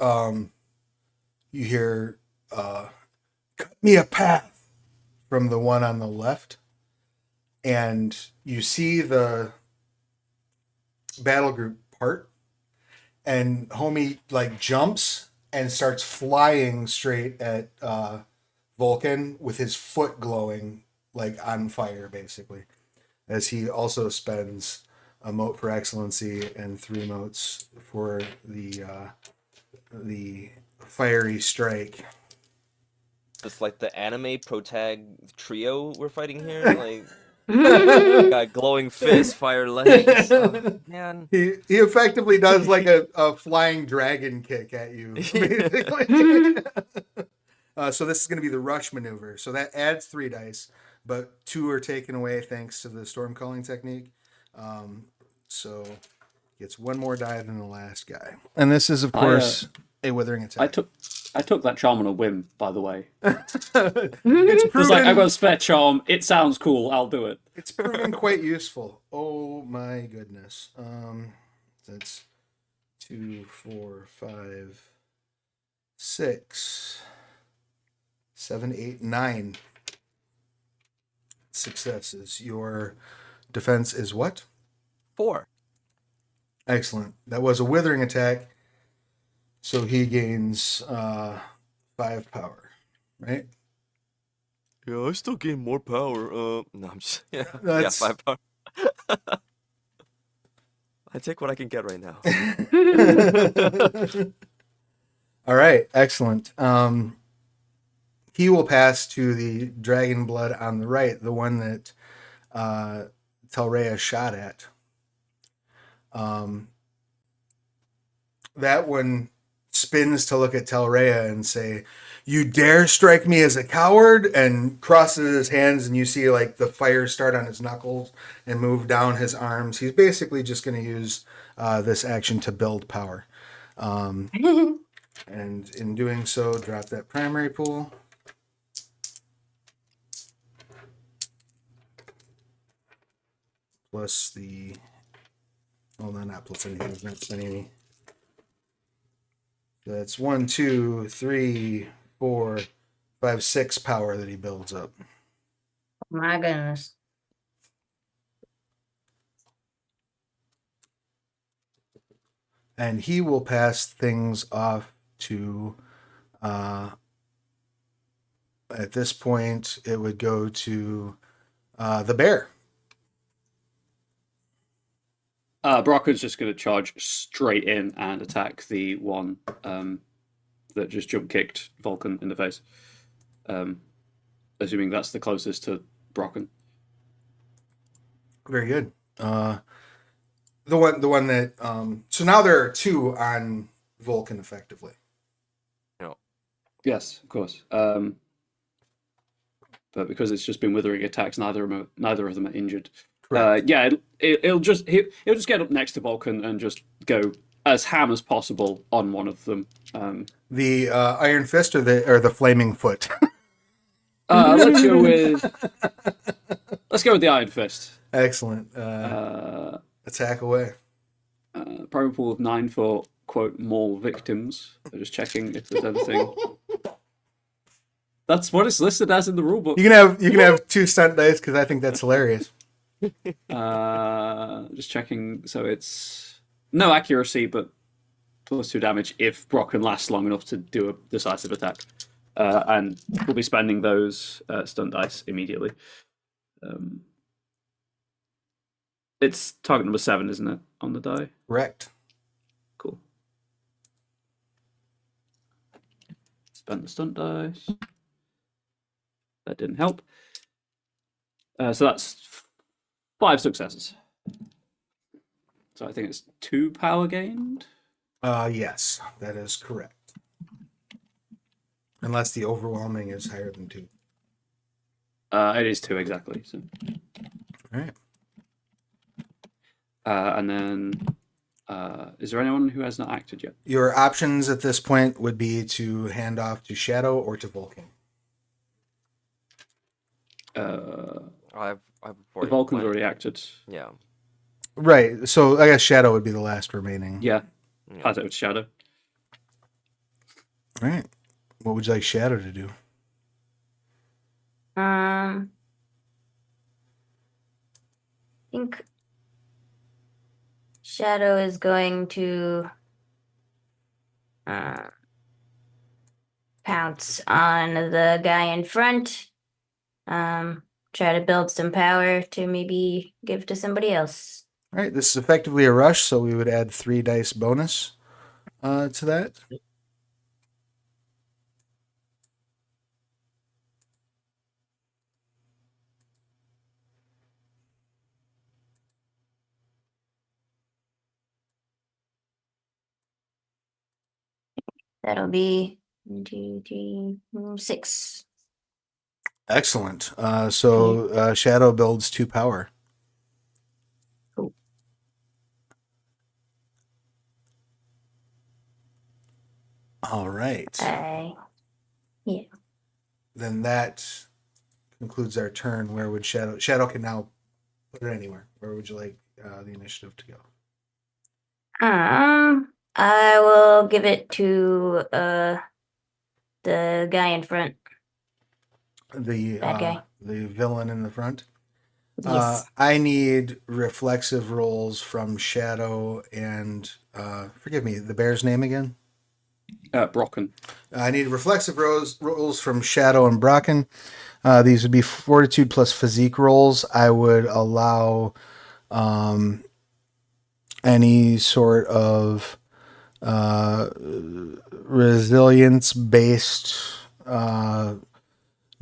cut me a path from the one on the left, and you see the battle group part, and homie like jumps and starts flying straight at Vulcan with his foot glowing like on fire, basically, as he also spends a mote for excellency and 3 motes for the fiery strike. Just like the anime protag trio we're fighting here, like got glowing fists, fire legs. Oh, man, he effectively does like a flying dragon kick at you, basically. So this is going to be the rush maneuver. So that adds 3 dice, but 2 are taken away thanks to the storm calling technique. So gets 1 more die than the last guy. And this is, of course, a withering attack. I took that charm on a whim, by the way. It's It's like, I've got proven. a spare charm. It sounds cool. I'll do it. It's proven quite useful. Oh my goodness. That's 2, 4, 5, 6, 7, 8, 9 successes. Your defense is what? 4. Excellent. That was a withering attack. So he gains 5 power, right? Yeah, I still gain more power. No, I'm just yeah, That's- 5 power. I take what I can get right now. All right, excellent. He will pass to the dragon blood on the right, the one that Telrea shot at. That one spins to look at Telrea and say, "You dare strike me as a coward," and crosses his hands, and you see like the fire start on his knuckles and move down his arms. He's basically just going to use this action to build power. And in doing so, drop that primary pool. Plus the... Oh, no, not plus anything. It's not spending any. That's 1, 2, 3, 4, 5, 6 power that he builds up. My goodness. And he will pass things off to... at this point, it would go to the bear. Brocken's just going to charge straight in and attack the one that just jump kicked Vulcan in the face. Assuming that's the closest to Brocken. Very good. The one that so now there are 2 on Vulcan effectively. Yes, of course. But because it's just been withering attacks, neither of them are injured. Yeah, he'll just get up next to Vulcan and just go as ham as possible on one of them. The Iron Fist or the Flaming Foot. Let's go with the Iron Fist. Excellent. Attack away. Primary pool of 9 for quote more victims. So just checking if there's anything. That's what it's listed as in the rulebook. You can have 2 stunt dice because I think that's hilarious. Just checking. So it's no accuracy, but +2 damage if Brocken lasts long enough to do a decisive attack. And we'll be spending those stunt dice immediately. It's target number 7, isn't it, on the die? Correct. Cool. Spend the stunt dice. That didn't help. So that's 5 successes. So I think it's 2 power gained. Yes, that is correct. Unless the overwhelming is higher than 2. It is 2 exactly. So. All right. And then, is there anyone who has not acted yet? Your options at this point would be to hand off to Shadow or to Vulcan. I've The Vulcan's already acted. Yeah. Right. So I guess Shadow would be the last remaining. Yeah. Pass it with Shadow. All right. What would you like Shadow to do? I think Shadow is going to pounce on the guy in front. Try to build some power to maybe give to somebody else. All right. This is effectively a rush, so we would add 3 dice bonus to that. That'll be 1, 2, 3, 6. Excellent. So Shadow builds 2 power. Cool. All right. Yeah. Then that concludes our turn. Where would Shadow can now put it anywhere. Where would you like the initiative to go? I will give it to the guy in front. The Bad guy. the villain in the front. Yes. I need reflexive rolls from Shadow and forgive me, the bear's name again. Brocken. I need reflexive rolls from Shadow and Brocken. These would be fortitude plus physique rolls. I would allow any sort of resilience based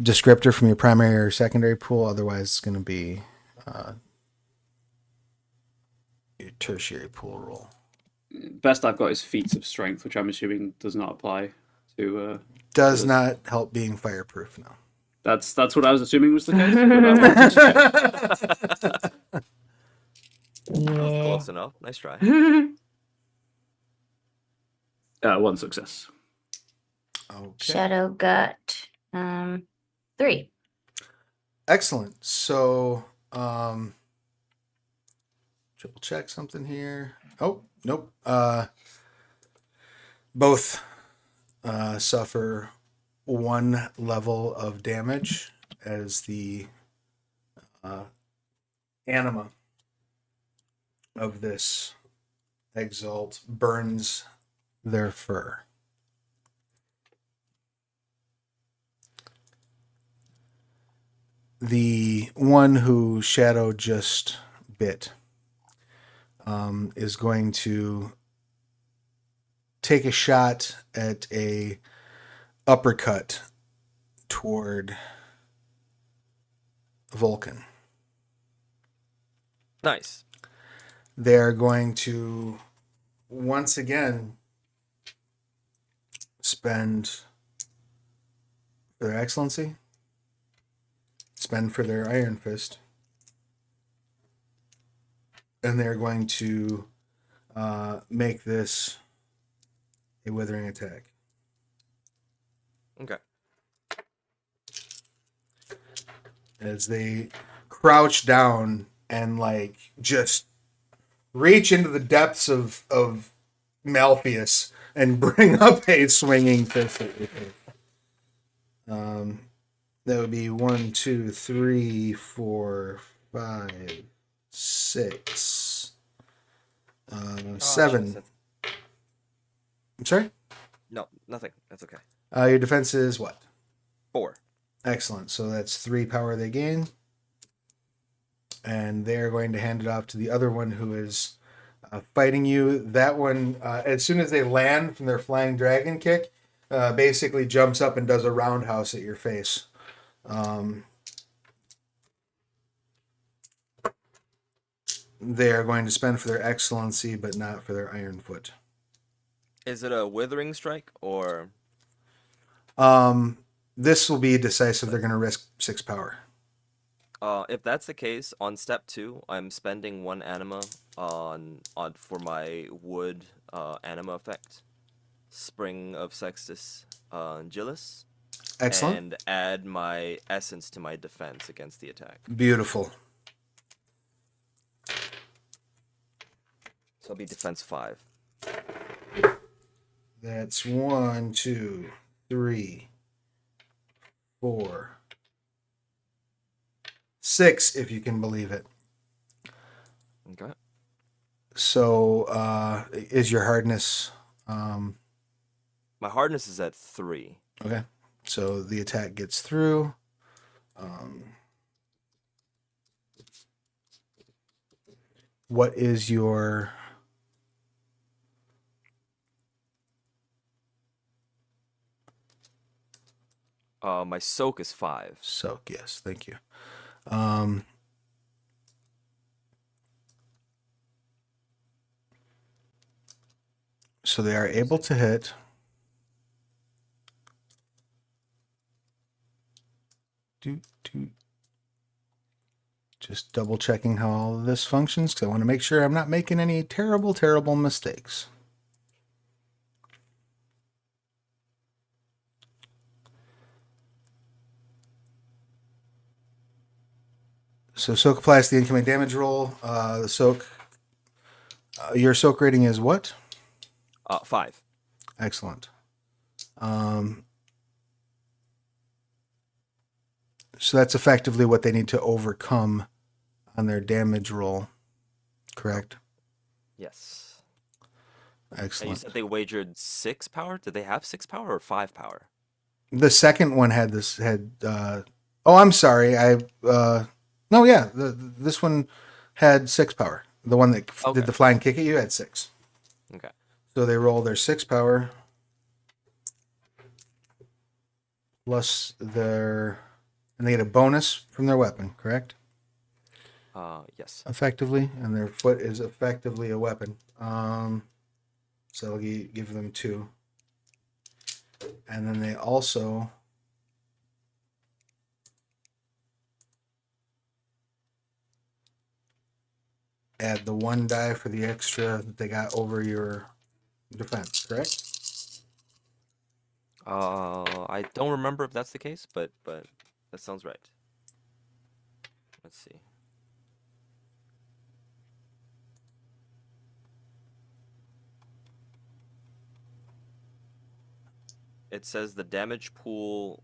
descriptor from your primary or secondary pool. Otherwise, it's going to be your tertiary pool roll. Best I've got is feats of strength, which I'm assuming does not apply to. Does not help being fireproof, no. That's what I was assuming was the case. But I wanted to check. Oh, close enough. Nice try. 1 success. Okay. Shadow got 3. Excellent. So, triple check something here. Oh, nope. Both suffer 1 level of damage as the anima of this exalt burns their fur. The one who Shadow just bit is going to take a shot at a uppercut toward Vulcan. Nice. They're going to once again spend for their excellency, spend for their Iron Fist, and they're going to make this a withering attack. Okay. As they crouch down and like just reach into the depths of Malpheus and bring up a swinging fist at your face. That would be 1, 2, 3, 4, 5, 6, 7. Shit, I'm sorry? no, nothing. That's okay. Your defense is what? 4. Excellent. So that's 3 power they gain. And they're going to hand it off to the other one who is fighting you. That one, as soon as they land from their flying dragon kick, basically jumps up and does a roundhouse at your face. They are going to spend for their excellency, but not for their iron foot. Is it a withering strike or? This will be decisive. They're going to risk 6 power. If that's the case, on step 2, I'm spending 1 anima on for my wood anima effect, Spring of Sextus Angelus, Excellent. and add my essence to my defense against the attack. Beautiful. So it'll be defense 5. That's 1, 2, 3, 4, 6, if you can believe it. Okay. So, is your hardness? My hardness is at 3. Okay. So the attack gets through. What is your? My soak is 5. Soak, yes, thank you. So they are able to hit. Just double checking how all of this functions because I want to make sure I'm not making any terrible mistakes. So soak applies to the incoming damage roll. The soak. Your soak rating is what? 5. Excellent. So that's effectively what they need to overcome on their damage roll, correct? Yes. And you Excellent. said they wagered 6 power? Did they have 6 power or 5 power? The second one had this oh, I'm sorry. No, yeah. This one had 6 power. The one that Okay. did the flying kick at you had 6. Okay. So they roll their 6 power plus and they get a bonus from their weapon, correct? Yes. Effectively, and their foot is effectively a weapon. So I'll give them 2. And then they also add the 1 die for the extra that they got over your defense, correct? I don't remember if that's the case, but that sounds right. Let's see. It says the damage pool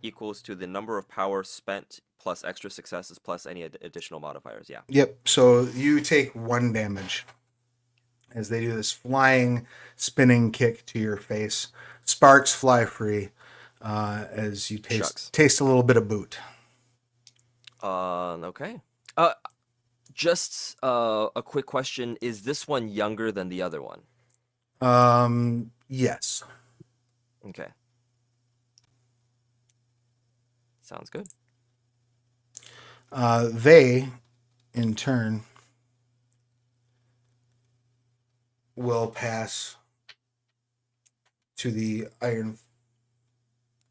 equals to the number of power spent plus extra successes plus any additional modifiers. Yeah. Yep. So you take 1 damage as they do this flying, spinning kick to your face. Sparks fly free as you taste a little bit of boot. Okay. Just a quick question: is this one younger than the other one? Yes. Okay. Sounds good. They, in turn, will pass to the iron.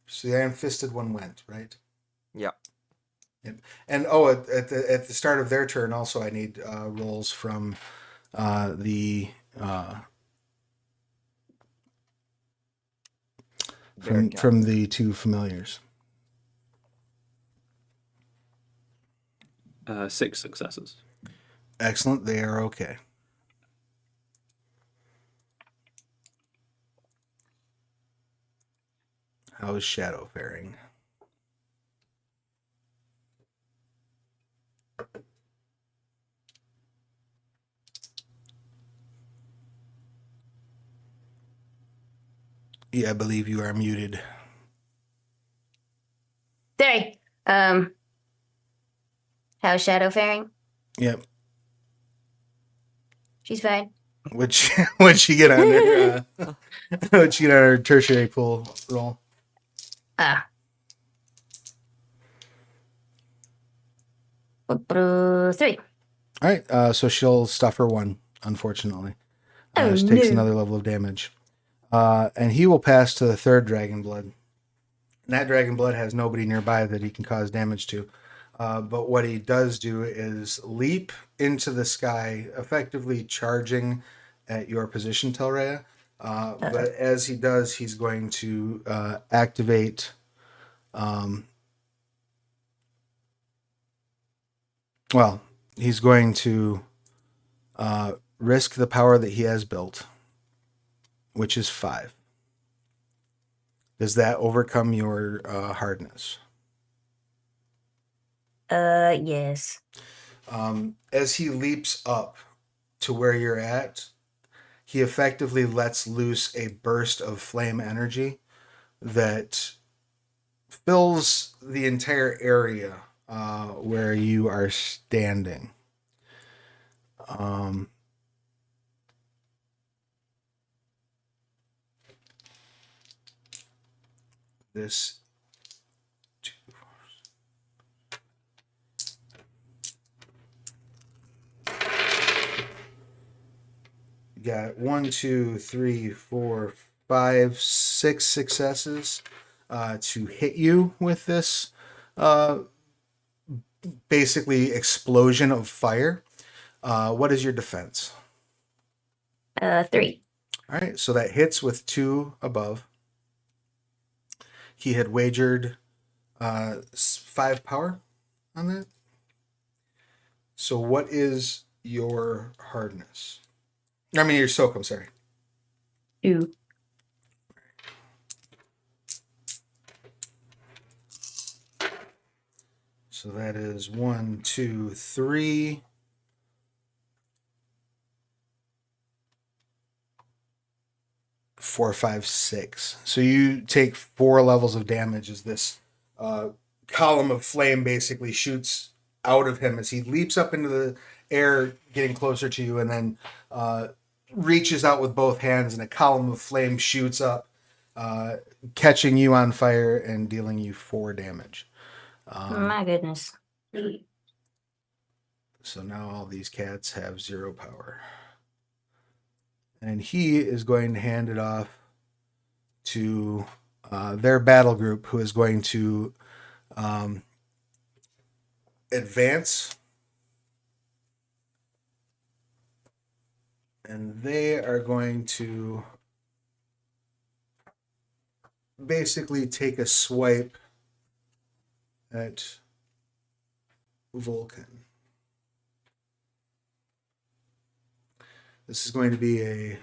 So the iron-fisted one went, right? Yeah. Yep. And at the start of their turn, also I need rolls from the from the 2 familiars. 6 successes. Excellent. They are okay. How is Shadow faring? Yeah, I believe you are muted. Sorry. How's Shadow faring? Yep. She's fine. What'd she get on her what'd she get on her tertiary pool roll? 3. All right, so she'll stuff her 1, unfortunately. Oh, She takes no. another level of damage. And he will pass to the 3rd Dragon Blood. And that Dragon Blood has nobody nearby that he can cause damage to. But what he does do is leap into the sky, effectively charging at your position, Telrea. But as he does, he's going to activate. He's going to risk the power that he has built, which is 5. Does that overcome your hardness? Yes. As he leaps up to where you're at, he effectively lets loose a burst of flame energy that fills the entire area where you are standing. This got 1, 2, 3, 4, 5, 6 successes to hit you with this uh, basically explosion of fire. What is your defense? 3. All right, so that hits with 2 above. He had wagered 5 power on that. So what is your hardness? I mean, your soak, I'm sorry. 2. So that is 1, 2, 3. 4, 5, 6. So you take 4 levels of damage as this column of flame basically shoots out of him as he leaps up into the air, getting closer to you, and then reaches out with both hands, and a column of flame shoots up, catching you on fire and dealing you 4 damage. My goodness. So now all these cats have 0 power. And he is going to hand it off to their battle group, who is going to advance. And they are going to basically take a swipe at Vulcan. This is going to be a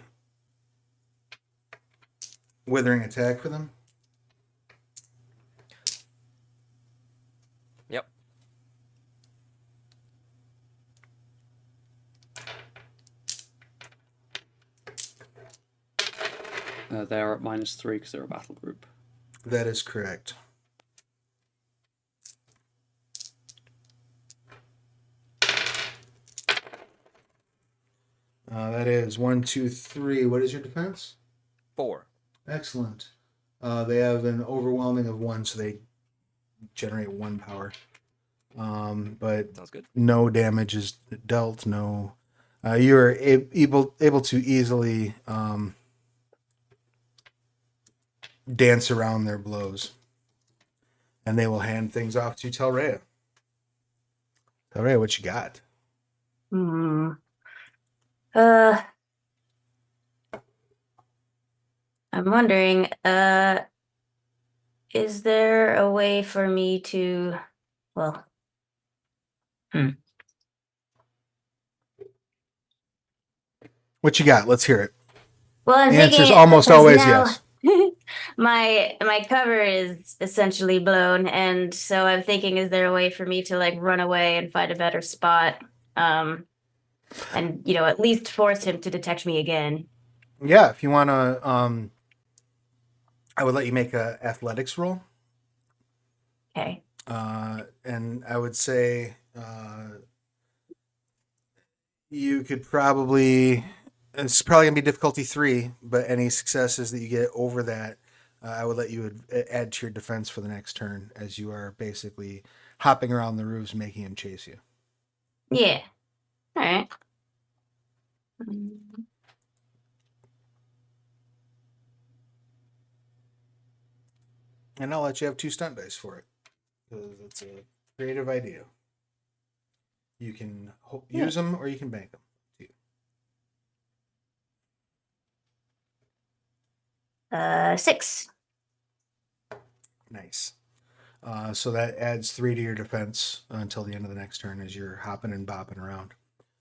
withering attack for them. Yep. They're at -3 because they're a battle group. That is correct. That is 1, 2, 3. What is your defense? 4. Excellent. They have an overwhelming of 1, so they generate 1 power. But Sounds good. no damage is dealt. No, you are able to easily dance around their blows, and they will hand things off to Telrea. Telrea, what you got? I'm wondering, is there a way for me to, well, What you got? Let's hear it. well, I'm The answer is thinking almost because always now yes. my cover is essentially blown, and so I'm thinking, is there a way for me to like run away and find a better spot, and at least force him to detect me again? Yeah, if you want to, I would let you make a athletics roll. Okay. And I would say you could probably, it's probably gonna be difficulty 3, but any successes that you get over that, I would let you add to your defense for the next turn, as you are basically hopping around the roofs, making him chase you. Yeah. All right. And I'll let you have 2 stunt dice for it, because it's a creative idea. You can use them or you can bank them. 6. Nice. So that adds 3 to your defense until the end of the next turn as you're hopping and bopping around.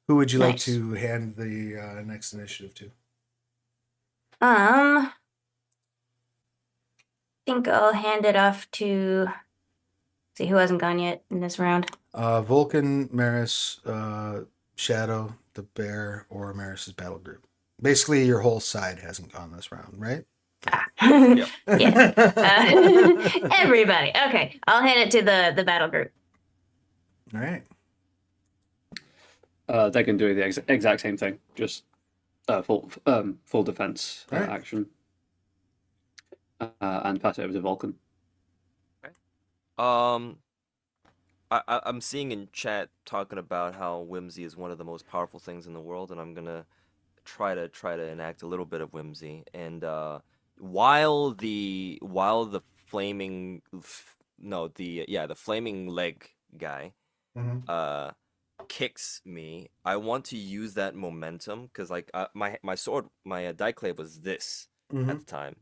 Who would you like Nice. to hand the next initiative to? I think I'll hand it off to. See who hasn't gone yet in this round. Vulcan, Maris, Shadow, the Bear, or Maris's battle group. Basically, your whole side hasn't gone this round, right? Yeah. Everybody. Okay, I'll hand it to the battle group. All right. They can do the exact same thing, just full defense Right. action, and pass it over to Vulcan. I'm seeing in chat talking about how whimsy is one of the most powerful things in the world, and I'm gonna try to enact a little bit of whimsy. And while the flaming the flaming leg guy kicks me, I want to use that momentum because like my sword, my Dieclave was this at the time,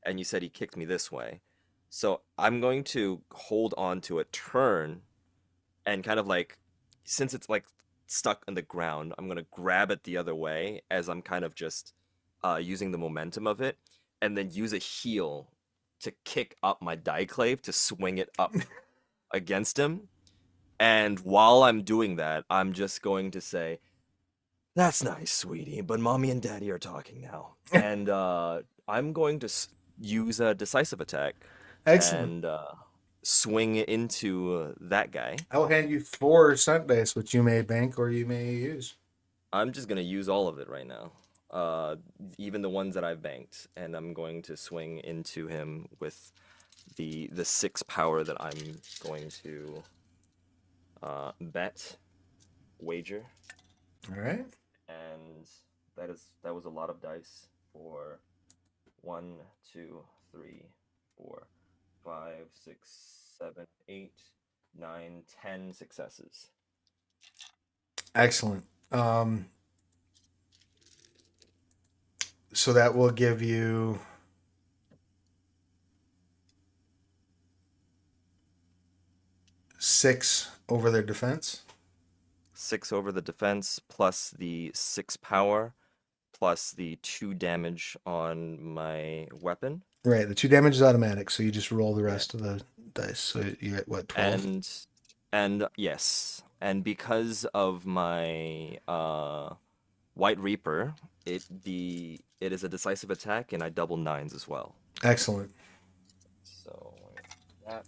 and you said he kicked me this way, so I'm going to hold on to a turn and kind of like, since it's like stuck in the ground, I'm gonna grab it the other way as I'm kind of just using the momentum of it, and then use a heel to kick up my Dieclave to swing it up against him. And while I'm doing that, I'm just going to say, "That's nice, sweetie, but mommy and daddy are talking now." And I'm going to use a decisive attack Excellent. and swing into that guy. I will hand you 4 stunt dice, which you may bank or you may use. I'm just gonna use all of it right now, even the ones that I've banked, and I'm going to swing into him with the 6 power that I'm going to wager, All right. and that was a lot of dice for 1, 2, 3, 4, 5, 6, 7, 8, 9, 10 successes. Excellent. So that will give you 6 over their defense. 6 over the defense, plus the 6 power, plus the 2 damage on my weapon. Right. The 2 damage is automatic, so you just roll the rest of the dice. So you get what, 12? And yes, and because of my White Reaper, it is a decisive attack, and I double 9s as well. Excellent. So that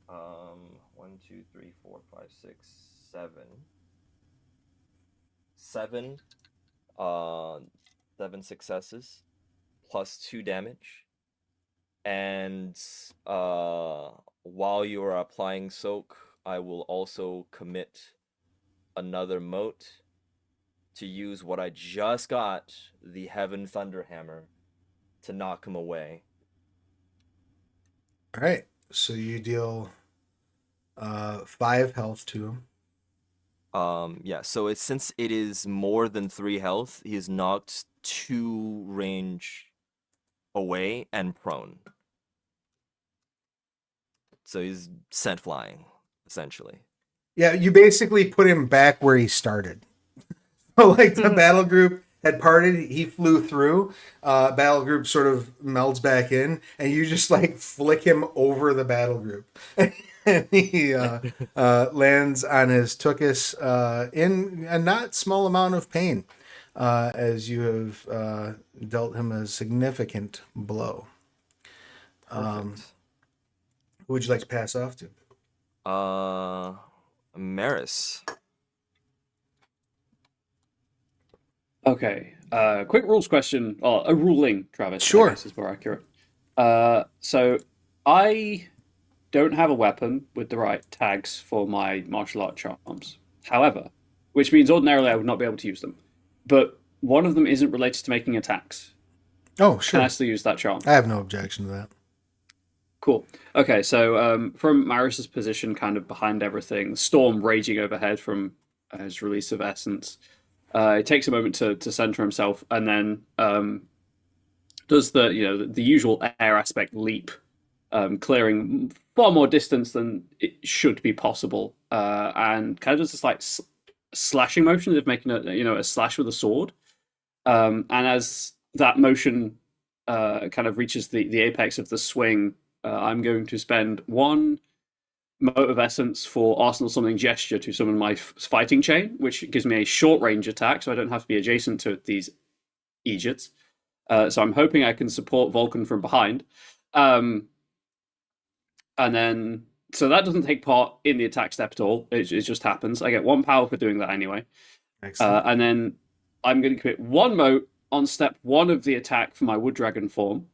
1, 2, 3, 4, 5, 6, 7. 7 successes plus 2 damage. And while you are applying soak, I will also commit another mote to use what I just got, the Heaven Thunder Hammer, to knock him away. All right. So you deal 5 health to him. Yeah, so since it is more than 3 health, he is knocked 2 range away and prone. So he's sent flying, essentially. Yeah, you basically put him back where he started. So like the battle group had parted, he flew through. Battle group sort of melds back in, and you just like flick him over the battle group. And he lands on his tuchus in a not small amount of pain, as you have dealt him a significant blow. Perfect. Who would you like to pass off to? Maris. Okay. Quick rules question, or a ruling, Travis. Sure. I guess is more accurate. So I don't have a weapon with the right tags for my martial art charms. However, which means ordinarily I would not be able to use them. But one of them isn't related to making attacks. Oh, sure. Can I still use that charm? I have no objection to that. Cool. Okay, so from Maris's position, kind of behind everything, storm raging overhead from his release of essence, it takes a moment to center himself, and then does the usual air aspect leap, clearing far more distance than it should be possible, and kind of does this like slashing motion of making a slash with a sword, and as that motion kind of reaches the apex of the swing. I'm going to spend 1 mote of essence for Arsenal Summoning Gesture to summon my fighting chain, which gives me a short range attack, so I don't have to be adjacent to these Egypts. So I'm hoping I can support Vulcan from behind. And then, so that doesn't take part in the attack step at all. It just happens. I get 1 power for doing that anyway. Excellent. And then I'm going to commit 1 mote on step 1 of the attack for my Wood Dragon form.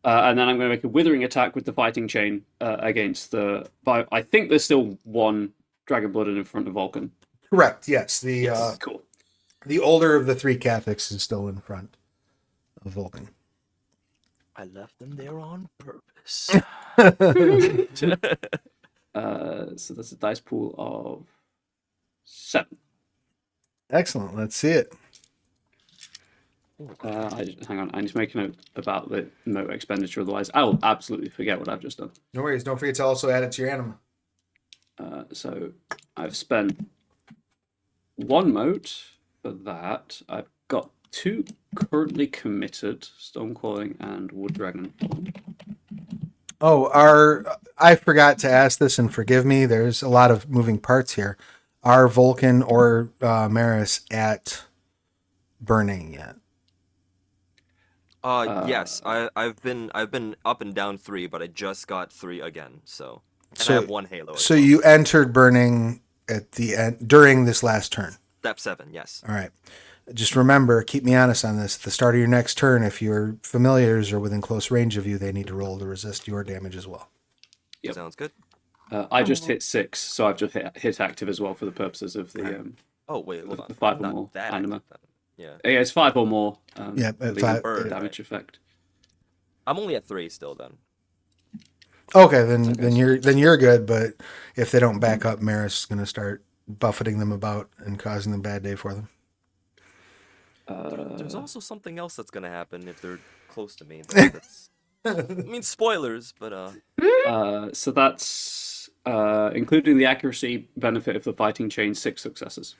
And then I'm going to make a withering attack with the fighting chain against the. But I think there's still 1 dragon blooded in front of Vulcan. Correct. Yes. Cool. The older of the 3 Catholics is still in front of Vulcan. I left them there on purpose. So that's a dice pool of 7. Excellent. Let's see it. Hang on, I need to make a note about the mote expenditure, otherwise I will absolutely forget what I've just done. No worries. Don't forget to also add it to your anima. So I've spent 1 mote for that. I've got 2 currently committed, Stormcalling and Wood Dragon. Oh, I forgot to ask this, and forgive me. There's a lot of moving parts here. Are Vulcan or Maris at burning yet? Yes, I've been up and down 3, but I just got 3 again. So, and So- I have 1 halo. As So well. you entered burning at the end during this last turn. Step 7, yes. All right. Just remember, keep me honest on this. At the start of your next turn, if your familiars are within close range of you, they need to roll to resist your damage as well. Yep. Sounds good. I just hit 6, so I've just hit active as well for the purposes of the Oh wait, hold on. the 5 or Not more that anima. active, then. Yeah, Yeah, it's 5 or more. Yeah, leaving 5 bird, damage effect. I'm only at 3 still. Then Okay, then you're good. But if they don't back up, Maris is going to start buffeting them about and causing a bad day for them. there's also something else that's gonna happen if they're close to me. But that's, I mean, spoilers, but So that's including the accuracy benefit of the fighting chain, 6 successes.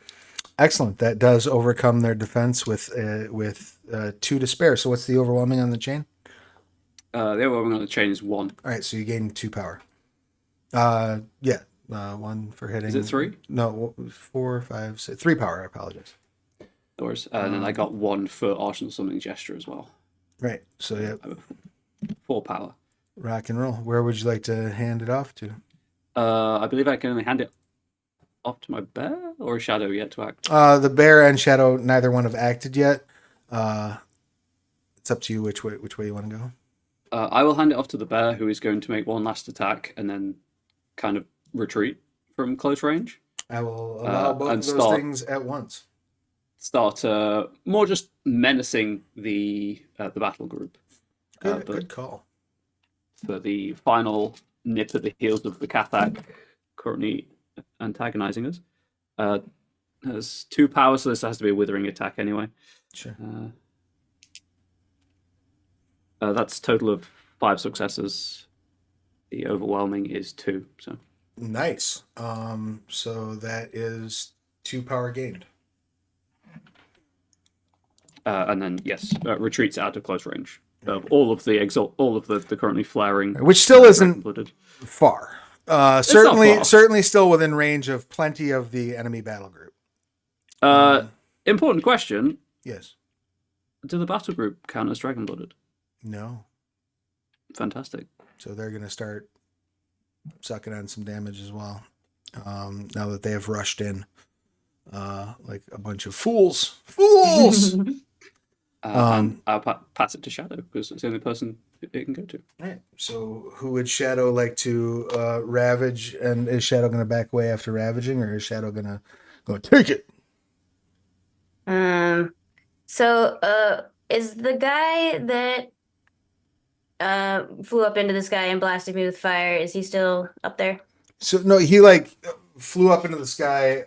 Excellent. That does overcome their defense with 2 to spare. So what's the overwhelming on the chain? The overwhelming on the chain is 1. All right, so you gain 2 power. Yeah, 1 for hitting. Is it 3? No, 4, 5, 6, 3 power. I apologize. And then I got 1 for Arsenal Summoning Gesture as well. Right. So yeah, 4 power. rock and roll. Where would you like to hand it off to? I believe I can only hand it off to my bear or a shadow yet to act. The bear and shadow, neither one have acted yet. It's up to you which way you want to go. I will hand it off to the bear, who is going to make 1 last attack and then kind of retreat from close range. I will allow both and of those things at once. Start more just menacing the battle group. Good call. For the final nip at the heels of the Kathak currently antagonizing us. There's 2 power, so this has to be a withering attack anyway. Sure. That's a total of 5 successes. The overwhelming is 2. So Nice. So that is 2 power gained. and then yes, retreats out of close range of all of the currently flaring, Which still isn't blooded. far. not Certainly, far. certainly still within range of plenty of the enemy battle group. Important question: Yes. do the battle group count as dragon blooded? No. Fantastic. So they're going to start sucking on some damage as well. Now that they have rushed in like a bunch of fools. Fools! And I'll pass it to Shadow because it's the only person it can go to. Right. So who would Shadow like to ravage? And is Shadow going to back away after ravaging, or is Shadow going to go take it? So is the guy that flew up into the sky and blasted me with fire, is he still up there? So no, he like flew up into the sky,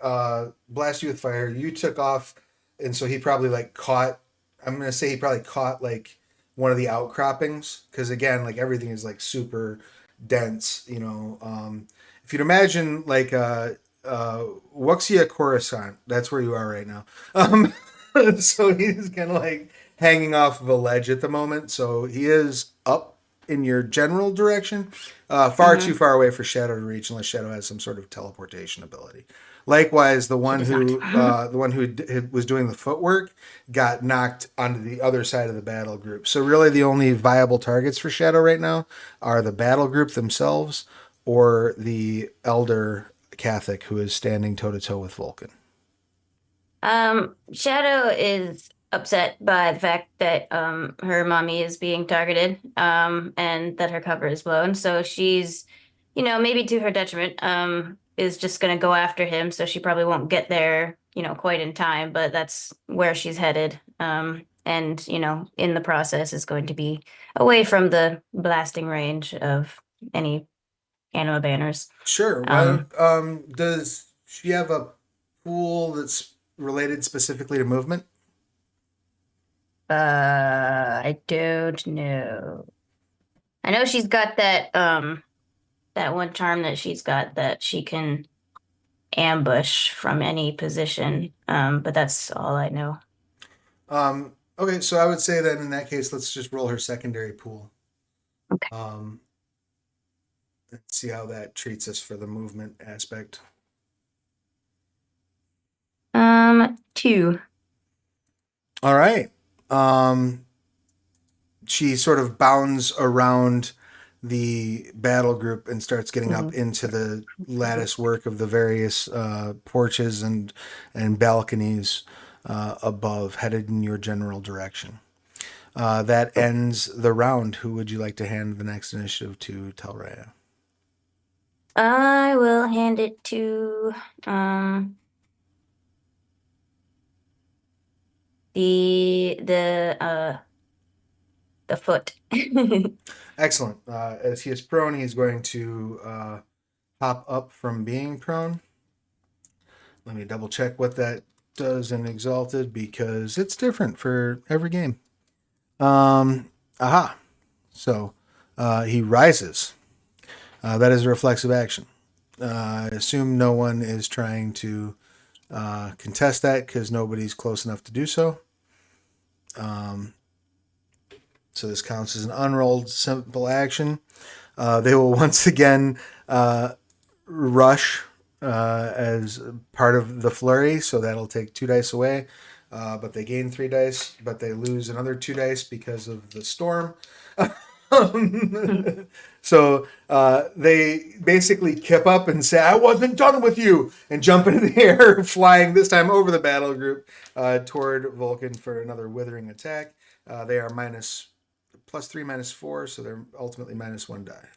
blasted you with fire. You took off, and so he probably like caught. I'm gonna say he probably caught like one of the outcroppings because again, like everything is like super dense. You know, if you'd imagine like Wuxia Coruscant, that's where you are right now. So he's kind of like hanging off of a ledge at the moment. So he is up in your general direction, far too far away for Shadow to reach unless Shadow has some sort of teleportation ability. Likewise, the one who was doing the footwork got knocked onto the other side of the battle group. So really, the only viable targets for Shadow right now are the battle group themselves or the Elder Catholic who is standing toe to toe with Vulcan. Shadow is upset by the fact that her mommy is being targeted and that her cover is blown. So she's, maybe to her detriment, is just going to go after him. So she probably won't get there, quite in time, but that's where she's headed. and in the process is going to be away from the blasting range of any anima banners. Sure. Why does she have a pool that's related specifically to movement? I don't know. I know she's got that one charm that she's got that she can ambush from any position. But that's all I know. Okay, so I would say that in that case, let's just roll her secondary pool. Okay. And see how that treats us for the movement aspect. 2. All right. She sort of bounds around the battle group and starts getting up into the lattice work of the various porches and balconies above, headed in your general direction. That ends the round. Who would you like to hand the next initiative to, Telraya? I will hand it to the foot. Excellent. As he is prone, he's going to pop up from being prone. Let me double check what that does in Exalted because it's different for every game. Aha. So he rises. That is a reflexive action. I assume no one is trying to contest that because nobody's close enough to do so. So this counts as an unrolled simple action. They will once again rush as part of the flurry, so that'll take 2 dice away. But they gain 3 dice, but they lose another 2 dice because of the storm. So they basically kip up and say, "I wasn't done with you," and jump into the air, flying this time over the battle group toward Vulcan for another withering attack. They are +3, -4, so they're ultimately -1 die.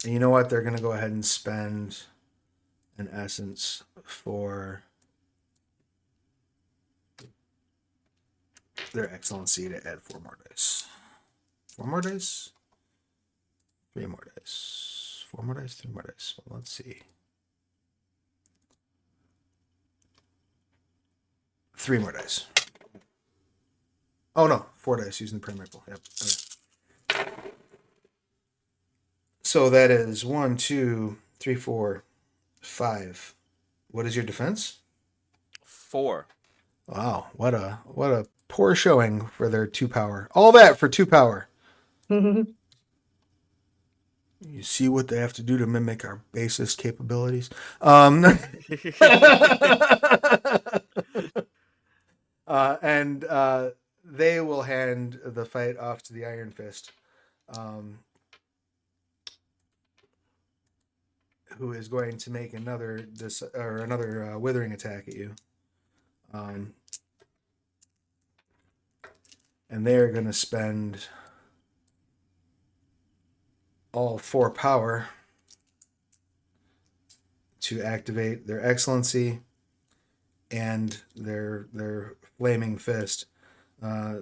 And you know what? They're going to go ahead and spend an essence for their excellency to add 4 more dice. 4 more dice? 3 more dice. 4 more dice, 3 more dice. Well, let's see. 3 more dice. Oh no, 4 dice using the primary pool. Yep. Okay. So that is 1, 2, 3, 4, 5. What is your defense? 4. Wow, what a poor showing for their 2 power. All that for 2 power. You see what they have to do to mimic our basest capabilities. And they will hand the fight off to the Iron Fist, who is going to make another withering attack at you. And they're going to spend all 4 power to activate their excellency and their flaming fist.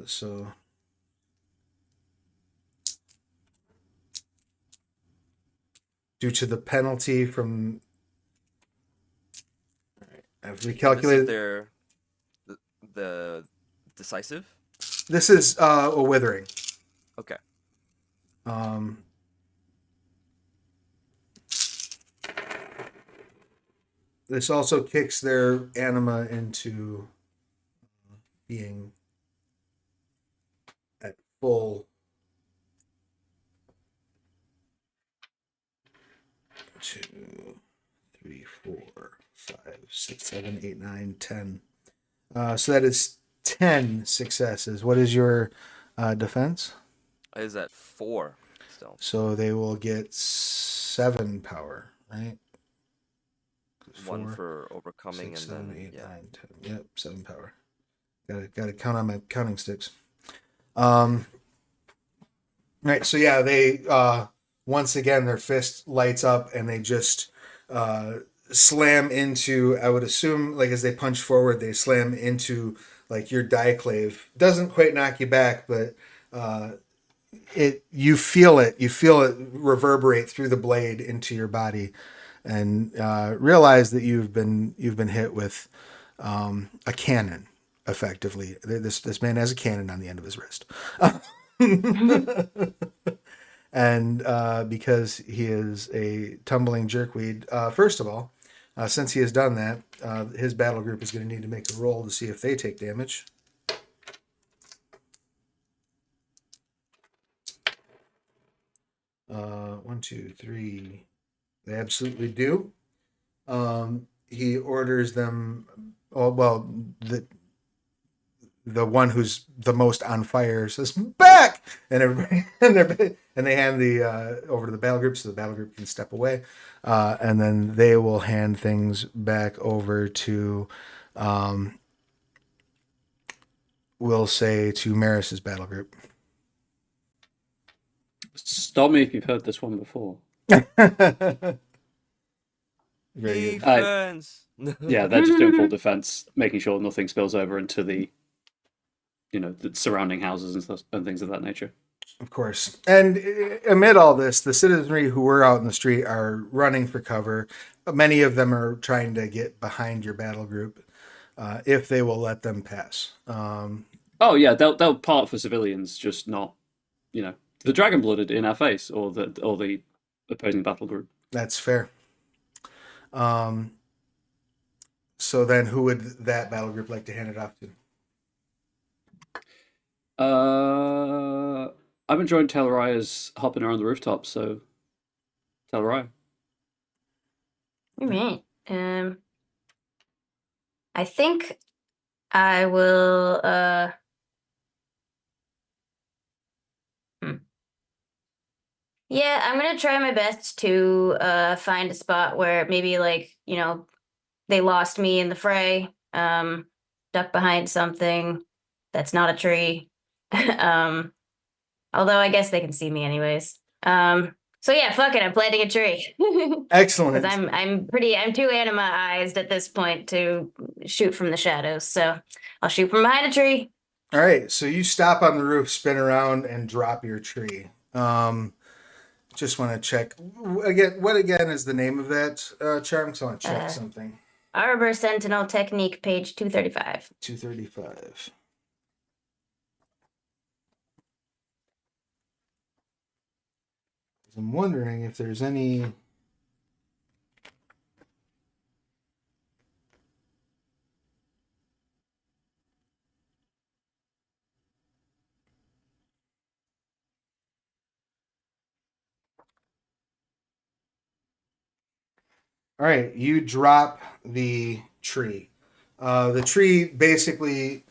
So due to the penalty from, I've recalculated. This is the decisive. This is a withering. Okay. This also kicks their anima into being at full 2, 3, 4, 5, 6, 7, 8, 9, 10. So that is 10 successes. What is your defense? Is at 4 still. So they will get 7 power, right? 1 for overcoming 6, and 7, then 8, yeah. 9, 10. Yep, 7 power. Got to count on my counting sticks. Right, so yeah, they once again their fist lights up and they just slam into, I would assume, like as they punch forward, they slam into like your diaclave. Doesn't quite knock you back, but you feel it reverberate through the blade into your body, and realize that you've been hit with a cannon. Effectively, this man has a cannon on the end of his wrist. And because he is a tumbling jerkweed, first of all, since he has done that, his battle group is going to need to make a roll to see if they take damage. One, two, three. They absolutely do. He orders them. Oh, well, the one who's the most on fire says back, and everybody and they hand the over to the battle group so the battle group can step away, and then they will hand things back over to we'll say to Maris's battle group. Stop me if you've heard this one before. Very good. Defense. Yeah, they're just doing full defense, making sure nothing spills over into the, the surrounding houses and stuff and things of that nature. Of course. And amid all this, the citizenry who were out in the street are running for cover. Many of them are trying to get behind your battle group, if they will let them pass. Oh yeah, they'll part for civilians, just not, the dragon blooded in our face or the opposing battle group. That's fair. So then who would that battle group like to hand it off to? I'm enjoying Telraya's hopping around the rooftop, so Telraya. All right. I think I will Yeah, I'm gonna try my best to find a spot where maybe they lost me in the fray. Duck behind something that's not a tree. Although I guess they can see me anyways. So yeah, fuck it, I'm planting a tree. Excellent. Because I'm too anima-ized at this point to shoot from the shadows. So I'll shoot from behind a tree. All right, so you stop on the roof, spin around, and drop your tree. Just want to check again. What again is the name of that charm? Because I want to check something. Arbor Sentinel Technique, page 235. 235. I'm wondering if there's any. All right, you drop the tree. The tree basically,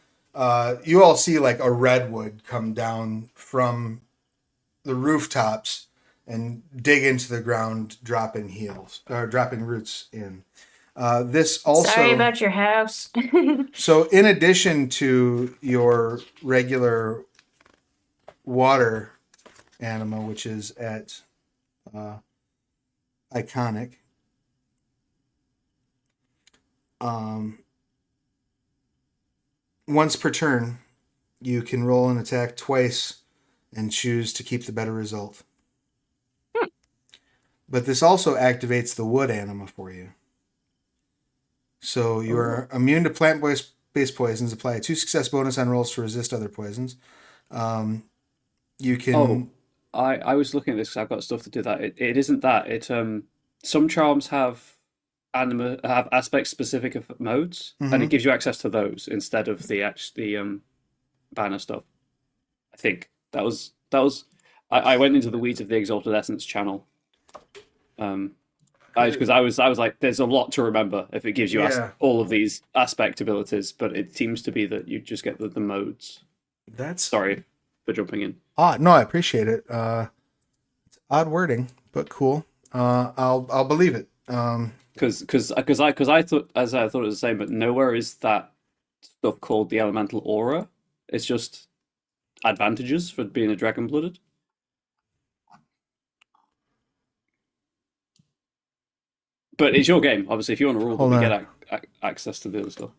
you all see like a redwood come down from the rooftops and dig into the ground, dropping roots in. This also. Sorry about your house. So, in addition to your regular water anima, which is at iconic. Once per turn, you can roll an attack twice and choose to keep the better result. But this also activates the wood anima for you. So you are immune to plant-based poisons. Apply a 2 success bonus on rolls to resist other poisons. You can. Oh, I was looking at this because I've got stuff to do that. It isn't that. Some charms have aspect specific of modes, and it gives you access to those instead of the banner stuff. I think that was. I went into the weeds of the Exalted Essence channel. Because I was like, there's a lot to remember if it gives you all of these aspect abilities, but it seems to be that you just get the modes. Sorry for jumping in. No, I appreciate it. It's odd wording, but cool. I'll believe it. Because I thought it was the same, but nowhere is that stuff called the elemental aura. It's just advantages for being a dragon blooded. But it's your game, obviously. If you want to rule them, Hold we on. get access to the other stuff.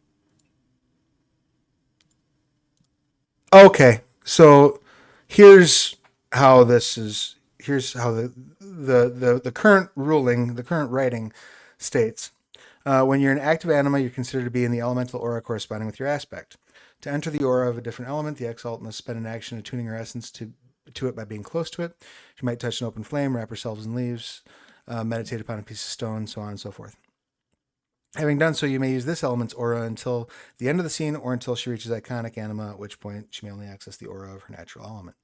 Okay, so here's how this is. Here's how the current ruling, the current writing states. When you're an active anima, you're considered to be in the elemental aura corresponding with your aspect. To enter the aura of a different element, the exalt must spend an action attuning her essence to it by being close to it. She might touch an open flame, wrap herself in leaves, meditate upon a piece of stone, so on and so forth. Having done so, you may use this element's aura until the end of the scene or until she reaches iconic anima, at which point she may only access the aura of her natural element.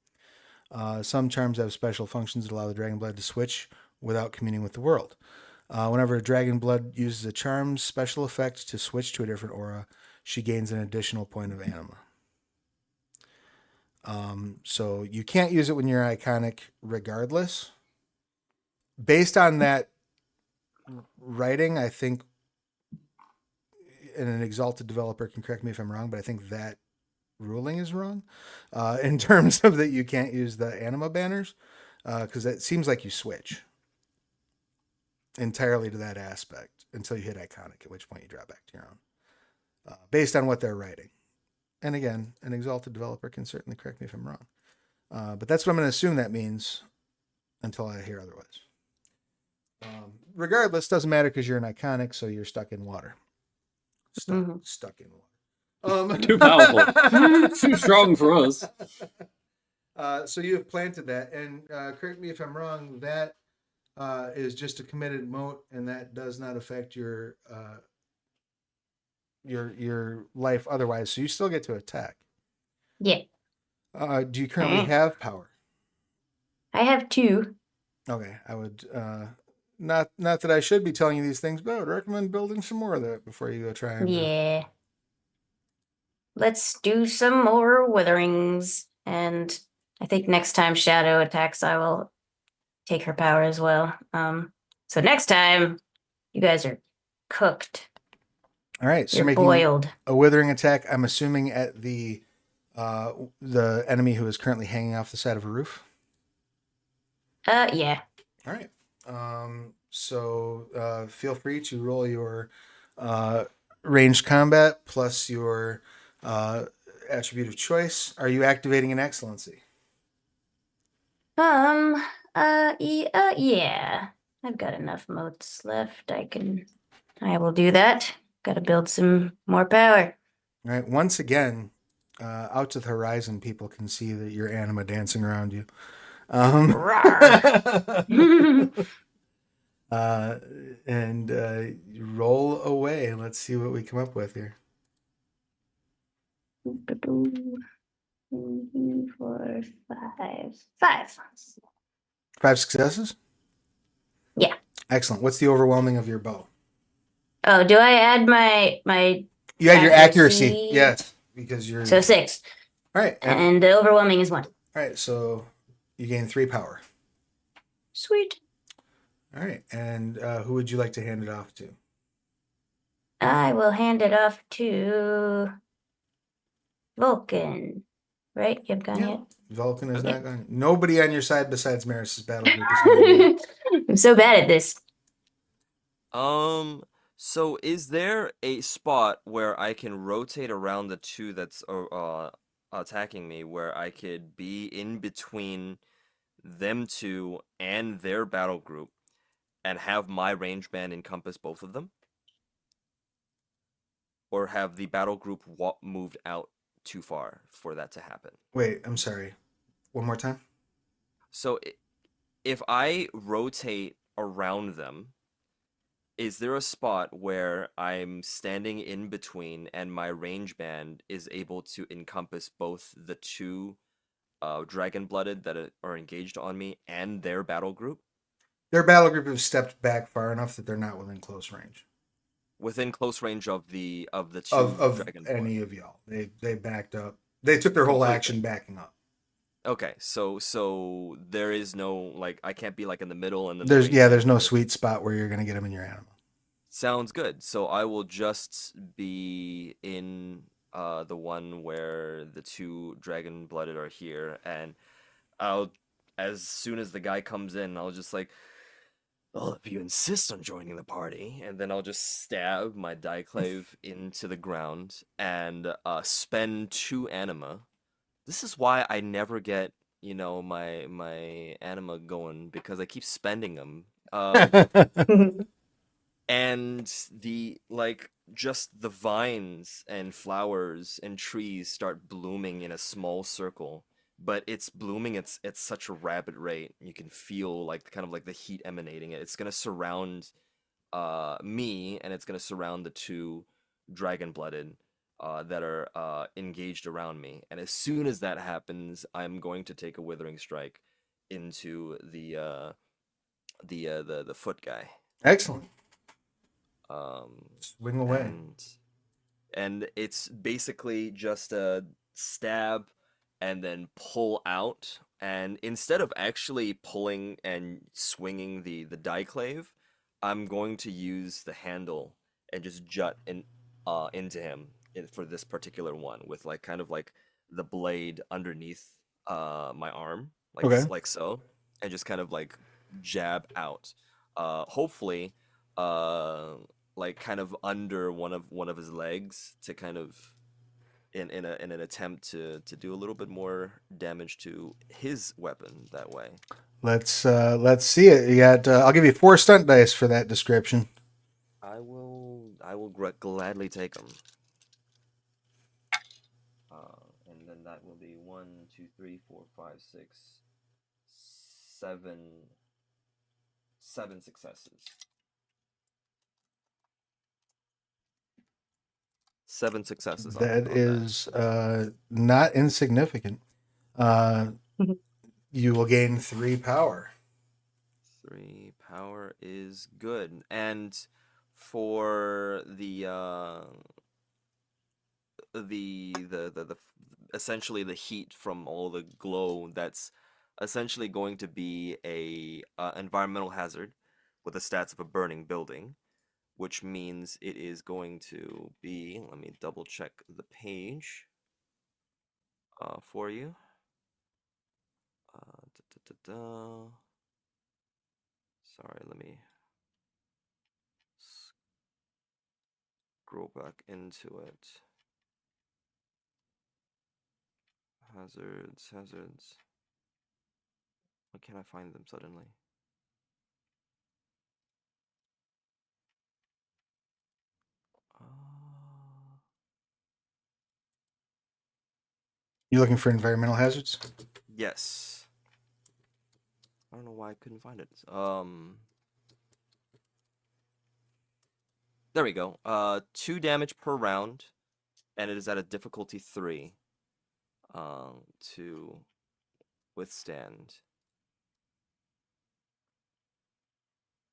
Some charms have special functions that allow the dragon blood to switch without communing with the world. Whenever a dragon blood uses a charm's special effect to switch to a different aura, she gains an additional point of anima. So you can't use it when you're iconic regardless. Based on that writing, I think, and an exalted developer can correct me if I'm wrong, but I think that ruling is wrong in terms of that you can't use the anima banners because it seems like you switch entirely to that aspect until you hit iconic, at which point you drop back to your own based on what they're writing. And again, an exalted developer can certainly correct me if I'm wrong. But that's what I'm going to assume that means until I hear otherwise. Regardless, doesn't matter because you're an iconic, so you're stuck in water. Stuck in water. Too powerful. Too strong for us. So you have planted that, and correct me if I'm wrong. That is just a committed moat, and that does not affect your life otherwise. So you still get to attack. Yeah. Do you currently have power? I have 2. Okay, I would not that I should be telling you these things, but I would recommend building some more of that before you go try and. Yeah. Let's do some more witherings. And I think next time Shadow attacks, I will take her power as well. So next time, you guys are cooked. All right, so You're you're making boiled. a withering attack. I'm assuming at the enemy who is currently hanging off the side of a roof. Yeah. All right. So feel free to roll your ranged combat plus your attribute of choice. Are you activating an excellency? Yeah. I've got enough motes left. I will do that. Gotta build some more power. All right. Once again, out to the horizon, people can see that your anima dancing around you. And roll away. Let's see what we come up with here. 2, 4, 5. 5. 5 successes? Yeah. Excellent. What's the overwhelming of your bow? Oh, do I add my You had your accuracy. accuracy? Yes. Because you're So 6. all right. And the overwhelming is 1. All right. So you gain 3 power. Sweet. All right. And who would you like to hand it off to? I will hand it off to Vulcan. Right? You have gone yet? Vulcan is Okay. not going. Nobody on your side besides Maris's battle group is going to. I'm so bad at this. So is there a spot where I can rotate around the two that's attacking me, where I could be in between them two and their battle group, and have my range band encompass both of them? Or have the battle group moved out too far for that to happen? Wait, I'm sorry. One more time. So if I rotate around them, is there a spot where I'm standing in between and my range band is able to encompass both the two dragon-blooded that are engaged on me and their battle group? Their battle group has stepped back far enough that they're not within close range. Within close range of the two Of dragon any of y'all. They backed up. They took their whole Completely. action backing up. Okay, so there is no, like, I can't be like in the middle and then There's no sweet spot where you're gonna get them in your animal. Sounds good. So I will just be in the one where the two dragon blooded are here, and I'll, as soon as the guy comes in, I'll just like, Well, if you insist on joining the party, and then I'll just stab my Dieclave into the ground and spend 2 anima. This is why I never get, my anima going because I keep spending them. And just the vines and flowers and trees start blooming in a small circle, but it's blooming at such a rapid rate. You can feel kind of like the heat emanating it. It's gonna surround me, and it's gonna surround the 2 dragon blooded that are engaged around me. And as soon as that happens, I'm going to take a withering strike into the foot guy. Excellent. Um, Swing away. and it's basically just a stab and then pull out. And instead of actually pulling and swinging the Dieclave, I'm going to use the handle and just jut into him for this particular one with kind of like the blade underneath my arm, Okay. like so, and just kind of like jab out. Hopefully, uh, kind of under one of his legs to kind of in an attempt to do a little bit more damage to his weapon that way. Let's see it. You got. I'll give you 4 stunt dice for that description. I will gladly take them. And then that will be 1, 2, 3, 4, 5, 6, 7 successes. 7 successes That on is not insignificant. You will gain 3 power. 3 power is good. And for the essentially the heat from all the glow, that's essentially going to be a environmental hazard with the stats of a burning building, which means it is going to be, let me double check the page for you. Sorry, let me scroll back into it. Hazards. Why can't I find them suddenly? You looking for environmental hazards? Yes. I don't know why I couldn't find it. There we go. 2 damage per round, and it is at a difficulty 3. To withstand.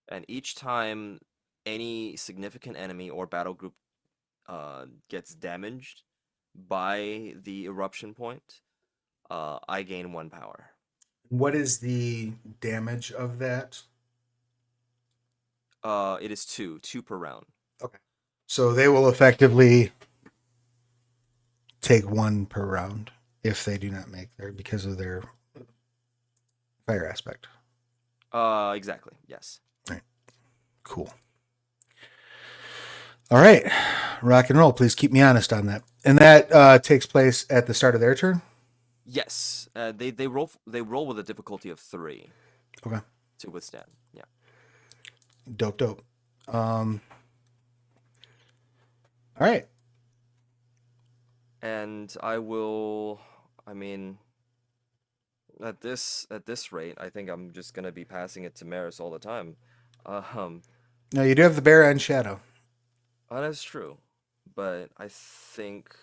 And each time any significant enemy or battle group gets damaged by the eruption point, I gain 1 power. What is the damage of that? It is 2 per round. Okay. So they will effectively take 1 per round if they do not make their because of their fire aspect. Exactly. Yes. Right. Cool. All right. Rock and roll. Please keep me honest on that. And that takes place at the start of their turn? Yes. They roll with a difficulty of 3. Okay. To withstand. Yeah. Dope. All right. And at this rate, I think I'm just gonna be passing it to Maris all the time. Now you do have the bear and shadow. That's true, but I think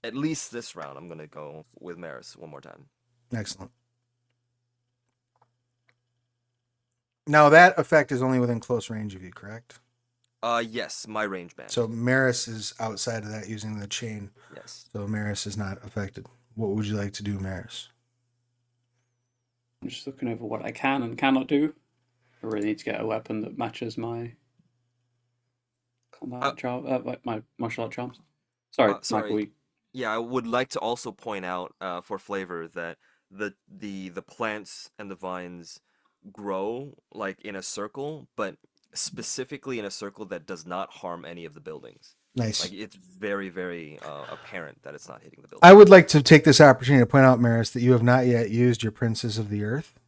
at least this round I'm gonna go with Maris one more time. Excellent. Now that effect is only within close range of you, correct? Yes, my range band. So Maris is outside of that using the chain. Yes. So Maris is not affected. What would you like to do, Maris? I'm just looking over what I can and cannot do. I really need to get a weapon that matches my combat my martial art charms. Sorry, sorry. Michael. Yeah, I would like to also point out for flavor that the plants and the vines grow like in a circle, but specifically in a circle that does not harm any of the buildings. Nice. Like it's very, very apparent that it's not hitting the building. I would like to take this opportunity to point out, Maris, that you have not yet used your Princes of the Earth.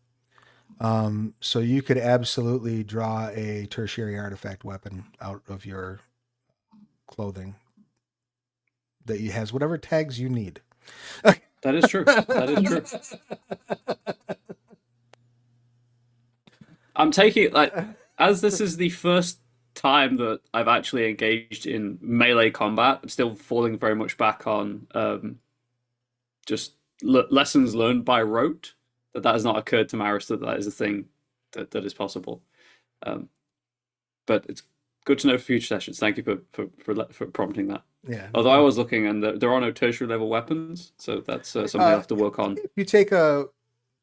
So you could absolutely draw a tertiary artifact weapon out of your clothing that has whatever tags you need. That is true. That is true. I'm taking like, as this is the first time that I've actually engaged in melee combat, I'm still falling very much back on just lessons learned by rote. That has not occurred to Maris that is a thing that is possible. But it's good to know for future sessions. Thank you for prompting that. Yeah. Although I was looking, and there are no tertiary level weapons, so that's something I have to work on. If you take a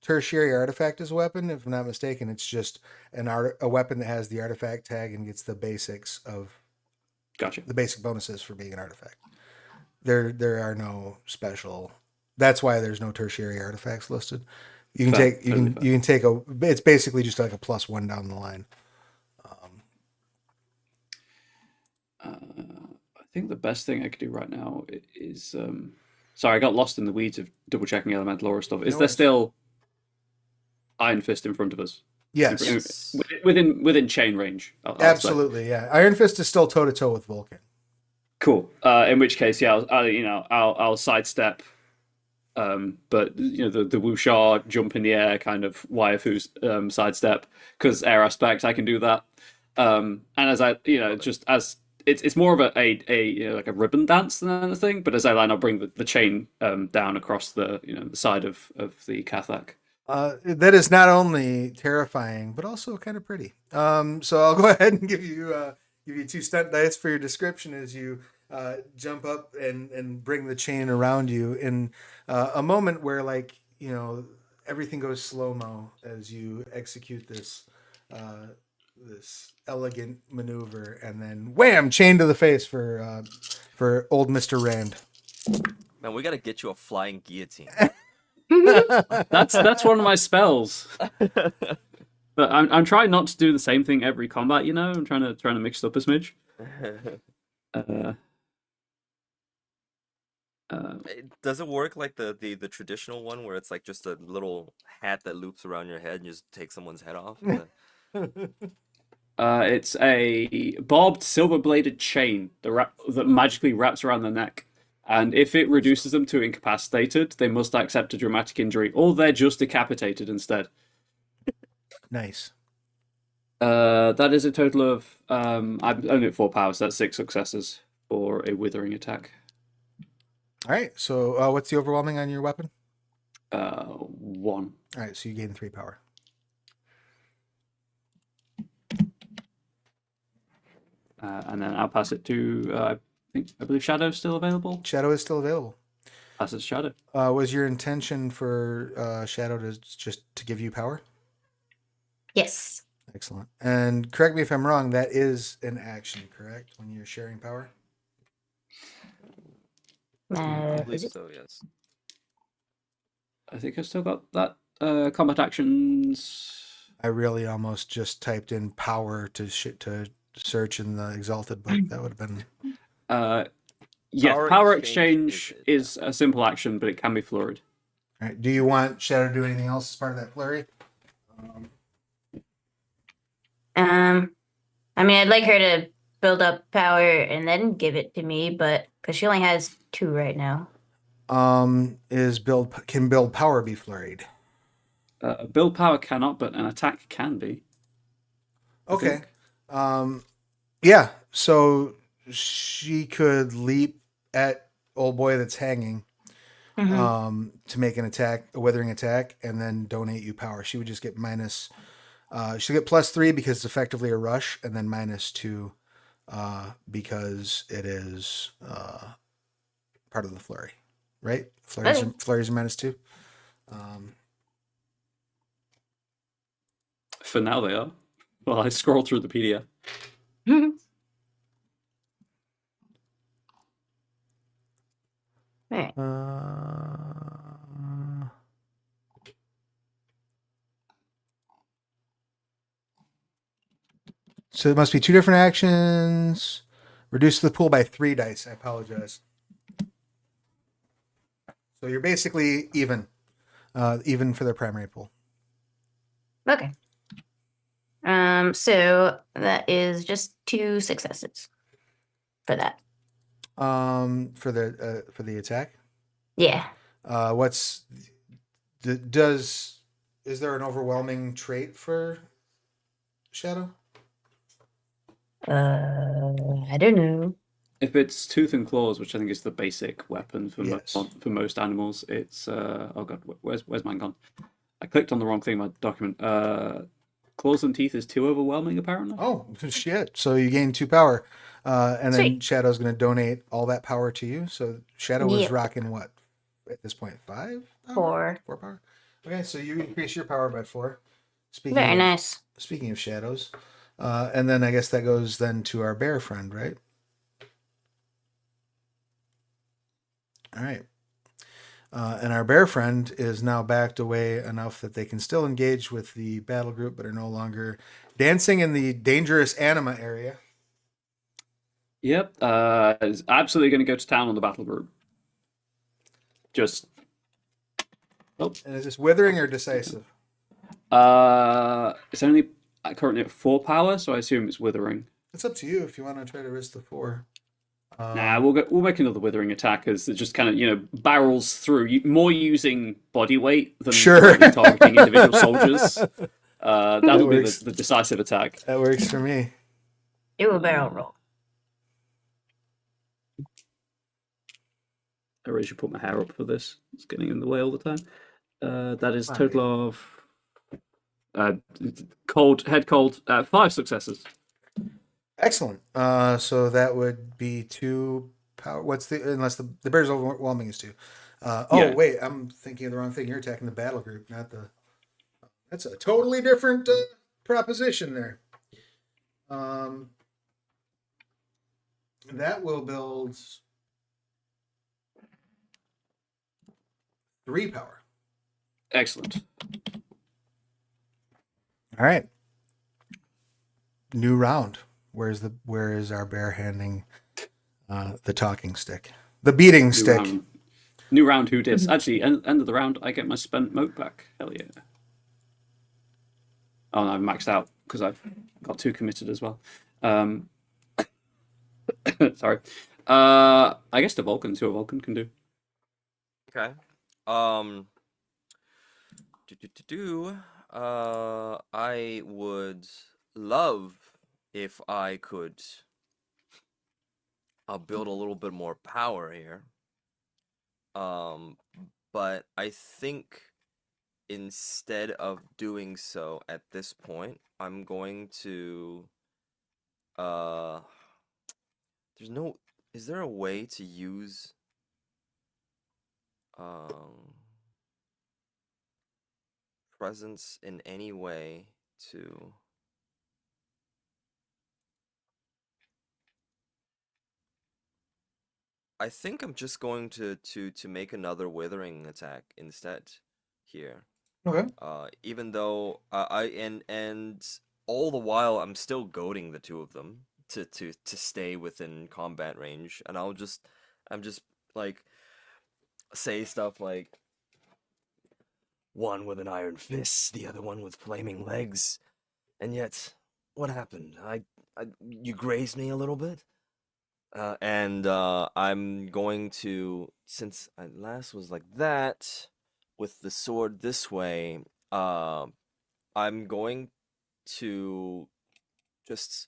tertiary artifact as a weapon, if I'm not mistaken, it's just a weapon that has the artifact tag and gets the basics of Gotcha. the basic bonuses for being an artifact. There are no special. That's why there's no tertiary artifacts listed. You can take you can take a. It's basically just like a +1 down the line. I think the best thing I could do right now is sorry, I got lost in the weeds of double checking elemental aura stuff. Is there still Iron Fist in front of us? Yes. Within chain range. Absolutely, yeah. Iron Fist is still toe to toe with Vulcan. Cool. In which case, yeah, I'll sidestep. But the wuxia jump in the air kind of waifu sidestep, because air aspect I can do that. And as I just as it's more of a like a ribbon dance than anything. But as I land, I'll bring the chain down across the the side of the Kathak. That is not only terrifying, but also kind of pretty. So I'll go ahead and give you 2 stunt dice for your description as you jump up and bring the chain around you in a moment where, like, everything goes slow-mo as you execute this elegant maneuver, and then wham, chain to the face for old Mr. Rand. Man, we gotta get you a flying guillotine. That's one of my spells. But I'm trying not to do the same thing every combat. I'm trying to mix it up a smidge. Does it work like the traditional one where it's like just a little hat that loops around your head and just take someone's head off? It's a barbed silver-bladed chain that magically wraps around the neck. And if it reduces them to incapacitated, they must accept a dramatic injury, or they're just decapitated instead. Nice. That is a total of I'm only at 4 power, so that's 6 successes for a withering attack. All right. So what's the overwhelming on your weapon? 1. All right. So you gain 3 power. And then I'll pass it to I believe Shadow's still available. Shadow is still available. Pass it to Shadow. Was your intention for Shadow to give you power? Yes. Excellent. And correct me if I'm wrong, that is an action, correct? When you're sharing power? I Is believe it? so, yes. I think I've still got that combat actions. I really almost just typed in power to search in the Exalted book. That would have been... Yes, power exchange is a simple action, but it can be flurried. All right. Do you want Shadow to do anything else as part of that flurry? I mean, I'd like her to build up power and then give it to me, but because she only has 2 right now. Can build power be flurried? Build power cannot, but an attack can be. Okay. Yeah. So she could leap at old boy that's hanging, to make an attack, a withering attack, and then donate you power. She would just get minus. She'll get +3 because it's effectively a rush, and then -2 because it is part of the flurry, right? Flurries are -2. For now, they are. Well, I scroll through the PDF. Right. So it must be 2 different actions. Reduce the pool by 3 dice. I apologize. So you're basically even for the primary pool. Okay. So that is just 2 successes for that. For the attack. Yeah. Is there an overwhelming trait for Shadow? I don't know. If it's tooth and claws, which I think is the basic weapon for Yes. for most animals, it's oh god, where's mine gone? I clicked on the wrong thing in my document. Claws and teeth is too overwhelming, apparently. Oh shit! So you gain 2 power, and then Sweet. Shadow's going to donate all that power to you. So Shadow was Yep. rocking what at this point? 5 power? 4. 4 power. Okay, so you increase your power by 4. Very nice. Speaking of shadows, and then I guess that goes then to our bear friend, right? All right. And our bear friend is now backed away enough that they can still engage with the battle group, but are no longer dancing in the dangerous anima area. Yep, is absolutely going to go to town on the battle group. Just. Oh. And is this withering or decisive? It's only currently at 4 power, so I assume it's withering. It's up to you if you want to try to risk the 4. Nah, we'll make another withering attack as it just kind of barrels through, more using body weight than directly targeting individual soldiers. That'll be the decisive attack. That works for me. Do a barrel roll. I really should put my hair up for this. It's getting in the way all the time. That is total of head cold, 5 successes. Excellent. So that would be 2 power. Unless the bear's overwhelming is 2. Yeah. Wait, I'm thinking of the wrong thing. You're attacking the battle group, not the. That's a totally different proposition there. That will build 3 power. Excellent. All right. New round. Where is our bear handing the talking stick? The beating stick. New round, who dis? Actually, end of the round, I get my spent moat back. Hell yeah. Oh, no, I've maxed out because I've got 2 committed as well. Sorry. I guess the Vulcan, 2 a Vulcan can do. Okay. I would love if I could build a little bit more power here. But I think instead of doing so at this point, I'm going to is there a way to use presence in any way to I think I'm just going to make another withering attack instead here. Okay. Even though and all the while I'm still goading the 2 of them to stay within combat range, and I'm just like say stuff like one with an iron fist, the other one with flaming legs, and yet what happened? You grazed me a little bit. And I'm going to, since I last was like that, with the sword this way, I'm going to just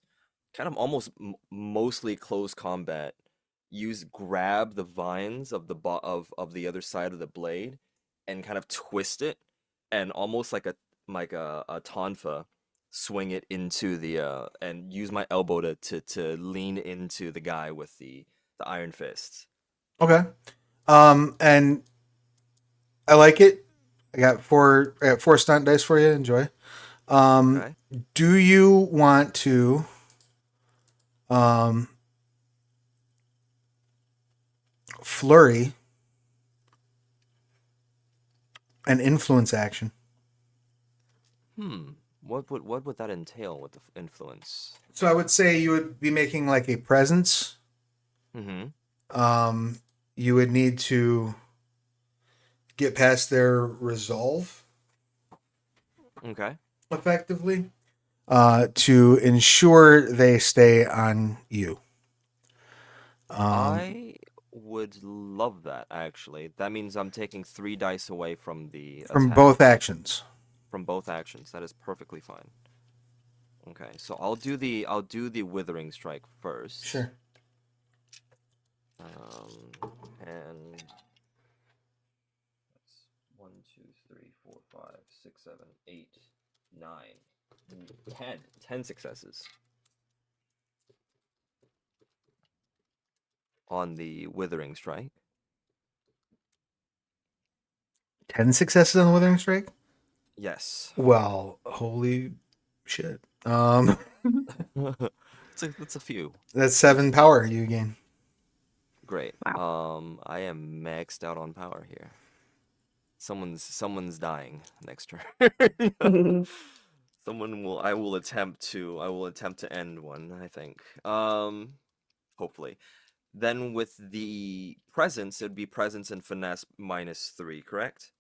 kind of almost mostly close combat, grab the vines of of the other side of the blade, and kind of twist it, and almost like a tonfa, swing it into the and use my elbow to lean into the guy with the iron fists. Okay. And I like it. I got 4 stunt dice for you. Enjoy. Okay. Do you want to flurry an influence action? What would that entail with the influence? So I would say you would be making like a presence. Mm-hmm. You would need to get past their resolve Okay. effectively to ensure they stay on you. I would love that actually. That means I'm taking 3 dice away from the From attack both actions. from both actions. That is perfectly fine. Okay, so I'll do the withering strike first. Sure. And that's 1, 2, 3, 4, 5, 6, 7, 8, 9, 10. 10 successes on the withering strike. 10 successes on the Withering Strike? Yes. Well, holy shit. It's a few. That's 7 power you gain. Great. I am maxed out on power here. Someone's dying next turn. I will attempt to end one, I think. Hopefully. Then with the presence, it'd be presence and finesse -3, correct?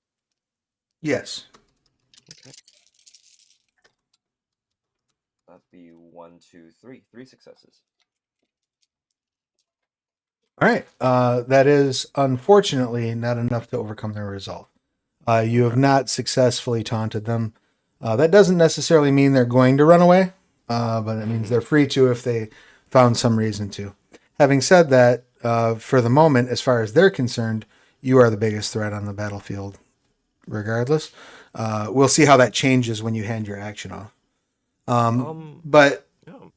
Yes. Okay. That'd be 1, 2, 3. 3 successes. All right. That is unfortunately not enough to overcome their resolve. You have not successfully taunted them. That doesn't necessarily mean they're going to run away, but it means they're free to if they found some reason to. Having said that, for the moment, as far as they're concerned, you are the biggest threat on the battlefield, regardless. We'll see how that changes when you hand your action off. But Yeah.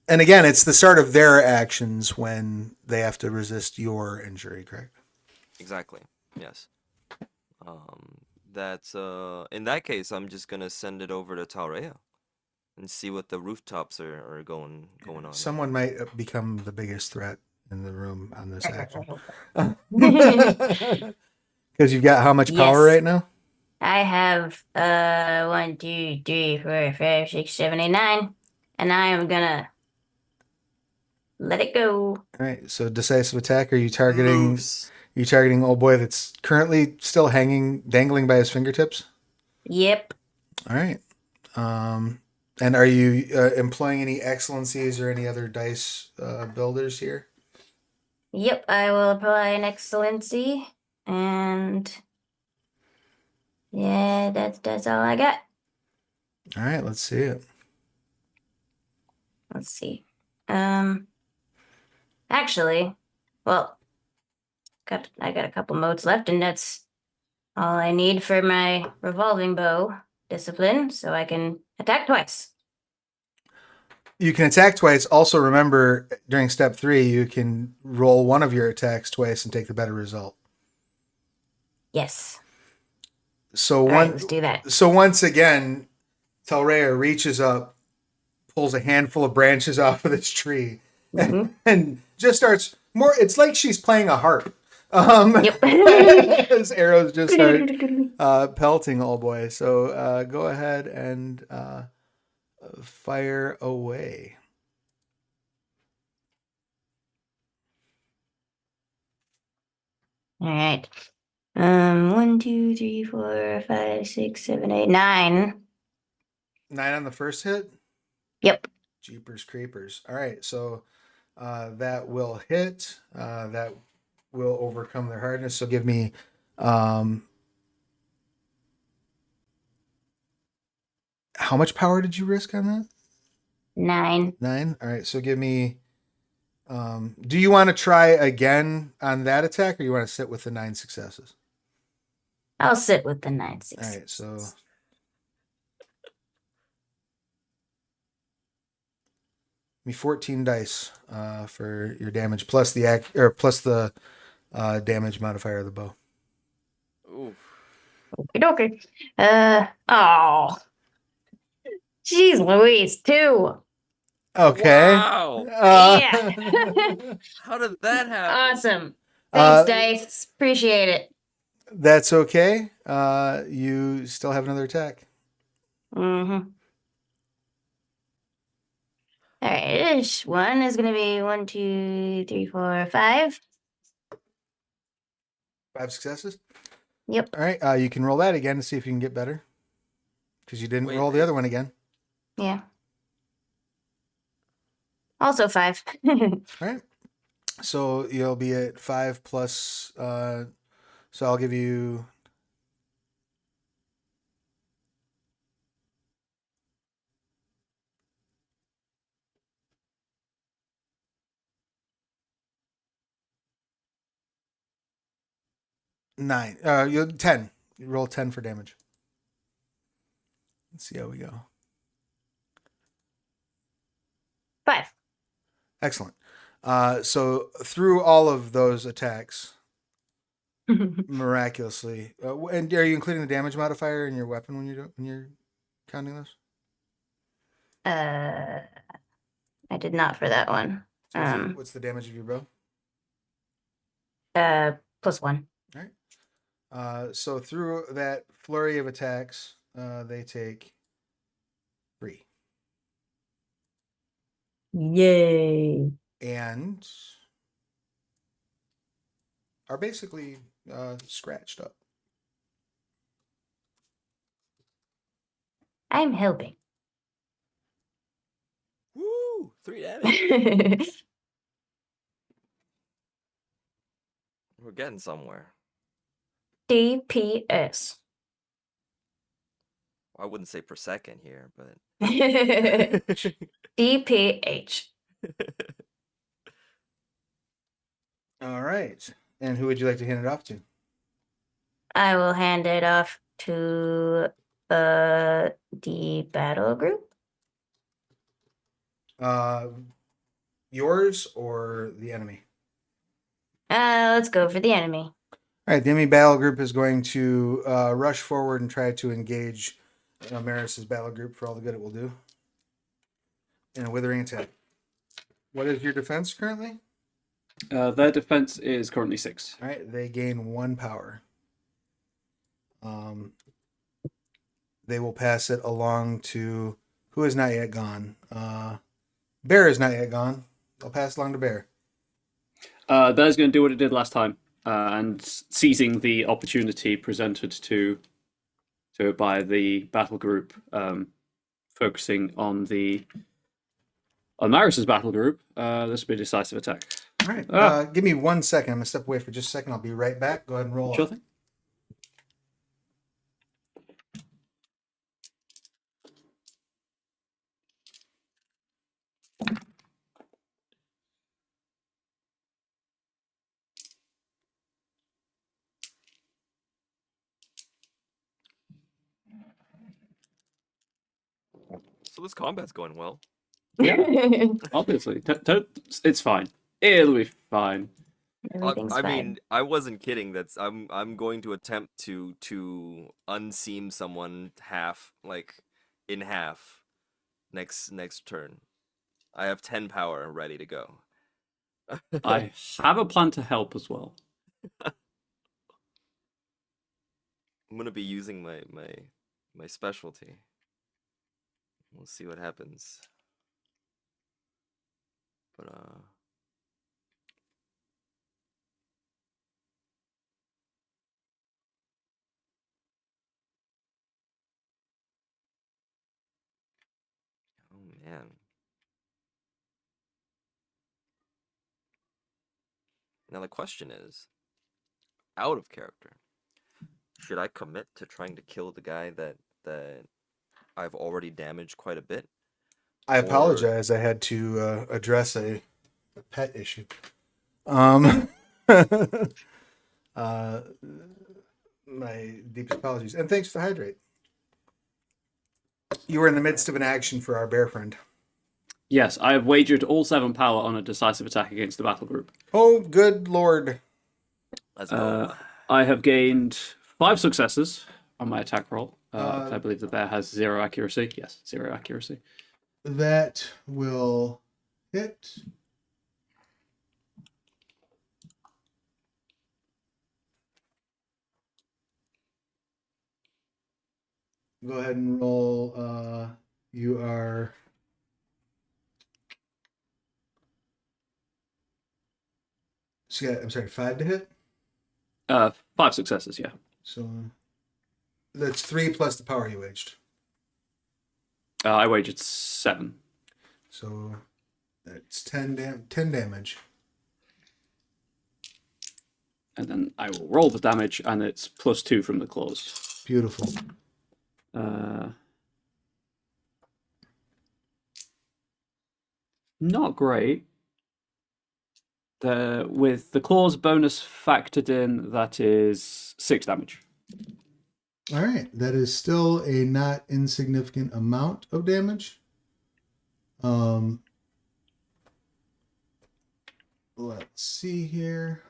and again, it's the start of their actions when they have to resist your injury, correct? Exactly. Yes. That's in that case, I'm just gonna send it over to Taurea and see what the rooftops are going on. Someone might become the biggest threat in the room on this action. Because you've got how much power Yes. right now? I have 1, 2, 3, 4, 5, 6, 7, 8, 9, and I am gonna let it go. All right. So decisive attack. Are you targeting? Moose. You targeting old boy that's currently still dangling by his fingertips? Yep. All right. And are you employing any excellencies or any other dice builders here? Yep. I will apply an excellency, and yeah, that's all I got. All right. Let's see it. Let's see. Actually, well, I got a couple modes left, and that's all I need for my revolving bow discipline, so I can attack twice. You can attack twice. Also, remember during step 3, you can roll one of your attacks twice and take the better result. Yes. So All right, let's do that. So once again, Telrea reaches up, pulls a handful of branches off of this tree, Mhm. and just starts more. It's like she's playing a harp. Yep. His arrows just start pelting old boy. So go ahead and fire away. All right. 1, 2, 3, 4, 5, 6, 7, 8, 9. 9 on the first hit. Yep. Jeepers creepers. All right, so that will hit. That will overcome their hardness. So give me how much power did you risk on that? 9. 9. All right, so give me. Do you want to try again on that attack, or you want to sit with the 9 successes? I'll sit with the 9 All successes. right, so me 14 dice for your damage plus the damage modifier of the bow. Oof. Okay. Oh. Jeez Louise, 2. Okay. Wow. Yeah. How did that happen? Awesome. Thanks, Uh, Dice. Appreciate it. That's okay. You still have another attack. Mm-hmm. All right, this one is gonna be 1, 2, 3, 4, 5. 5 successes. Yep. All right. You can roll that again to see if you can get better. Because you didn't Wait, roll the other one again. Yeah. Also 5. All right. So you'll be at 5 plus. So I'll give you. Nine. You 10. You roll 10 for damage. Let's see how we go. 5. Excellent. So through all of those attacks, miraculously, and are you including the damage modifier in your weapon when you're counting those? I did not for that one. So what's the damage of your bow? +1. All right. So through that flurry of attacks, they take 3. Yay. And are basically scratched up. I'm helping. Woo! 3 damage. We're getting somewhere. DPS. I wouldn't say per second here, but DPH. All right. And who would you like to hand it off to? I will hand it off to the battle group. Yours or the enemy? Let's go for the enemy. All right, the enemy battle group is going to rush forward and try to engage Maris's battle group for all the good it will do. In a withering attack. What is your defense currently? Their defense is currently 6. All right, they gain 1 power. They will pass it along to who is not yet gone. Bear is not yet gone. They'll pass it along to Bear. Bear's going to do what it did last time, and seizing the opportunity presented to it by the battle group, focusing on Maris's battle group. This will be a decisive attack. All right, give me 1 second. I'm going to step away for just a second. I'll be right back. Go ahead and roll Sure off. thing. so this combat's going well. Yeah. Obviously. It's fine. It'll be fine. Everything's I fine. mean, I wasn't kidding. I'm going to attempt to unseam someone in half next turn. I have 10 power ready to go. I have a plan to help as well. I'm gonna be using my specialty. We'll see what happens. But oh man. Now the question is, out of character, should I commit to trying to kill the guy that I've already damaged quite a bit? I apologize. I had to address a pet issue. My deepest apologies. And thanks for the hydrate. You were in the midst of an action for our bear friend. Yes, I have wagered all 7 power on a decisive attack against the battle group. Oh, good lord. Let's go. I have gained 5 successes on my attack roll. I believe the bear has 0 accuracy. Yes, 0 accuracy. That will hit. Go ahead and roll. You are So you got, I'm sorry, 5 to hit. 5 successes, yeah. So that's 3 plus the power you waged. I wagered 7. So that's 10 damage. And then I will roll the damage, and it's +2 from the claws. Beautiful. Not great. With the claws bonus factored in, that is 6 damage. All right, that is still a not insignificant amount of damage. Let's see here.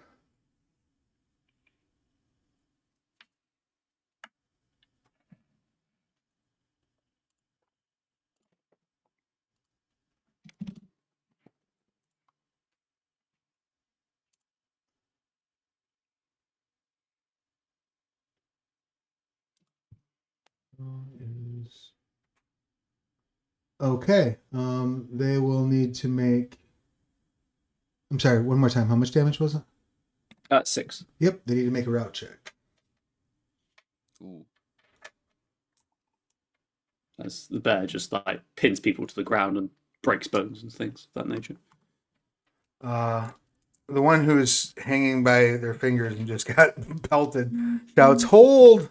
Is okay. They will need to make. I'm sorry. One more time. How much damage was it? 6. Yep. They need to make a route check. Ooh. As the bear just like pins people to the ground and breaks bones and things of that nature. The one who's hanging by their fingers and just got pelted shouts, "Hold!"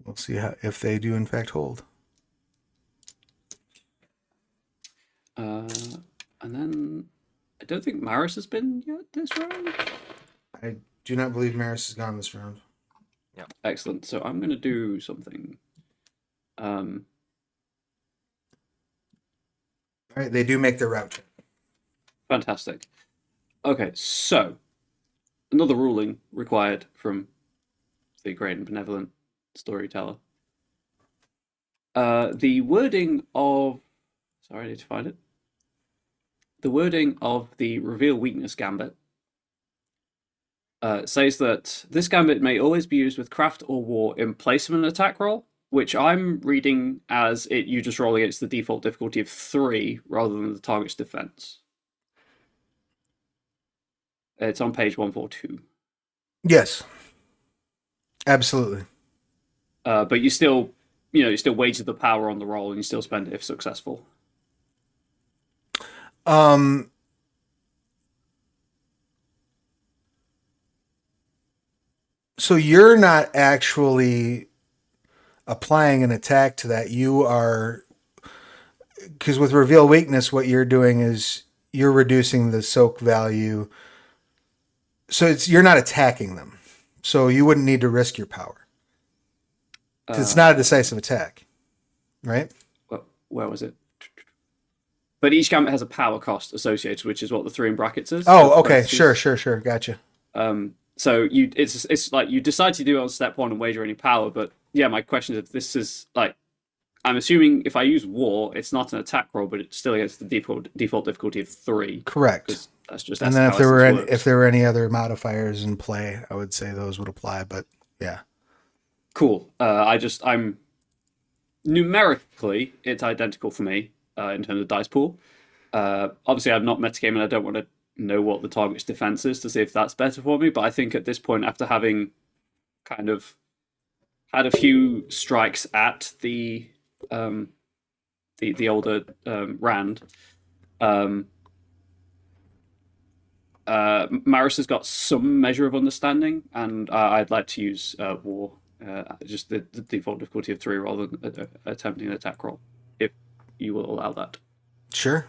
We'll see if they do in fact hold. And then I don't think Maris has been yet this round. I do not believe Maris has gone this round. Excellent. So I'm going to do something. All right, they do make their route check. Fantastic. Okay, so another ruling required from the great and benevolent storyteller. The wording of... Sorry, I need to find it. The wording of the reveal weakness gambit says that this gambit may always be used with craft or war in place of an attack roll, which I'm reading as you just roll against the default difficulty of 3 rather than the target's defense. It's on page 142. Yes, absolutely. But you still wager the power on the roll, and you still spend it if successful. So you're not actually applying an attack to that. You are, because with reveal weakness, what you're doing is you're reducing the soak value. So you're not attacking them. So you wouldn't need to risk your power. 'Cause it's not a decisive attack, right? Where was it? But each gambit has a power cost associated, which is what the 3 in brackets is. Oh, So okay, sure, gotcha. So it's like you decide to do it on step 1 and wager any power. But yeah, my question is, if this is like, I'm assuming if I use war, it's not an attack roll, but it's still against the default difficulty of 3. Correct. That's just. And then if there were any other modifiers in play, I would say those would apply. But yeah, cool. I'm numerically it's identical for me in terms of dice pool. Obviously, I'm not metagaming, and I don't want to know what the target's defense is to see if that's better for me. But I think at this point, after having kind of had a few strikes at the older Rand, Maris has got some measure of understanding, and I'd like to use war, just the default difficulty of 3 rather than attempting an attack roll, if you will allow that. sure.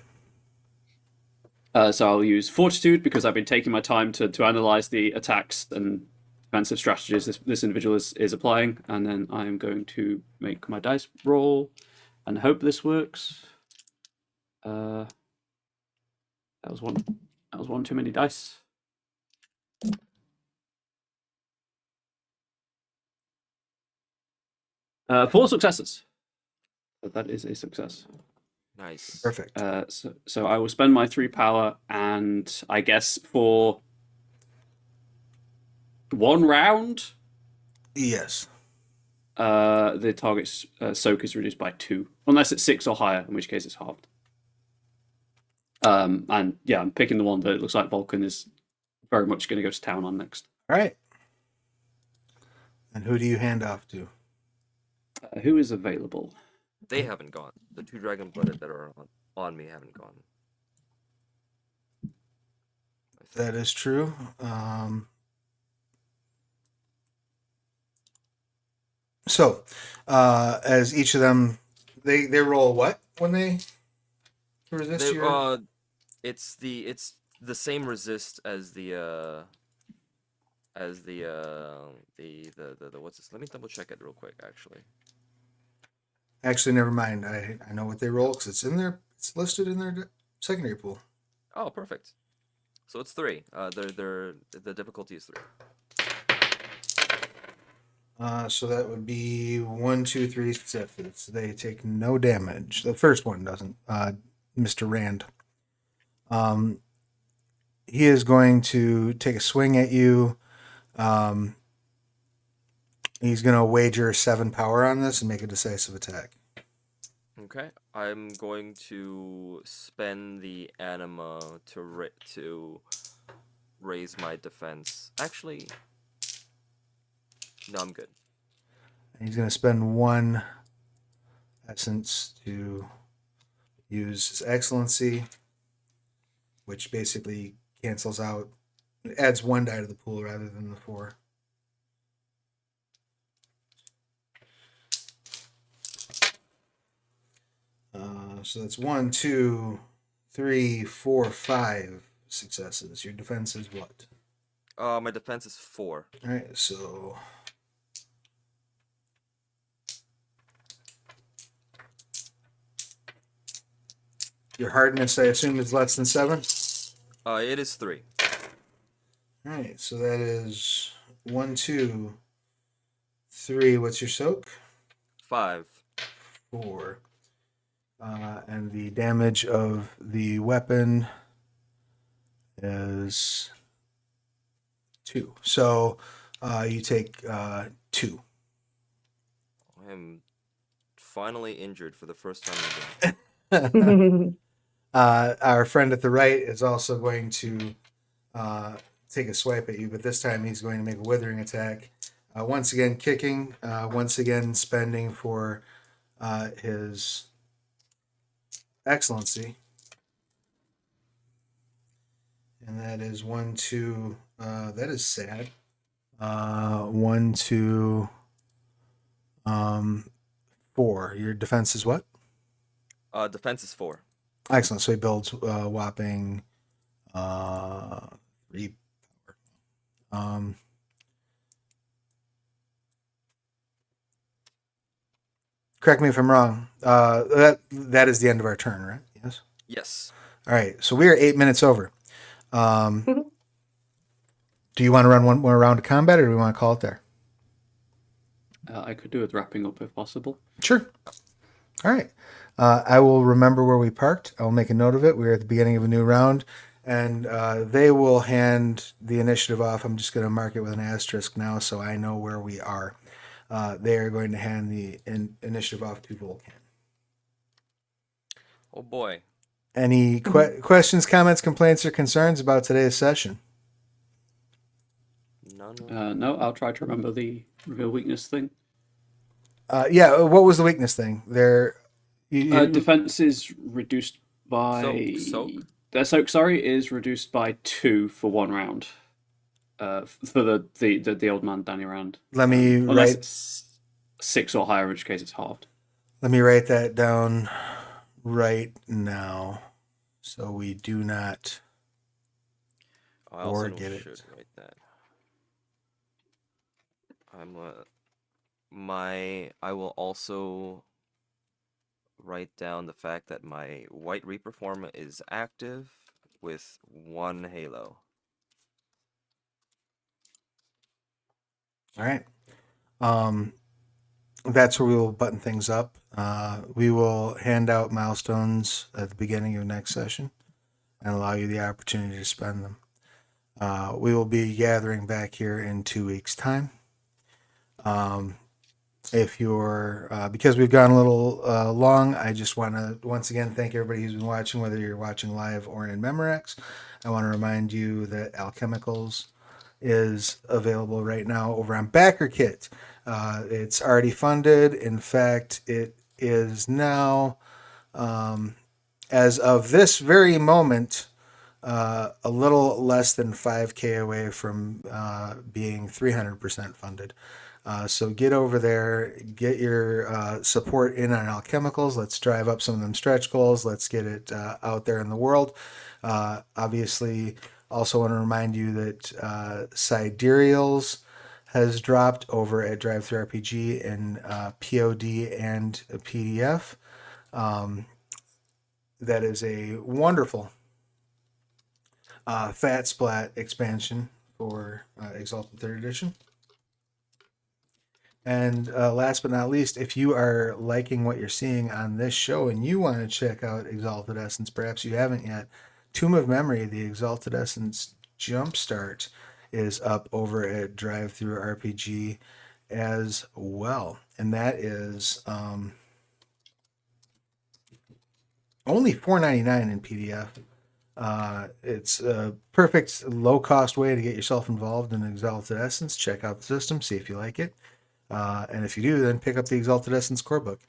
So I'll use fortitude because I've been taking my time to analyze the attacks and defensive strategies this individual is applying, and then I am going to make my dice roll and hope this works. That was one too many dice. Four successes. So that is a success. Nice. Perfect. So I will spend my 3 power, and I guess for 1 round, Yes. the target's soak is reduced by 2, unless it's 6 or higher, in which case it's halved. And yeah, I'm picking the one that it looks like Vulcan is very much going to go to town on next. All right. And who do you hand off to? Who is available? They haven't gone. The 2 dragon-blooded that are on me haven't gone. That is true. So, as each of them, they roll what when they resist your? It's the same resist as the what's this? Let me double check it real quick, actually. Actually, never mind. I know what they roll because it's in there. It's listed in their secondary pool. Oh, perfect. So it's 3. The difficulty is 3. So that would be 1, 2, 3 successes. They take no damage. The first one doesn't. Mr. Rand. He is going to take a swing at you. He's going to wager 7 power on this and make a decisive attack. Okay, I'm going to spend the anima to raise my defense. Actually, no, I'm good. And he's going to spend 1 essence to use his excellency, which basically cancels out. It adds 1 die to the pool rather than the 4. So that's 1, 2, 3, 4, 5 successes. Your defense is what? My defense is 4. All right, so your hardness, I assume, is less than 7. It is 3. All right, so that is 1, 2, 3. What's your soak? 5. 4. And the damage of the weapon is 2. So you take 2. I am finally injured for the first time in the game. Our friend at the right is also going to take a swipe at you, but this time he's going to make a withering attack. Once again, kicking. Once again, spending for his excellency. And that is 1, 2. That is sad. 1, 2, 4. Your defense is what? Defense is 4. Excellent. So he builds whopping 3 power. Correct me if I'm wrong. That is the end of our turn, right? Yes. Yes. All right. So we are 8 minutes over. Do you want to run one more round of combat, or do we want to call it there? I could do with wrapping up if possible. Sure. All right. I will remember where we parked. I will make a note of it. We're at the beginning of a new round, and they will hand the initiative off. I'm just going to mark it with an asterisk now so I know where we are. They are going to hand the initiative off to Vulcan. Oh boy. Any questions, comments, complaints, or concerns about today's session? None. No, I'll try to remember the reveal weakness thing. Yeah, what was the weakness thing? Defense is reduced by... Soak? Their soak, sorry, is reduced by 2 for 1 round. For the old man Danny round. Let me unless write it's 6 or higher, in which case it's halved. Let me write that down right now, so we do not I also forget it. should write that. I will also write down the fact that my White Reaper form is active with 1 halo. All right. That's where we will button things up. We will hand out milestones at the beginning of next session and allow you the opportunity to spend them. We will be gathering back here in 2 weeks' time. if you're because we've gone a little long, I just want to once again thank everybody who's been watching, whether you're watching live or in Memorex. I want to remind you that Alchemicals is available right now over on BackerKit. It's already funded. In fact, it is now, as of this very moment, a little less than 5K away from being 300% funded. So get over there, get your support in on Alchemicals. Let's drive up some of them stretch goals. Let's get it out there in the world. Obviously, also want to remind you that Sidereals has dropped over at Drive-Thru RPG in POD and PDF. That is a wonderful Fat Splat expansion for Exalted 3rd Edition. And last but not least, if you are liking what you're seeing on this show and you want to check out Exalted Essence, perhaps you haven't yet, Tomb of Memory, the Exalted Essence Jumpstart, is up over at Drive-Thru RPG as well. And that is only $4.99 in PDF. It's a perfect low-cost way to get yourself involved in Exalted Essence. Check out the system, see if you like it. And if you do, then pick up the Exalted Essence core book.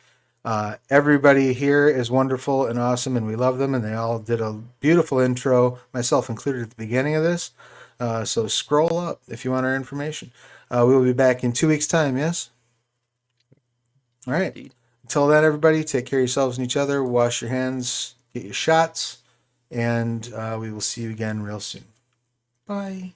Everybody here is wonderful and awesome, and we love them, and they all did a beautiful intro, myself included, at the beginning of this. So scroll up if you want our information. We will be back in 2 weeks' time, yes? All right. Indeed. Until then, everybody, take care of yourselves and each other. Wash your hands, get your shots, and we will see you again real soon. Bye.